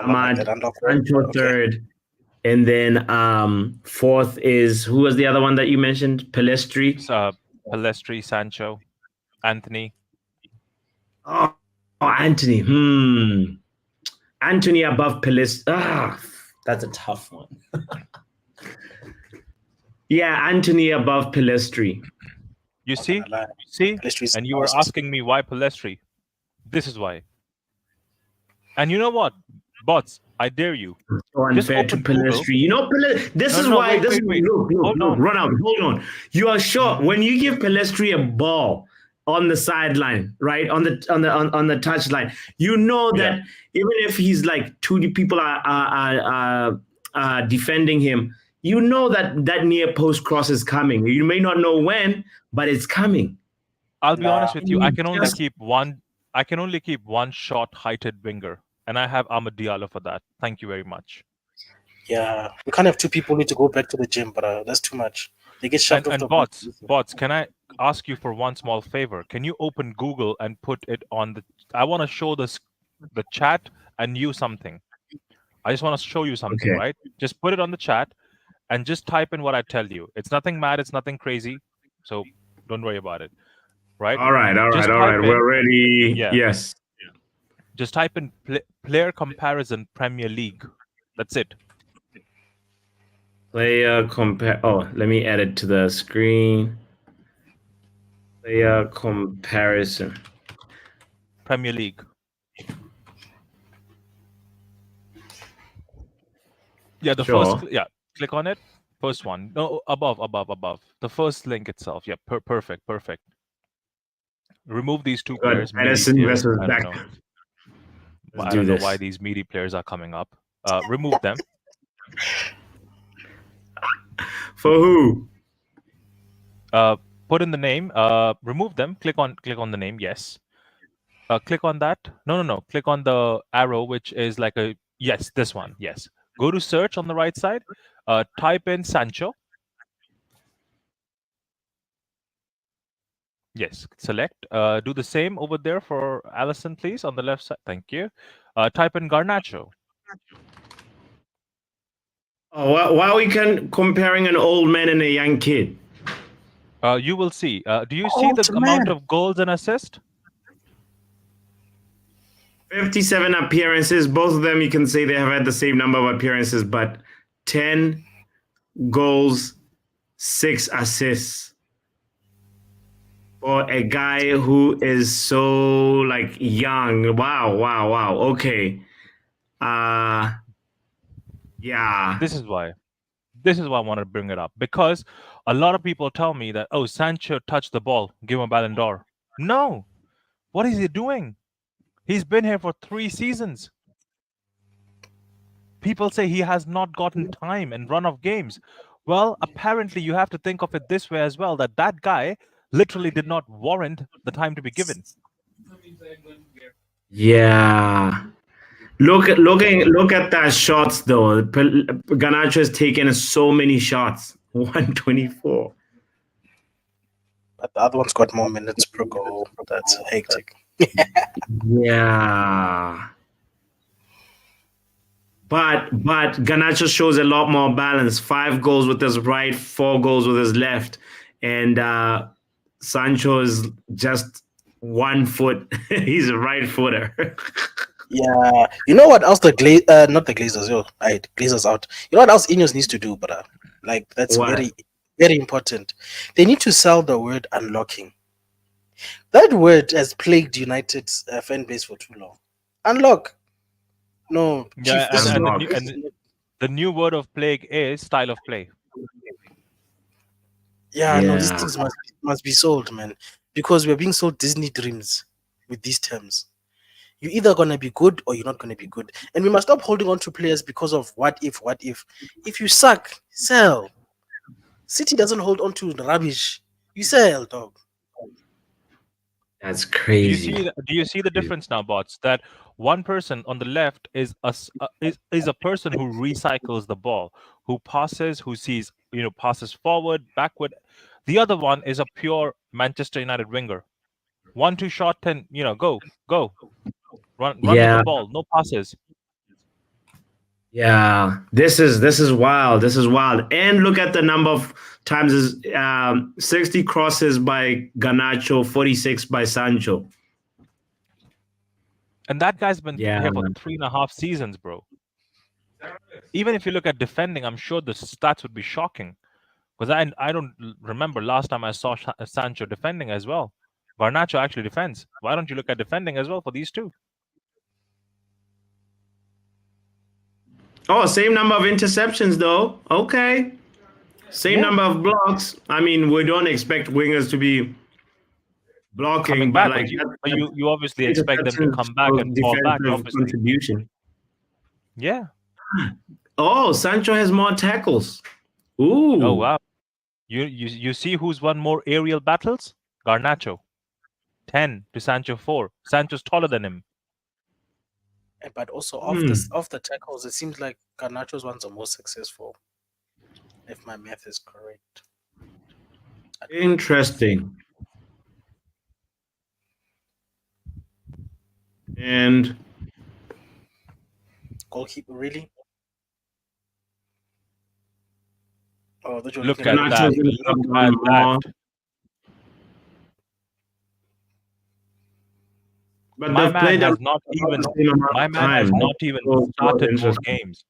Ahmad, Sancho third. And then fourth is, who was the other one that you mentioned? Palestri? Palestri, Sancho. Anthony. Oh, Anthony. Anthony above Pelistri. That's a tough one. Yeah, Anthony above Pelistri. You see? gonna lie. You see? Pelestri's And you were awesome. asking me why Pelistri. This is why. And you know what? Bots, I dare you. So Just unfair to open Google. Pelistri. You know, this No, is no, why. wait, This wait, wait. Look, Hold on. run out. Hold on. You are sure when you give Pelistri a ball on the sideline, right on the touchline, you know that even if he's like two people are defending him, you know that near post cross is coming. You may not know when, but it's coming. I'll be honest with you. I can only Just- keep one. I can only keep one short-heighted winger, and I have Amad Diallo for that. Thank you very much. Yeah, we can't have two people need to go back to the gym, but that's too much. They get shoved off And the bots, can I ask you for one small favor? Can you open Google and put it on the? I want to show the chat and you something. I just want to show you something, Okay. right? Just put it on the chat and just type in what I tell you. It's nothing mad. It's nothing crazy. So don't worry about it. Right? All right. Just All type right. in- We're ready. Yeah. Yes. Just type in player comparison Premier League. That's it. Player compare. Oh, let me add it to the screen. Player comparison. Premier League. Yeah, the Sure. first. Yeah, click on it. First one. No, above. The first link itself. Yeah, perfect. Remove these two Got players. meaty Edison players. versus I back. don't know. Let's I do don't know this. why these meaty players are coming up. Remove them. For who? Put in the name. Remove them. Click on the name. Yes. Click on that. No. Click on the arrow, which is like a yes. This one. Yes. Go to search on the right side. Type in Sancho. Yes. Select. Do the same over there for Allison, please, on the left side. Thank you. Type in Garnacho. Oh, why are we comparing an old man and a young kid? You will see. Do you see the Oh, amount man. of goals and assists? 57 appearances. Both of them, you can say they have had the same number of appearances, but 10 goals, 6 assists. For a guy who is so like young. Wow. Okay. Yeah. This is why I want to bring it up, because a lot of people tell me that, oh, Sancho touched the ball, give him a Ballon d'Or. No. What is he doing? He's been here for 3 seasons. People say he has not gotten time and run of games. Well, apparently you have to think of it this way as well, that guy literally did not warrant the time to be given. Yeah. Look at that shots though. Garnacho has taken so many shots. 124. But the other one's got more minutes per goal. That's hectic. Yeah. But Garnacho shows a lot more balance. 5 goals with his right, 4 goals with his left. And Sancho is just 1 foot. He's a right footer. Yeah. You know what else not the Glazers, Glazers out. You know what else Ineos needs to do, but that's What? very, very important. They need to sell the word unlocking. That word has plagued United's fan base for too long. Unlock. No. Yeah, Chief, this is and not- the new word of plague is style of play. Yeah, no, these Yeah. things must be sold, man. Because we're being sold Disney dreams with these terms. You're either gonna be good or you're not gonna be good. And we must stop holding on to players because of what if. If you suck, sell. City doesn't hold on to rubbish. You sell, dog. That's Do crazy. you see the difference now, bots? That one person on the left is a person who recycles the ball, who passes, who sees, passes forward, backward. The other one is a pure Manchester United winger. 1-2 shot, 10, go. Run with Yeah. the ball, no passes. Yeah, this is wild. This is wild. And look at the number of times is 60 crosses by Garnacho, 46 by Sancho. And that guy's been Yeah, here for man. 3.5 seasons, bro. Even if you look at defending, I'm sure the stats would be shocking. Because I don't remember last time I saw Sancho defending as well. Garnacho actually defends. Why don't you look at defending as well for these two? Oh, same number of interceptions though. Okay. Same Yeah. number of blocks. I mean, we don't expect wingers to be blocking, Coming but back, like but you obviously expect them to interceptions come back of and fall back, defensive obviously. contribution. Yeah. Oh, Sancho has more tackles. Ooh. Oh wow. You see who's won more aerial battles? Garnacho. 10 to Sancho 4. Sancho's taller than him. But also Hmm. off the tackles, it seems like Garnacho's ones are more successful, if my math is correct. Interesting. And Goalkeeper, really? Oh, that you're Look looking at at that. Garnacho's in Look top at one more. that. But My they've man played has a not even the same amount my of man has time. not even So started more interesting. games.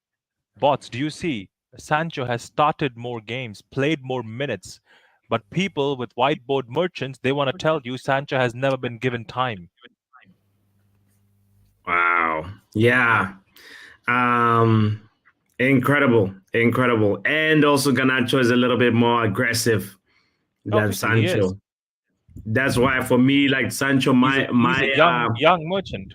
Bots, do you see? Sancho has started more games, played more minutes. But people with whiteboard merchants, they want to tell you Sancho has never been given time. Wow. Yeah. Incredible. Incredible. And also Garnacho is a little bit more aggressive than Obviously, he is. Sancho. That's why for me, like Sancho, He's a young merchant.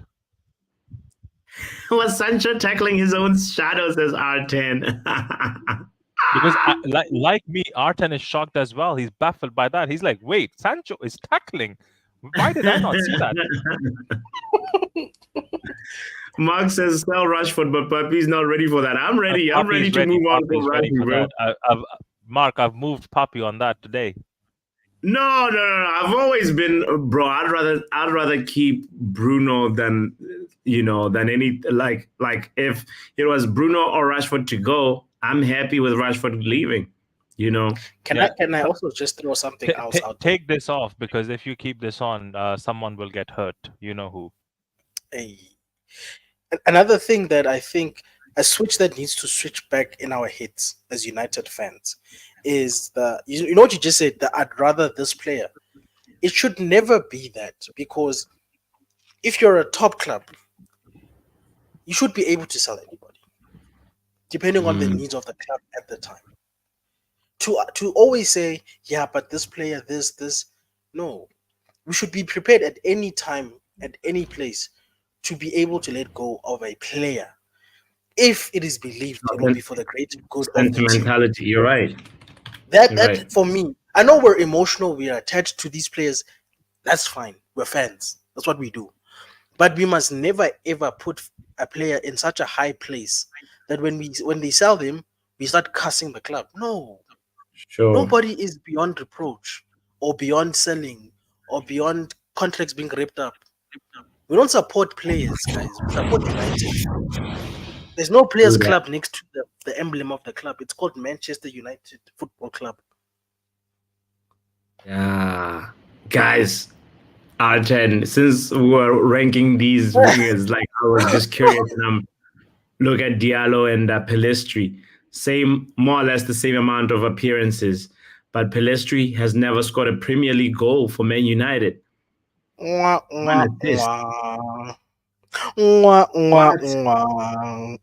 was Sancho tackling his own shadows as R10. Because like me, R10 is shocked as well. He's baffled by that. He's like, wait, Sancho is tackling. Why did I not see that? Mark says sell Rashford, but Papi's not ready for that. I'm ready. I'm ready Papi's to move on Papi's from ready for Rashford. that. Mark, I've moved Papi on that today. No. I've always been, bro. I'd rather keep Bruno than than any like if it was Bruno or Rashford to go, I'm happy with Rashford leaving. Can I also just throw something else out there? Take this off, because if you keep this on, someone will get hurt. You know who. Hey. Another thing that I think a switch that needs to switch back in our heads as United fans is you know what you just said, that I'd rather this player. It should never be that, because if you're a top club, you should be able to sell anybody, depending on the needs of the club at the time. To always say, yeah, but this player, this, no. We should be prepared at any time, at any place, to be able to let go of a player if it is believed it will be for the greater good of the team. Sentimentality. You're right. That You're right. For me, I know we're emotional, we are attached to these players. That's fine. We're fans. That's what we do. But we must never ever put a player in such a high place that when they sell them, we start cussing the club. No. Sure. Nobody is beyond reproach or beyond selling or beyond contracts being ripped up. We don't support players, guys. We support United. There's no players club next to the emblem of the club. It's called Manchester United Football Club. Yeah. Guys, R10, since we were ranking these wingers, like I was just curious. Look at Diallo and Pelistri. More or less the same amount of appearances. But Pelistri has never scored a Premier League goal for Man United. Mwah, mwah, mwah.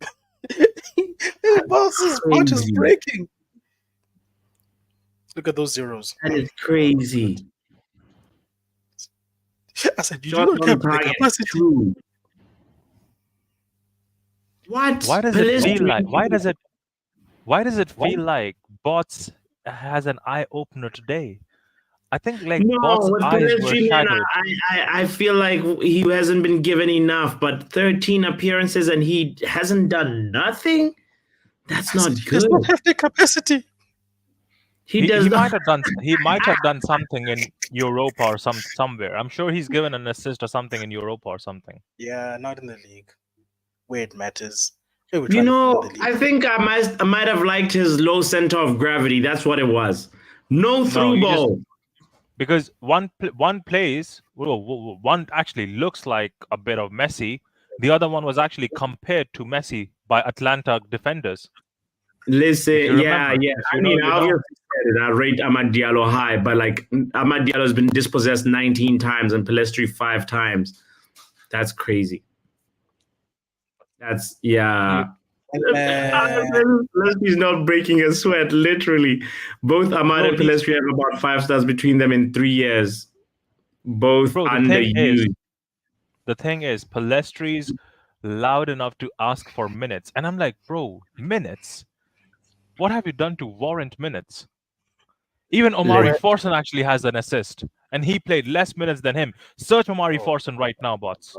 Boss's heart is breaking. Look at those zeros. That is crazy. I said, you do not have the capacity. What? Why does it feel like? Why does it feel like Bots has an eye opener today? I think Bots' eyes were shadowed. I feel like he hasn't been given enough, but 13 appearances and he hasn't done nothing. That's not good. He does not have the capacity. He might have done something in Europa or somewhere. I'm sure he's given an assist or something in Europa or something. Yeah, not in the league, where it matters. They were You trying to know, win the league. I think I might have liked his low center of gravity. That's what it was. No through you just- ball. because one plays, one actually looks like a bit of Messi. The other one was actually compared to Messi by Atlanta defenders. Listen, If you yeah, remember, yeah. if I you know, mean, you I know. obviously said it. I rate Amad Diallo high, but like Amad Diallo has been dispossessed 19 times and Pellistri 5 times. That's crazy. That's Man. Pellestri's not breaking a sweat, literally. Both Ahmad Bro, and Pellistri have about 5 stars between them in 3 years. Both Bro, underused. the thing is, Pellestri's loud enough to ask for minutes, and I'm like, bro, minutes? What have you done to warrant minutes? Even Omari Let- Forson actually has an assist, and he played less minutes than him. Search Omari Forson right now, bots.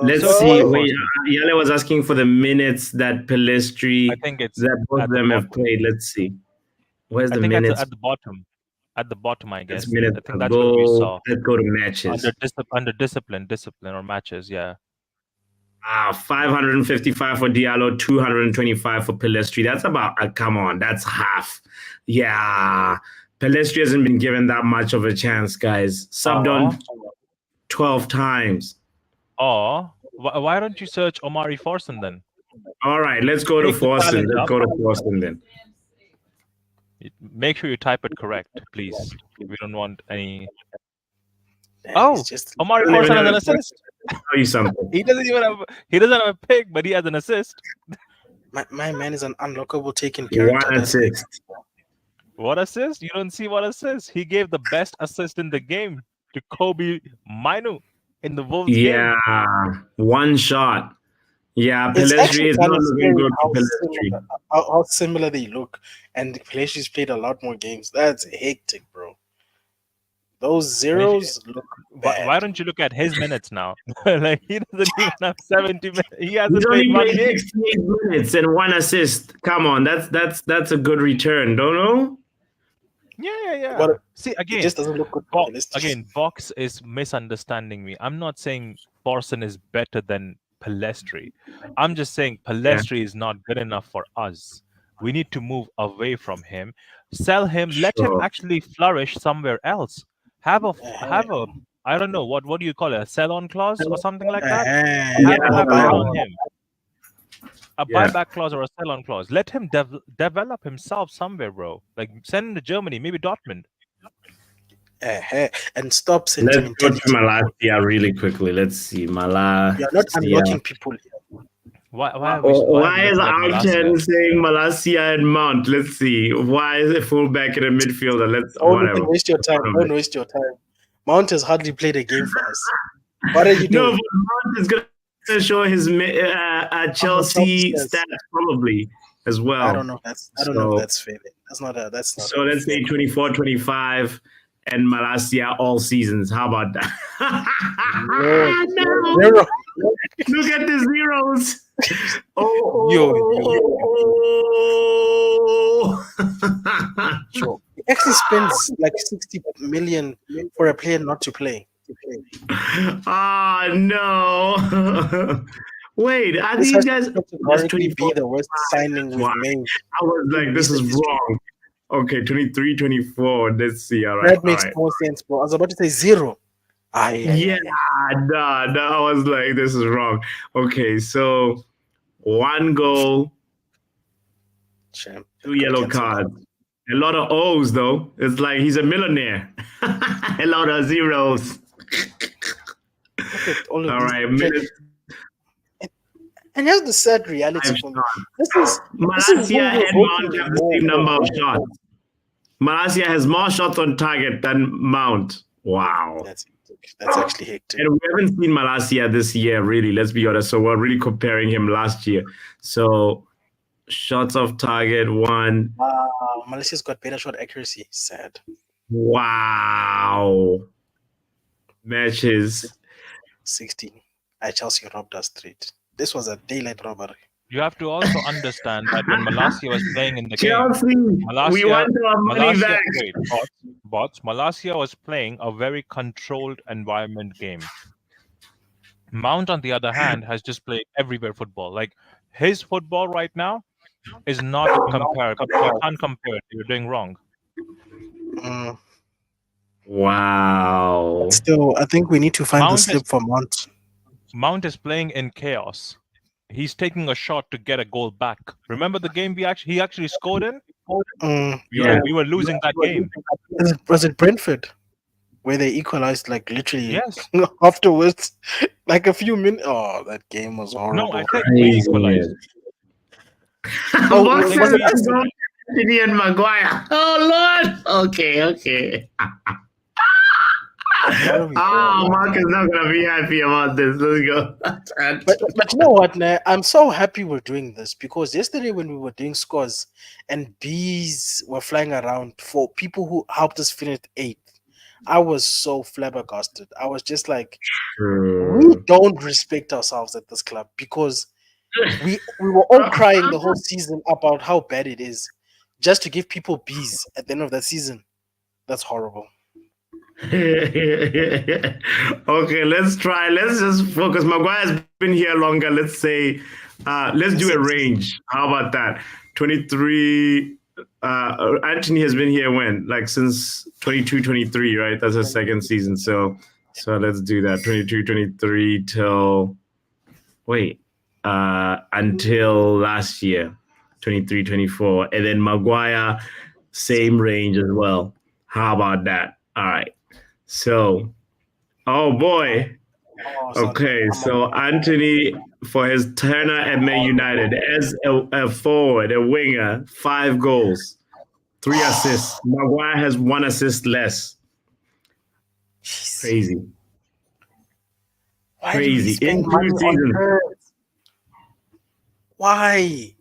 Let's So see. Omari Wait, Forson. Yale was asking for the minutes that Pellistri, I think it's that both at of the them have bottom. played. Let's see. Where's I the think minutes? at the bottom. At the bottom, I guess. That's minutes. I think that's what we saw. Let's go to matches. Under discipline or matches, yeah. 555 for Diallo, 225 for Pellistri. That's about, come on, that's half. Yeah. Pellistri hasn't been given that much of a chance, guys. Subbed on 12 times. Or why don't you search Omari Forson then? All right, let's go to Take the Forson. talent Let's up. go to Forson then. Make sure you type it correct, please. We don't want any. Man, Oh, it's just Omari I don't even Forson has have an a- assist. Tell you something. He doesn't have a pick, but he has an assist. my man is an unlockable taken character. One That's assist. What assist? You don't see what assist? He gave the best assist in the game to Kobe Mainu in the Wolves game. Yeah, one shot. Yeah, It's Pellistri actually is kind not of looking scary good how for Pellistri. how similar they look, and Pellesti's played a lot more games. That's hectic, bro. Those zeros look bad. Why don't you look at his minutes now? Like he doesn't even have 70 minutes. He hasn't He's only played one played game. 68 minutes and one assist. Come on, that's a good return, don't know? Yeah. What- See It again. just doesn't look good. for Pellistri. Again, Vox is misunderstanding me. I'm not saying Forson is better than Pellistri. I'm just saying Pellistri is not good enough for us. We need to move away from him, sell him, let him Sure. actually flourish somewhere else. Have a I don't know what do you call it, a sell-on clause or something like that? Uh-huh. Have a Yeah. on him. A Yeah. buyback clause or a sell-on clause. Let him develop himself somewhere, bro. Like send him to Germany, maybe Dortmund. And stop Let's go sentimentality. to Malasia really quickly. Let's see. Malasia. You're not unlocking people here. Why is Alton saying Malasia and Mount? Let's see. Why is a fullback and a midfielder? Let's whatever. Don't waste your time. Don't waste your time. Mount has hardly played a game for us. What are you No, doing? but Mount is going to show his Chelsea stats. stats probably as well. I don't know. I don't know if that's fair. That's not. So let's say 24, 25, and Malasia all seasons. How about that? No. Zero. Look at the zeros. Sure. He actually spends like 60 million for a player not to play. Oh no. Wait, are This these has guys? to That's categorically be 24. the worst signing we've Wow. made. I was like, this is wrong. Okay, 23, 24. Let's see. All right. That makes more sense, bro. I was about to say zero. Yeah, no, I was like, this is wrong. Okay, so 1 goal, Champ. 2 yellow cards. A lot of O's, though. It's like he's a millionaire. A lot of zeros. All right, minutes. And here's the sad reality for me. This is Malasia and Mount have the same number of shots. shots. Malasia has more shots on target than Mount. Wow. That's actually hectic. And we haven't seen Malasia this year, really, let's be honest. So we're really comparing him last year. So shots off target, 1. Malaysia's got better shot accuracy. Sad. Wow. Matches. 16. Chelsea robbed us 3. This was a daylight robbery. You have to also understand that when Malasia was playing in the Chelsea, game, we want our money back. Malasia was playing a very controlled environment game. Mount, on the other hand, has just played everywhere football. Like His football right now is not comparable. You can't compare it. You're doing wrong. Mm. Wow. Still, I think we need to find the Mount is- slip for Mount. Mount is playing in chaos. He's taking a shot to get a goal back. Remember the game he actually scored in? Mm. We were losing that game. Was it Brentford where they equalized like literally Yes. afterwards, like a few minutes? Oh, that game was horrible. No, I think we equalized. Oh, Mark was says it- let's go Anthony and Maguire. Oh Lord. Okay. Mark is not gonna be happy about this. Let's go. But you know what, Nah? I'm so happy we're doing this because yesterday when we were doing scores and bees were flying around for people who helped us finish 8th, I was so flabbergasted. I was just like, we don't respect ourselves at this club because we were all crying the whole season about how bad it is just to give people bees at the end of the season. That's horrible. Okay, let's try. Let's just focus. Maguire's been here longer. Let's say, let's do a range. How about that? 23. Anthony has been here when? Like since 22, 23, right? That's his second season. So let's do that. 22, 23 till until last year, 23, 24. And then Maguire, same range as well. How about that? All right. So, oh boy. Okay, so Anthony for his Turner at Man United as a forward, a winger, 5 goals, 3 assists. Maguire has 1 assist less. Crazy. Why do we Crazy. spend In 2 money on seasons. her? Why?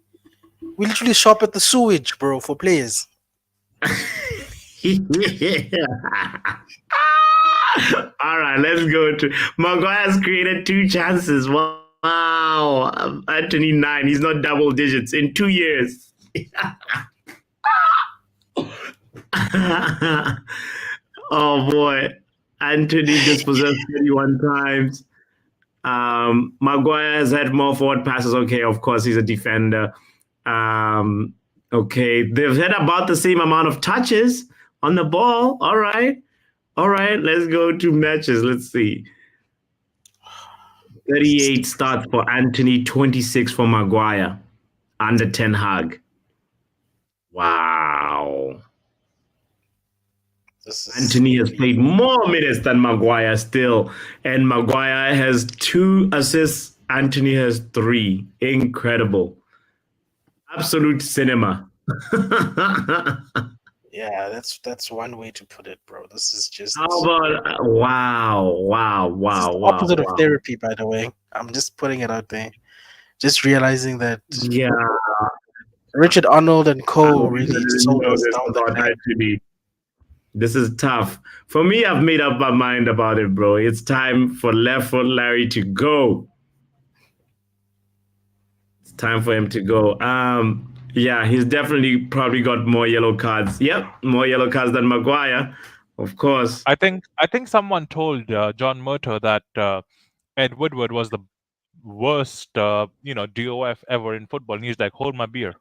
We literally shop at the sewage, bro, for players. All right, let's go to Maguire's created 2 chances. Wow. Anthony 9. He's not double digits in 2 years. Oh boy. Anthony dispossessed 31 times. Maguire has had more forward passes. Okay, of course, he's a defender. Okay, they've had about the same amount of touches on the ball. All right, let's go to matches. Let's see. 38 starts for Anthony, 26 for Maguire, under Ten Hag. Wow. Anthony has played more minutes than Maguire still, and Maguire has 2 assists. Anthony has 3. Incredible. Absolute cinema. Yeah, that's one way to put it, bro. This is just How about wow. opposite of therapy, by the way. I'm just putting it out there. Just realizing that Yeah. Richard Arnold and I Co. didn't really know sold us this down about the line. Anthony. This is tough. For me, I've made up my mind about it, bro. It's time for Left Foot Larry to go. It's time for him to go. Yeah, he's definitely probably got more yellow cards. Yep, more yellow cards than Maguire, of course. I think someone told John Murtough that Ed Woodward was the worst, DOF ever in football. And he's like, hold my beer.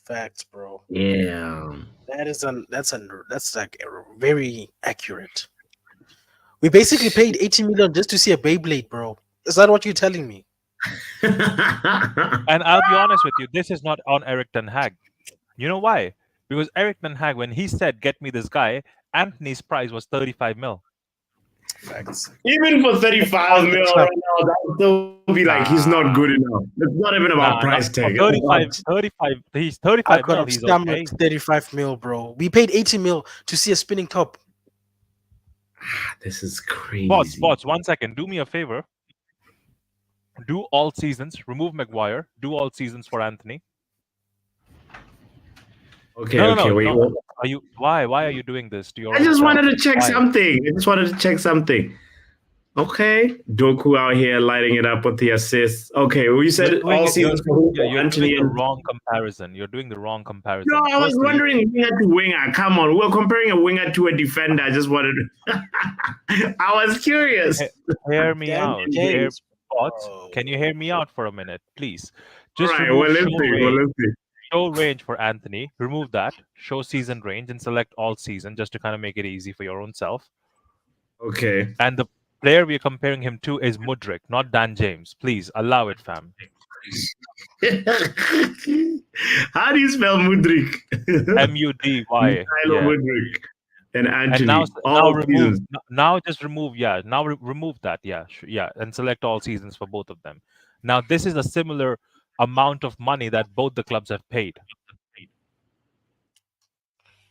Facts, bro. Yeah. That's like very accurate. We basically paid 80 million just to see a Beyblade, bro. Is that what you're telling me? And I'll be honest with you, this is not on Eric Ten Hag. You know why? Because Eric Ten Hag, when he said, get me this guy, Anthony's price was 35 mil. Facts. Even for 35 mil right now, that would still be like he's not good enough. It's not even about price tag. 35, he's 35 I could mil, have he's stomached okay. 35 mil, bro. We paid 80 mil to see a spinning top. This is crazy. Bots, 1 second. Do me a favor. Do all seasons. Remove Maguire. Do all seasons for Anthony. Okay, No, wait. no. Are you? Why are you doing this to your? I own just self? wanted to check Why? something. Okay. Doku out here lighting it up with the assists. Okay, well, you said You're doing all it- seasons you're for doing Anthony the and... wrong comparison. You're doing the wrong comparison. No, I was Firstly, wondering winger to winger. Come on, we're comparing a winger to a defender. I just wanted to... I was curious. Hear me out. Bots, can you hear me out for a minute, please? All Just right, remove well, let's show see. Well, range, let's see. show range for Anthony. Remove that. Show season range and select all season just to kind of make it easy for your own self. Okay. And the player we're comparing him to is Mudryk, not Dan James. Please allow it, fam. How do you spell Mudryk? Mudy. Milo Yeah. Mudryk and Anthony. And now all remove. seasons. Now just remove. Yeah. Now remove that. Yeah. Yeah. And select all seasons for both of them. Now this is a similar amount of money that both the clubs have paid.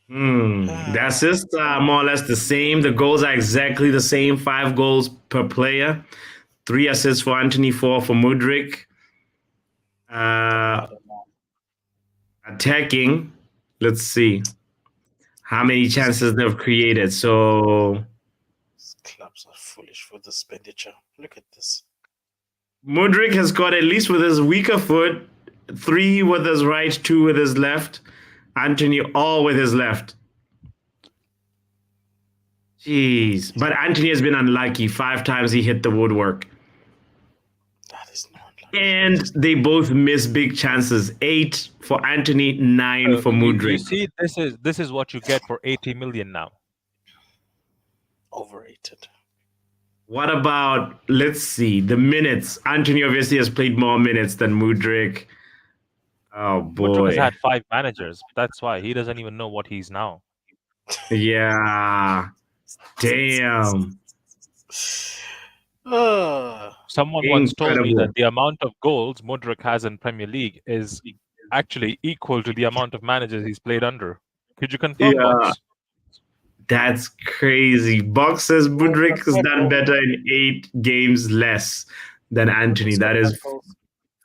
The assists are more or less the same. The goals are exactly the same. 5 goals per player. 3 assists for Anthony, 4 for Mudryk. Attacking, let's see how many chances they've created. So Clubs are foolish for the expenditure. Look at this. Mudryk has got, at least with his weaker foot, 3 with his right, 2 with his left. Anthony all with his left. Jeez. But Anthony has been unlucky. 5 times he hit the woodwork. That is not like And they both miss big chances. 8 for Anthony, 9 for You Mudryk. see, this is what you get for 80 million now. overrated. What about, let's see, the minutes? Anthony obviously has played more minutes than Mudryk. Oh, Mudryk boy. has had 5 managers. That's why he doesn't even know what he's now. Yeah. Damn. Someone once told me Incredible. that the amount of goals Mudryk has in Premier League is actually equal to the amount of managers he's played under. Could you confirm, Yeah. Box? That's crazy. Box says Mudryk has done better in 8 games less than Anthony. That is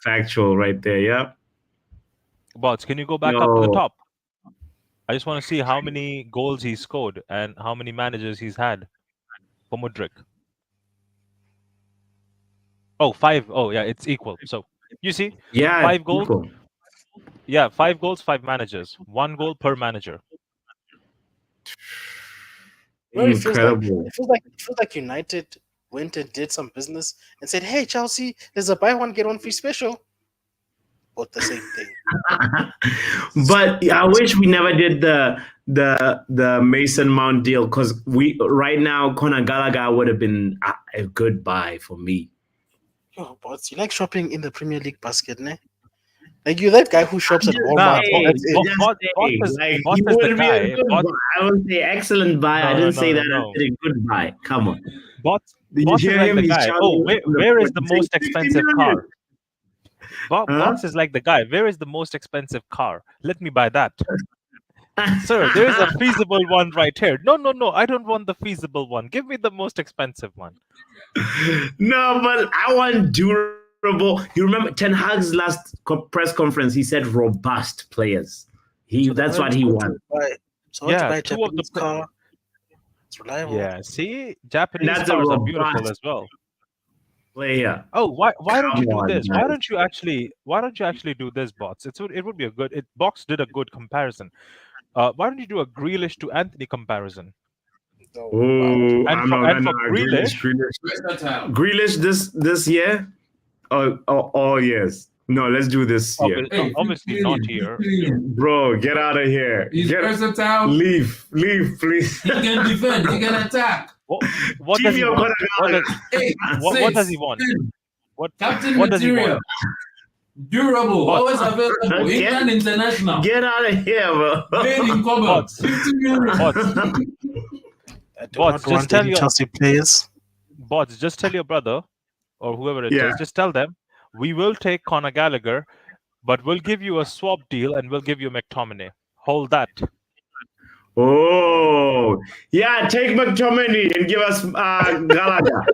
factual right there. Yeah. Bots, can you go back up to the No. top? I just want to see how many goals he scored and how many managers he's had for Mudryk. Oh, 5. Oh, yeah, it's equal. So you see, Yeah. 5 goals. equal. Yeah, 5 goals, 5 managers. 1 goal per manager. Well, it feels Incredible. it feels like United went and did some business and said, "Hey, Chelsea, there's a buy one get one free special." But the same thing. But I wish we never did the Mason Mount deal, because right now Conor Gallagher would have been a good buy for me. Yo, but you like shopping in the Premier League basket, ne? Like you that guy who shops at Nah, Walmart. Hey, Bots- just Bots saying, is- like, Bots he is the would be guy. a good Bots- buy. I would say excellent buy. I No, didn't no, say no, that. no. I said a good buy. Come on. Bots Did Bots you is hear like him? the He's guy. shouting Oh, from the where is the point, saying, most 60 expensive million. car? Huh? Bots is like the guy. Where is the most expensive car? Let me buy that. Sir, there is a feasible one right here. No, I don't want the feasible one. Give me the most expensive one. No, but I want durable. You remember Ten Hag's last press conference? He said robust players. That's what he wants. So yeah, to buy a two of the Japanese car. It's reliable. Yeah, see, Japanese That's a cars are beautiful robust as well. player. Oh, why don't you Come do on, this? guys. Why don't you actually do this, Bots? It would be a good. Box did a good comparison. Why don't you do a Grealish to Anthony comparison? Oh, And I'm for- not and for Grealish. Grealish this year? Oh yes. No, let's do this year. Obviously not here. Bro, get out of here. He's versatile. Leave, please. He can defend. He can attack. What does he Jimmy want? Hey, What does six, he want? 10. What Captain what does he material. want? Durable. What? Always available. Get- England international. Get out of here, bro. Made in Cobalt. Bots. 50 million. Bots, I do Bots, not just want tell any your- Chelsea players. Bots, just tell your brother or whoever it Yeah. is, just tell them we will take Conor Gallagher, but we'll give you a swap deal and we'll give you McTominay. Hold that. Oh, yeah, take McTominay and give us Gallagher.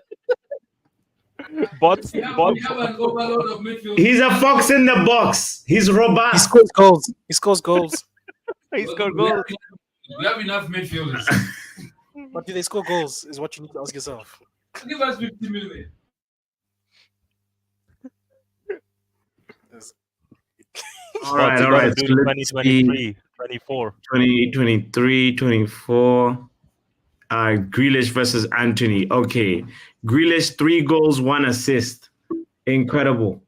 Bots, We have bots, an overload of midfield. He's a fox in the box. He's He robust. scores goals. He scores goals. he scored We have- goals. We have enough midfielders. But do they score goals? Is what you need to ask yourself. Give us 50 million. All right, all right. Do So let's see. 2023, 24. 2023, 24. Grealish versus Anthony. Okay. Grealish, 3 goals, 1 assist. Incredible.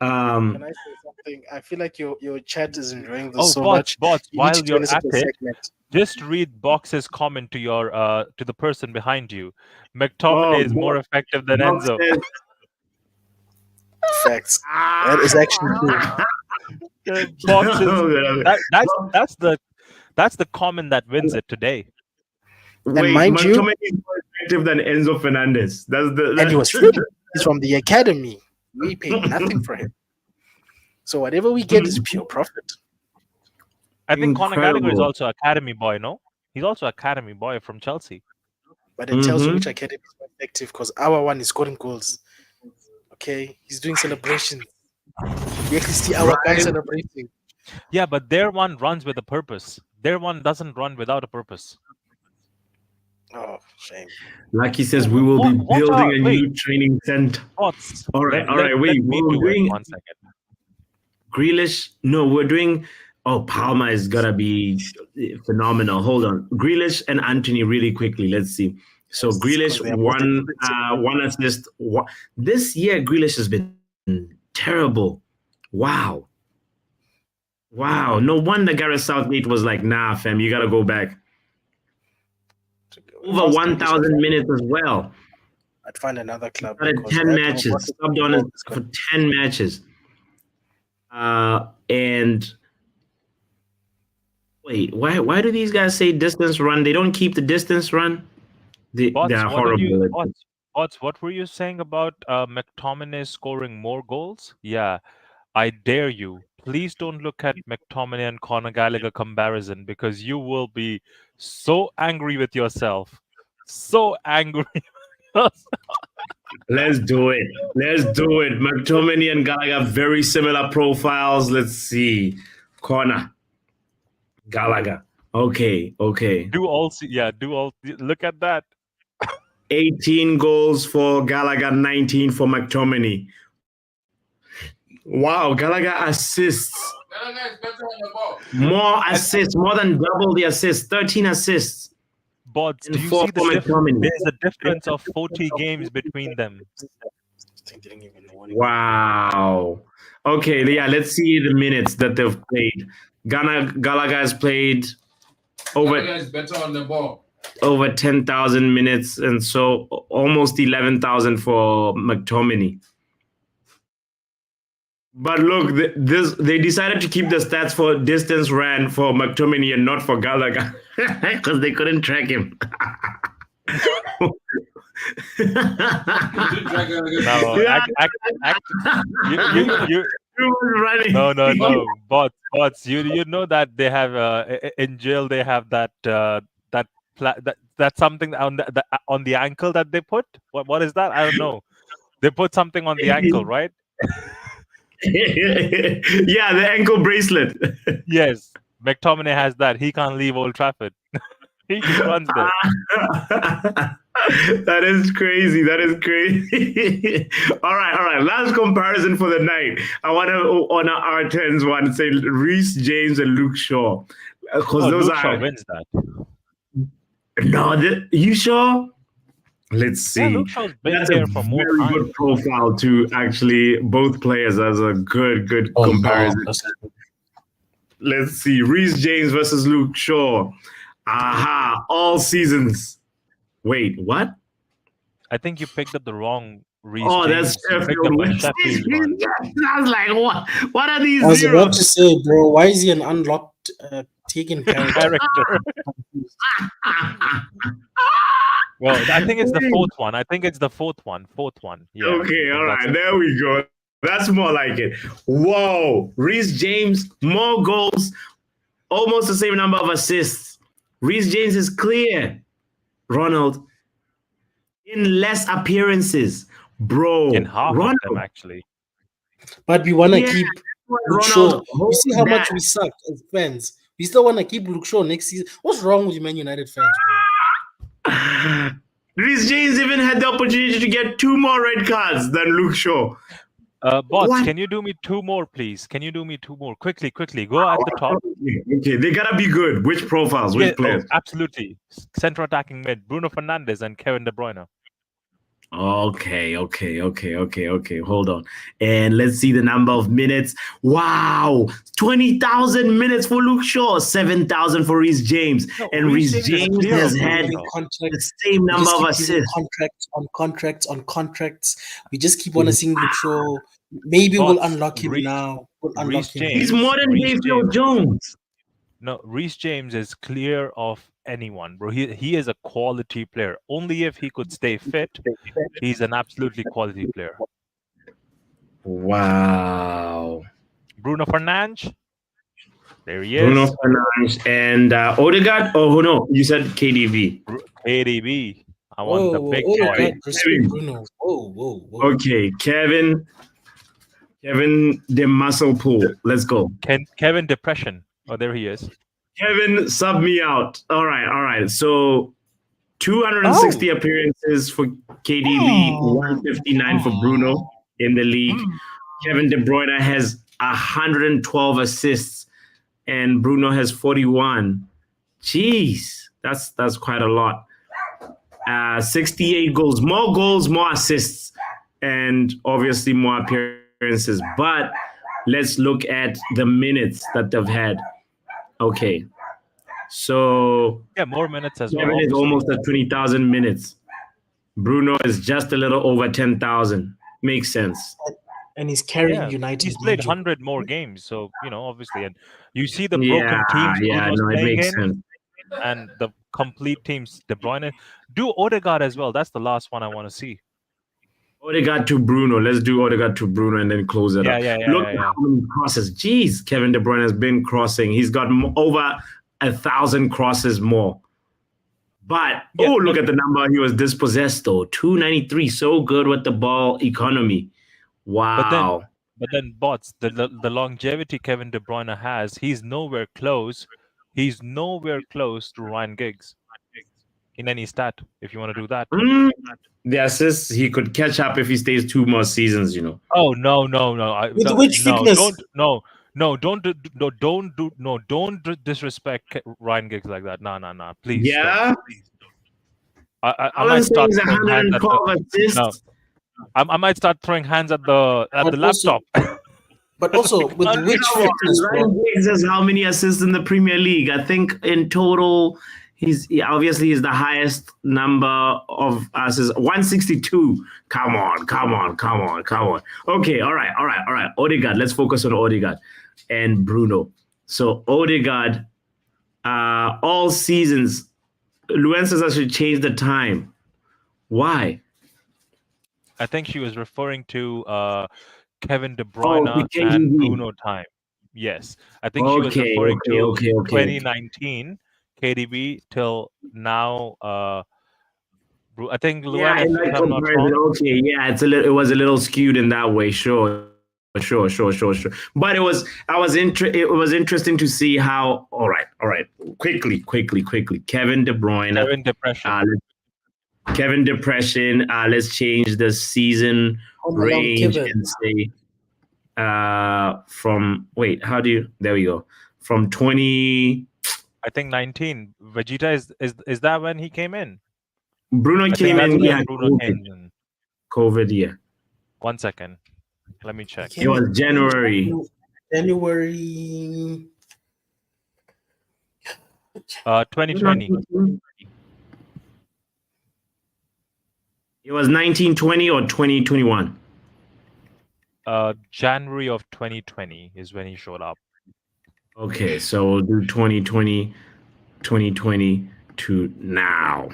Can I say something? I feel like your chat is enjoying this Oh, so bots, much. bots. You need to While join you're us at in the it, segment. just read Box's comment to your to the person behind you. McTominay is more effective than Box Enzo. says, Facts. That is actually true. Box is Oh, that's the comment that wins it today. wait, mind you- McTominay is more effective than Enzo Fernandez. And he was free. He's from the academy. We paid nothing for him. So whatever we get is pure profit. I think Conor Gallagher is Incredible. also academy boy, no? He's also academy boy from Chelsea. But it tells you Mhm. which academy is more effective because our one is scoring goals. Okay, he's doing celebrations. We actually see our guys celebrating. Yeah, but their one runs with a purpose. Their one doesn't run without a purpose. Oh, shame. Like he says, we will be What building are- a wait. new training center. Bots. All right, Let wait. me We're do it doing 1 second. Grealish. No, we're doing. Oh, Palmer is gonna be phenomenal. Hold on, Grealish and Anthony really quickly. Let's see. So Yes, Grealish because they are both one assist. This year Grealish has been terrible. Wow. No wonder Gareth Southgate was like, "Nah, fam, you gotta go back." Over 1,000 minutes as well. I'd find another club. Started because 10 that matches. was- Subbed on it for 10 matches. And wait, why do these guys say distance run? They don't keep the distance run. They're Bots, horrible. Bots, what were you saying about McTominay scoring more goals? Yeah, I dare you. Please don't look at McTominay and Conor Gallagher comparison because you will be so angry with yourself. So angry. Let's do it. McTominay and Gallagher, very similar profiles. Let's see. Connor, Gallagher. Okay. Look at that. 18 goals for Gallagher, 19 for McTominay. Wow, Gallagher assists. Gallagher is better on the ball. More assists, more than double the assists. 13 assists. Bots, And do you four see the for difference? McTominay. There's a difference of 40 games between them. Didn't even know what Wow. Okay, yeah, let's see the minutes that they've played. Gallagher has played Gallagher is better on the ball. over 10,000 minutes, and so almost 11,000 for McTominay. But look, they decided to keep the stats for distance ran for McTominay and not for Gallagher because they couldn't track him. No, Yeah. you running. no. Bots. You know that they have in jail they have that that's something on the ankle that they put. What is that? I don't know. They put something on the ankle, right? Yeah, the ankle bracelet. Yes, McTominay has that. He can't leave Old Trafford. He just runs there. That is crazy. All right. Last comparison for the night. I want to honor R10's one and say Reece James and Luke Shaw. Because those Luke are. Shaw wins that. No, you sure? Let's see. Yeah, Luke Shaw's been That's there a for more very time. good profile to actually both players as a good comparison. Let's see. Reece James versus Luke Shaw. Aha, all seasons. Wait, what? I think you picked up the wrong Reece Oh, James. that's You picked Sheffield up a Wednesday. Sheffield one. I was like, what are these I was about zeros? to say, bro, why is he an unlocked taken character? Well, I think it's the fourth one. Fourth one. Yeah. Okay, all That's right, it. there we go. That's more like it. Whoa, Reece James, more goals, almost the same number of assists. Reece James is clear. Ronald, in less appearances, bro. In half Ronald, of them, actually. But we want to Yeah, keep Luke Ronald, Shaw. You hold see how much that. we suck as fans. We still want to keep Luke Shaw next season. What's wrong with you, Man United fans, bro? Reece James even had the opportunity to get 2 more red cards than Luke Shaw. Bots, What? can you do me 2 more, please? Can you do me 2 more? Quickly. Go at the top. Okay, they gotta be good. Which profiles? Which Yeah, players? absolutely. Center attacking mid, Bruno Fernandes and Kevin De Bruyne. Okay. Hold on. And let's see the number of minutes. Wow. 20,000 minutes for Luke Shaw, 7,000 for Reece James. No, And Reece Reece James is James clear has of had Luke Giving Shaw. contracts. the same We number just of keep giving assists. contracts. We just keep on seeing Luke Shaw. Maybe we'll Bots, unlock him now. We'll unlock Reece him. He's James, modern day Reece Phil James. Jones. No, Reece James is clear of anyone, bro. He is a quality player. Only if he could stay fit, he's an absolutely quality player. Wow. Bruno Fernandes, there he Bruno is. Fernandes and Odegaard. Oh no, you said KDB. KDB. I want the big oh, boy. God, respect Bruno. Whoa. Okay, Kevin the Muscle Pool. Let's go. Kevin Depression. Oh, there he is. Kevin, sub me out. All right. So 260 appearances for KDB, 159 for Bruno in the league. Kevin De Bruyne has 112 assists, and Bruno has 41. Jeez, that's quite a lot. 68 goals, more assists, and obviously more appearances. But let's look at the minutes that they've had. Okay, so Yeah, more minutes as well. Kevin is obviously. almost at 20,000 minutes. Bruno is just a little over 10,000. Makes sense. And he's carrying Yeah, United. he's played mind you. 100 more games, so obviously, and you see the broken Yeah, teams Bruno's no, it playing makes in, sense. and the complete teams. De Bruyne, do Odegaard as well. That's the last one I want to see. Odegaard to Bruno. Let's do Odegaard to Bruno and then close it up. Look at how many crosses. Jeez, Kevin De Bruyne has been crossing. He's got over 1,000 crosses more. But, look at the number he was dispossessed, though. 293. So good with the ball economy. Wow. But then bots, the longevity Kevin De Bruyne has, he's nowhere close. He's nowhere close to Ryan Giggs in any stat, if you want to do that. The assists, he could catch up if he stays 2 more seasons, Oh, no. With which fitness? Don't disrespect Ryan Giggs like that. No, please. Yeah? Don't. I All might I'm start saying is throwing hands at 112 assists. No. I might start throwing hands at the laptop. But also, with which fitness, bro? Ryan Giggs has how many assists in the Premier League? I think in total, he's the highest number of assists. 162. Come on. Okay, all right. Odegaard. Let's focus on Odegaard and Bruno. So Odegaard, all seasons, Luan says I should change the time. Why? I think she was referring to Kevin De Bruyne KDB. and Bruno time. Yes, I think she was referring to 2019 KDB till now. I think Luan. Yeah, if I'm not wrong. Okay, yeah, it was a little skewed in that way. Sure. But it was interesting to see how. All right. Quickly. Kevin De Bruyne. Kevin Depression. Kevin Depression. Let's change the season range and say from. Wait, how do you? There we go. From 20. I think 19. Vegeta is that when he came in? Bruno came in. Yeah, COVID. Yeah. 1 second. Let me check. It was January. 2020. It was 1920 or 2021. January of 2020 is when he showed up. Okay, so we'll do 2020 to now.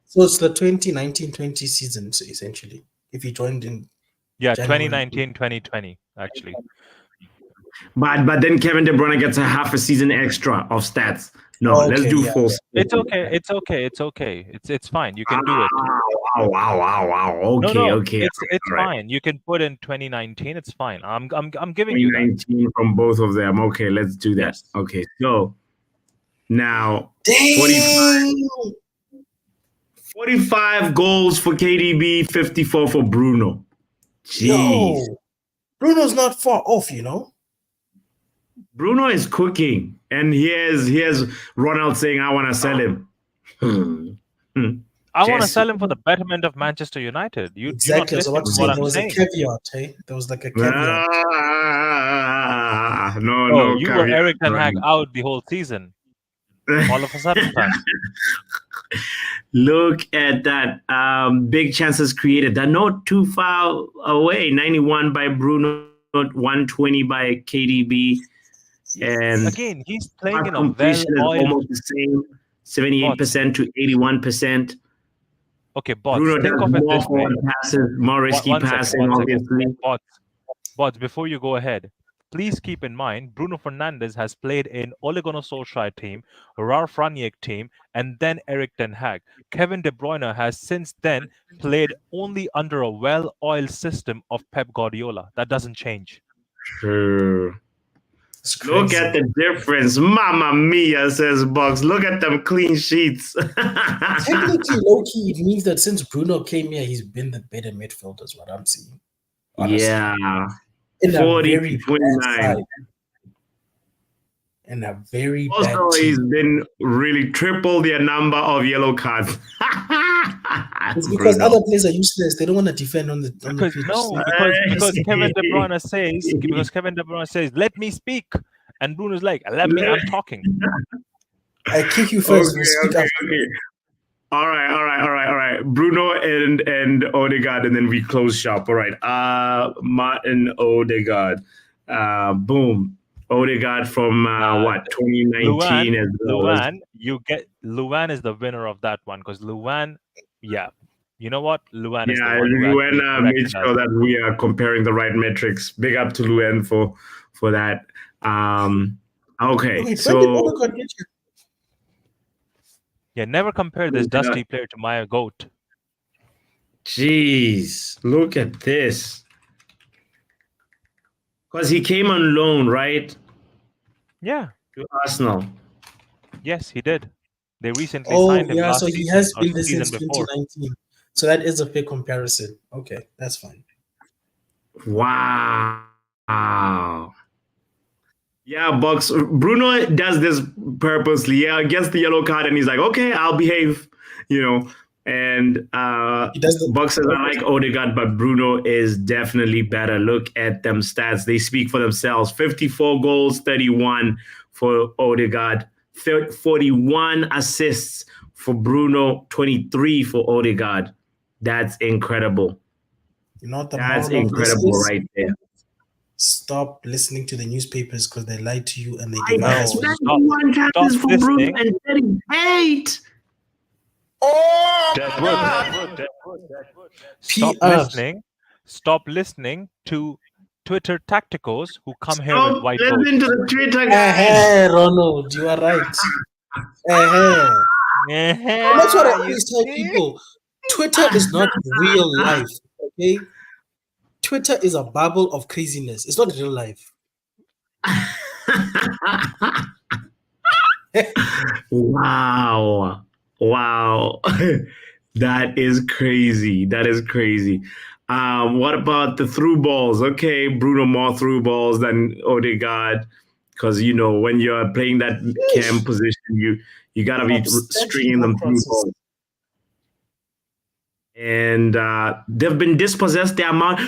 So it's the 2019-20 season, essentially. If you joined in. Yeah, January. 2019-2020 actually. But then Kevin De Bruyne gets a half a season extra of stats. No, let's do full. It's okay. It's fine. You can do it. Wow. Okay, No, okay. It's fine. You can put in 2019. It's fine. I'm giving you that. 2019 from both of them. Okay, let's do that. Yes. Okay, so now 45 goals for KDB, 54 for Bruno. Jeez. Yo, Bruno's not far off, Bruno is cooking, and here's Ronald saying, "I want to sell him." I want to Just sell him for the betterment of Manchester United. You're not Exactly. I was listening about to to say what there I'm was a saying. caveat, hey? There was like a caveat. no, Oh, no you were caveat. Eric Ten Hag out the whole season. All of a sudden, fam. Look at that. Big chances created. They're not too far away. 91 by Bruno, 120 by KDB. And Again, he's playing in a completion is well-oiled. almost the same, 78% to 81%. Okay, bots. Bruno Think does of it more this way. forward passes, more risky One second, passing, one second. obviously. Bots, before you go ahead, please keep in mind Bruno Fernandes has played in Ole Gunnar Solskjaer team, Ralf Rangnick team, and then Eric Ten Hag. Kevin De Bruyne has since then played only under a well-oiled system of Pep Guardiola. That doesn't change. True. Look at the difference. Mamma mia, says Box. Look at them clean sheets. Technically, low-key, it means that since Bruno came here, he's been the better midfielder, is what I'm seeing. Honestly. Yeah. In a 40 very to 29. bad side. In a very Also, bad he's team. been really triple their number of yellow cards. It's because Bruno. other players are useless. They don't want to defend on the pitch. Because Kevin De Bruyne says, "Let me speak," and Bruno's like, I'm talking." I kick you first. Okay, Speak okay, after. okay. All right. Bruno and Odegaard, and then we close shop. All right. Martin Odegaard. Boom. Odegaard from what 2019 as well. Luan is the winner of that one because Luan, yeah. You know what? Luan is the Yeah, one who Luan actually made corrected sure us. that we are comparing the right metrics. Big up to Luan for that. Okay, Wait, so when did Odegaard get you? Yeah, never compare this dusty player to my goat. jeez, look at this. Because he came on loan, right? Yeah. To Arsenal. Yes, he did. They recently Oh, signed him yeah, last so he season has or been there season since before. 2019. So that is a fair comparison. Okay, that's fine. Wow. Yeah, Bucks. Bruno does this purposely. Yeah, gets the yellow card and he's like, okay, I'll behave, And Bucks says, I like Odegaard, but Bruno is definitely better. Look at them stats. They speak for themselves. 54 goals, 31 for Odegaard, 41 assists for Bruno, 23 for Odegaard. That's incredible. You know what the That's moral of this incredible is? right there. Stop listening to the newspapers because they lie to you and they I give know. us 91 chances for Bruno and 38. Stop listening to Twitter tacticals who come here Stop with white listening votes. to the Twitter guys. Hey, Ronald, you are right. And that's what I always tell people. Twitter is not real life, okay? Twitter is a bubble of craziness. It's not real life. Wow. That is crazy. What about the through balls? Okay, Bruno more through balls than Odegaard. Because, when you're playing that cam position, you got to be stringing them through balls. And they've been dispossessed the amount.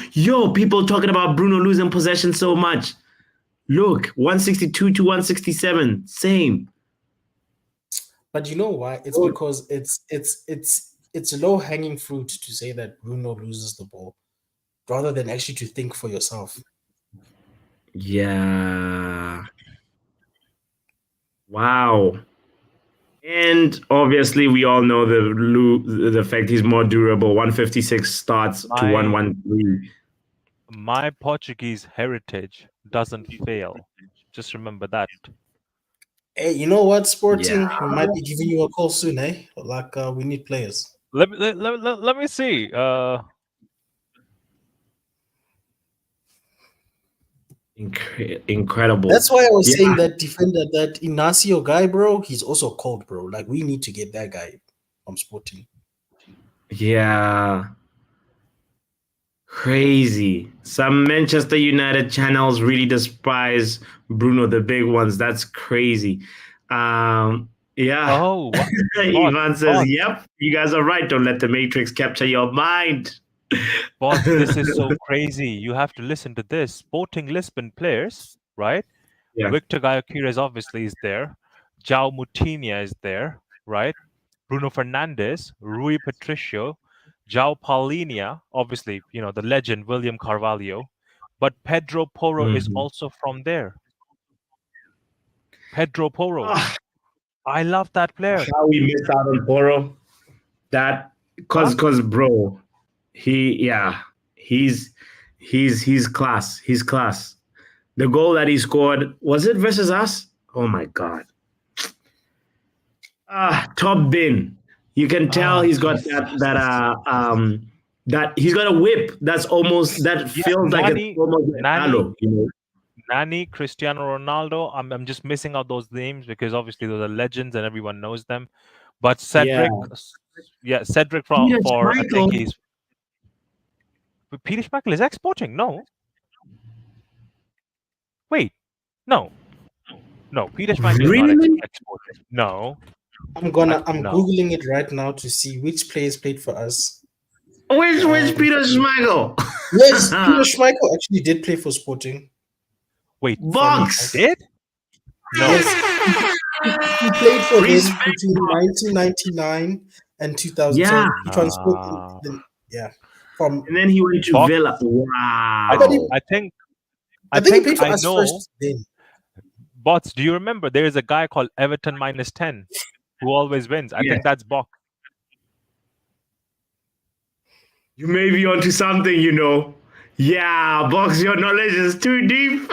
People talking about Bruno losing possession so much. Look, 162 to 167, same. But you know why? It's because it's low hanging fruit to say that Bruno loses the ball, rather than actually to think for yourself. Yeah. Wow. And obviously, we all know the fact he's more durable. 156 starts to 113. My Portuguese heritage doesn't fail. Just remember that. Hey, you know what, Sporting? We might be giving you a call soon, eh? Like, we need players. Let me see. Incredible. That's why I was saying that defender, that Inacio guy, bro, he's also cold, bro. Like, we need to get that guy from Sporting. Yeah. Crazy. Some Manchester United channels really despise Bruno, the big ones. That's crazy. Yeah. Oh, what? Ivan says, Bots. "Yep, you guys are right. Don't let the Matrix capture your mind." Bots, this is so crazy. You have to listen to this. Sporting Lisbon players, right? Yeah. Victor Gyökeres obviously is there. João Moutinho is there, right? Bruno Fernandes, Rui Patricio, João Paulinho, obviously, the legend William Carvalho, but Pedro Porro is Mhm. also from there. Pedro Porro. Ah, I love that player. how we missed out on Porro. That cause bro, he's class. He's class. The goal that he scored, was it versus us? Oh my god. Top bin. You can tell he's got that he's got a whip that's almost that feels like it's almost like Ronaldo, Nani, Cristiano Ronaldo. I'm just missing out those names because obviously those are legends and everyone knows them. But Cedric, Cedric Peter for I Schmeichel. think he's Peter Schmeichel is exporting. No, wait, no, Peter Schmeichel is Really? not exporting. No, I'm no. googling it right now to see which players played for us. Which Peter Schmeichel? Yes, Peter Schmeichel actually did play for Sporting. Wait, Box. did? No. Yes, he played for them between 1999 and 2000. Yeah. So he transferred. From And then he went to Box. Villa. Wow. I think I think he played for I us know. first. Then Bots, do you remember there is a guy called Everton -10 who always wins? I think that's Box. You may be onto something, Yeah, Box, your knowledge is too deep.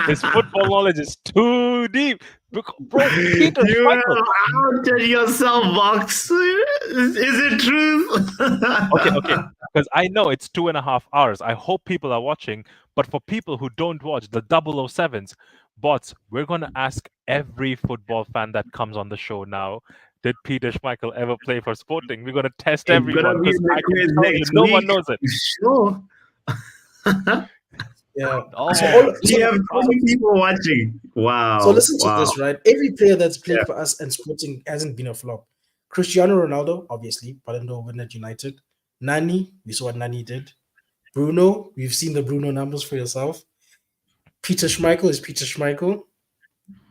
His football knowledge is too deep. Bro, Peter You Schmeichel. have outed yourself, Box. Is it truth? Okay. Because I know it's 2.5 hours. I hope people are watching. But for people who don't watch the 007s, Bots, we're going to ask every football fan that comes on the show now, did Peter Schmeichel ever play for Sporting? We're going to test It's everyone gonna be because in the I quiz can tell you, next no week. one knows it. Sure. yeah. Oh, We have 20 people watching. Wow. So listen to wow. this, right? Every player that's played for us and Sporting hasn't been a flop. Cristiano Ronaldo, obviously, Ballon d'Or winner at United. Nani, we saw what Nani did. Bruno, we've seen the Bruno numbers for yourself. Peter Schmeichel is Peter Schmeichel.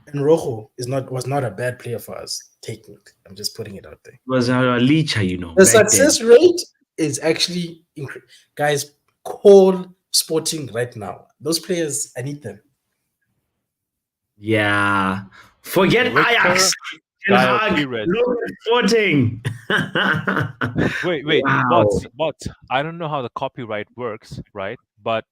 And Rojo was not a bad player for us, technically. I'm just putting it out there. Was a Licha, The success rate is actually guys, call Sporting right now. Those players, I need them. Yeah. Forget Ajax. Ten Hag. Look at Sporting. Wait, Wow. Bots. I don't know how the copyright works, right? But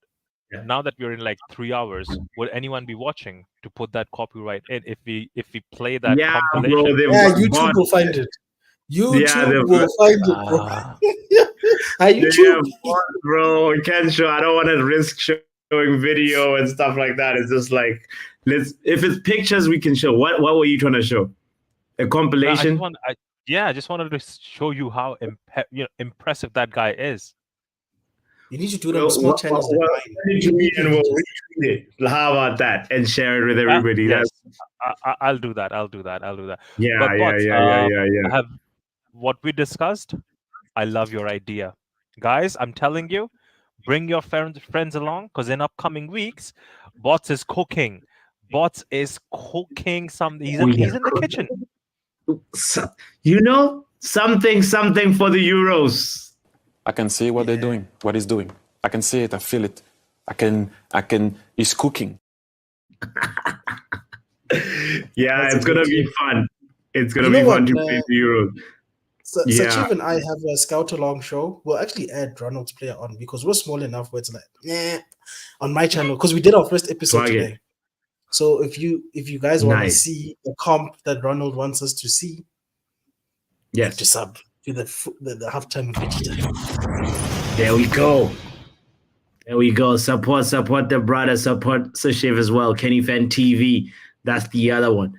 now that we're in like 3 hours, would anyone be watching to put that copyright in if we play that compilation? Bro, YouTube will find it. YouTube will find it, bro. YouTube, bro. Kensho, I don't want to risk showing video and stuff like that. It's just like, if it's pictures, we can show. What were you trying to show? A compilation? I just wanted to show you how impressive that guy is. You need to do it on small channels. Send it to me and we'll retweet it. How about that? And share it with everybody. Yes, I'll do that. Yeah, But Bots, yeah. Have what we discussed. I love your idea, guys. I'm telling you, bring your friends along because in upcoming weeks, Bots is cooking. Something. He's in the kitchen. Something for the Euros. I can see what they're doing, what he's doing. I can see it. I feel it. He's cooking. Yeah, it's going to be fun. It's going to be fun to play the Euros. Sachiv and I have a scout along show. We'll actually add Ronald's player on because we're small enough where it's like, on my channel, because we did our first episode today. So if you guys want to see the comp that Ronald wants us to see, yes, to sub to the halftime of Vegeta. There we go. Support the brother. Support Sachiv as well. Kenny Fan TV. That's the other one.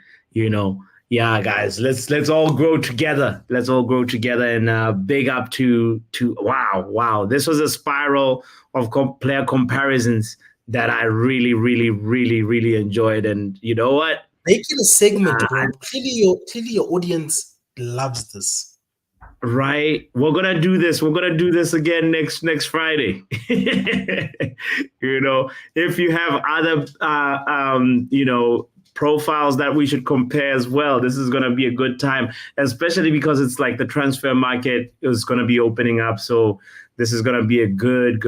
Yeah, guys. Let's all grow together. And big up to wow. This was a spiral of player comparisons that I really, really, really, really enjoyed. And you know what? Make it a segment, bro. Clearly your audience loves this. Right, we're gonna do this. We're gonna do this again next Friday. You know, if you have other you know, profiles that we should compare as well, this is gonna be a good time, especially because it's like the transfer market is gonna be opening up. So this is gonna be a good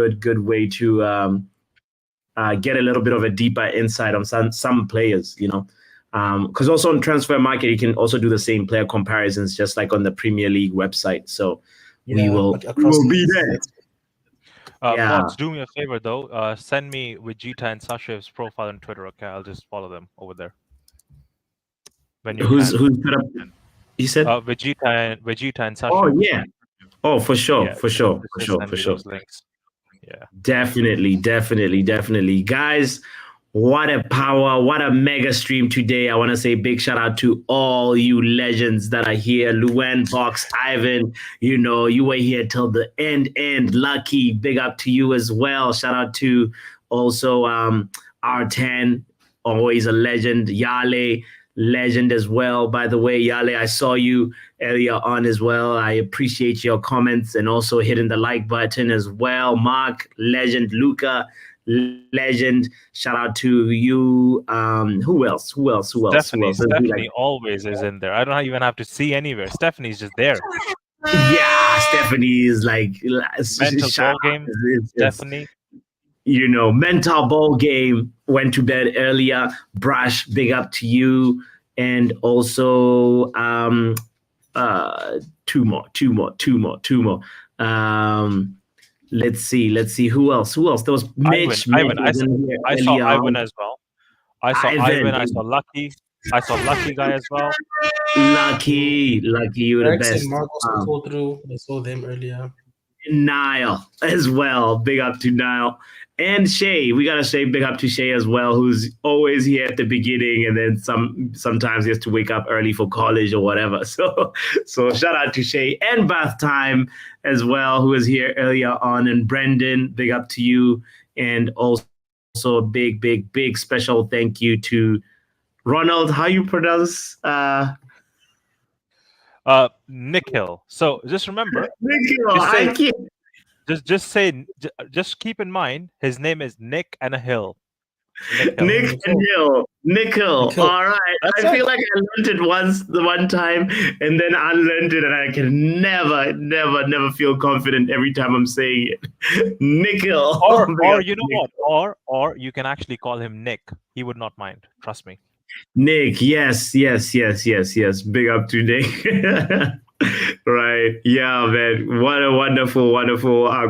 way to get a little bit of a deeper insight on some players. You know. Because also on transfer market, you can also do the same player comparisons, just like on the Premier League website. So we will be there. Mods, do me a favor though. Send me Vegeta and Sashev's profile on Twitter. Okay, I'll just follow them over there. When you who's put up? You said Vegeta and Sashev. Oh yeah. Oh, for sure, for sure. Links. Yeah. Definitely, guys. What a power, what a mega stream today. I want to say big shout out to all you legends that are here. Luen, Box, Ivan, you know, you were here till the end. Lucky, big up to you as well. Shout out to also R10, always a legend. Yale, legend as well. By the way, Yale, I saw you earlier on as well. I appreciate your comments and also hitting the like button as well. Mark, legend. Luca, legend. Shout out to you. Who else? Stephanie always is in there. I don't even have to see anywhere. Stephanie's just there. Yeah, Stephanie is like mental ball game. Stephanie. You know, mental ball game. Went to bed earlier. Brush, big up to you. And also two more. Let's see who else. There was Mitch. Ivan. I saw Ivan as well. I saw Ivan. I saw Lucky. I saw Lucky guy as well. Lucky, you were the best. And Marcos pulled through. I saw them earlier. Niall as well. Big up to Niall. And Shay. We gotta say big up to Shay as well, who's always here at the beginning, and then sometimes he has to wake up early for college or whatever. So shout out to Shay and Bath Time as well, who was here earlier on. And Brendan, big up to you. And also a big special thank you to Ronald. How you pronounce Nikhil. So just remember, Nikhil. Just keep in mind his name is Nick and a Hill. Nick and Hill. Nikhil. All right. I feel like I learned it the one time and then unlearned it, and I can never feel confident every time I'm saying it. Nikhil. Or you know what? Or you can actually call him Nick. He would not mind. Trust me. Nick, yes. Big up to Nick. Right. Yeah, man. What a wonderful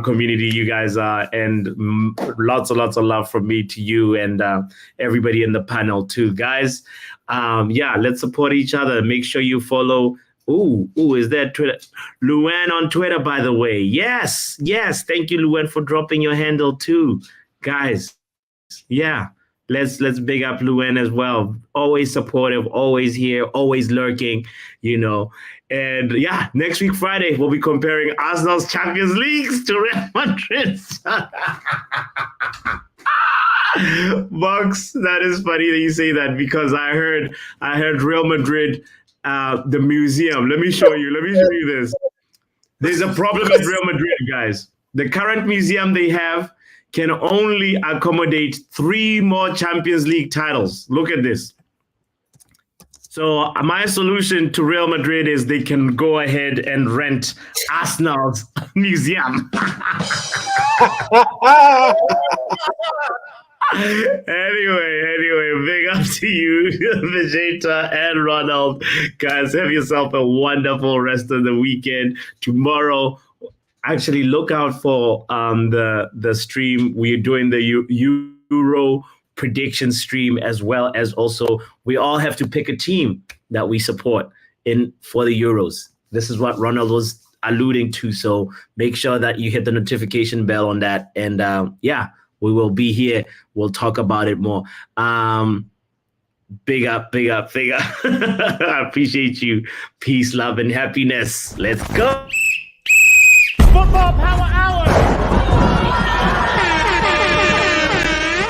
community you guys are. And lots of love from me to you and everybody in the panel too. Guys, let's support each other. Make sure you follow. Ooh, is that Twitter? Luen on Twitter, by the way. Yes. Thank you, Luen, for dropping your handle too. Guys, yeah. Let's big up Luen as well. Always supportive, always here, always lurking, you know. And yeah, next week Friday we'll be comparing Arsenal's Champions Leagues to Real Madrid's. Box, that is funny that you say that, because I heard Real Madrid, the museum. Let me show you this. There's a problem at Real Madrid, guys. The current museum they have can only accommodate 3 more Champions League titles. Look at this. So my solution to Real Madrid is they can go ahead and rent Arsenal's museum. Anyway, big up to you, Vegeta and Ronald. Guys, have yourself a wonderful rest of the weekend. Tomorrow, actually look out for the stream. We're doing the Euro prediction stream, as well as also we all have to pick a team that we support for the Euros. This is what Ronald was alluding to. So make sure that you hit the notification bell on that. And we will be here. We'll talk about it more. Big up. I appreciate you. Peace, love, and happiness. Let's go. Football Power Hour!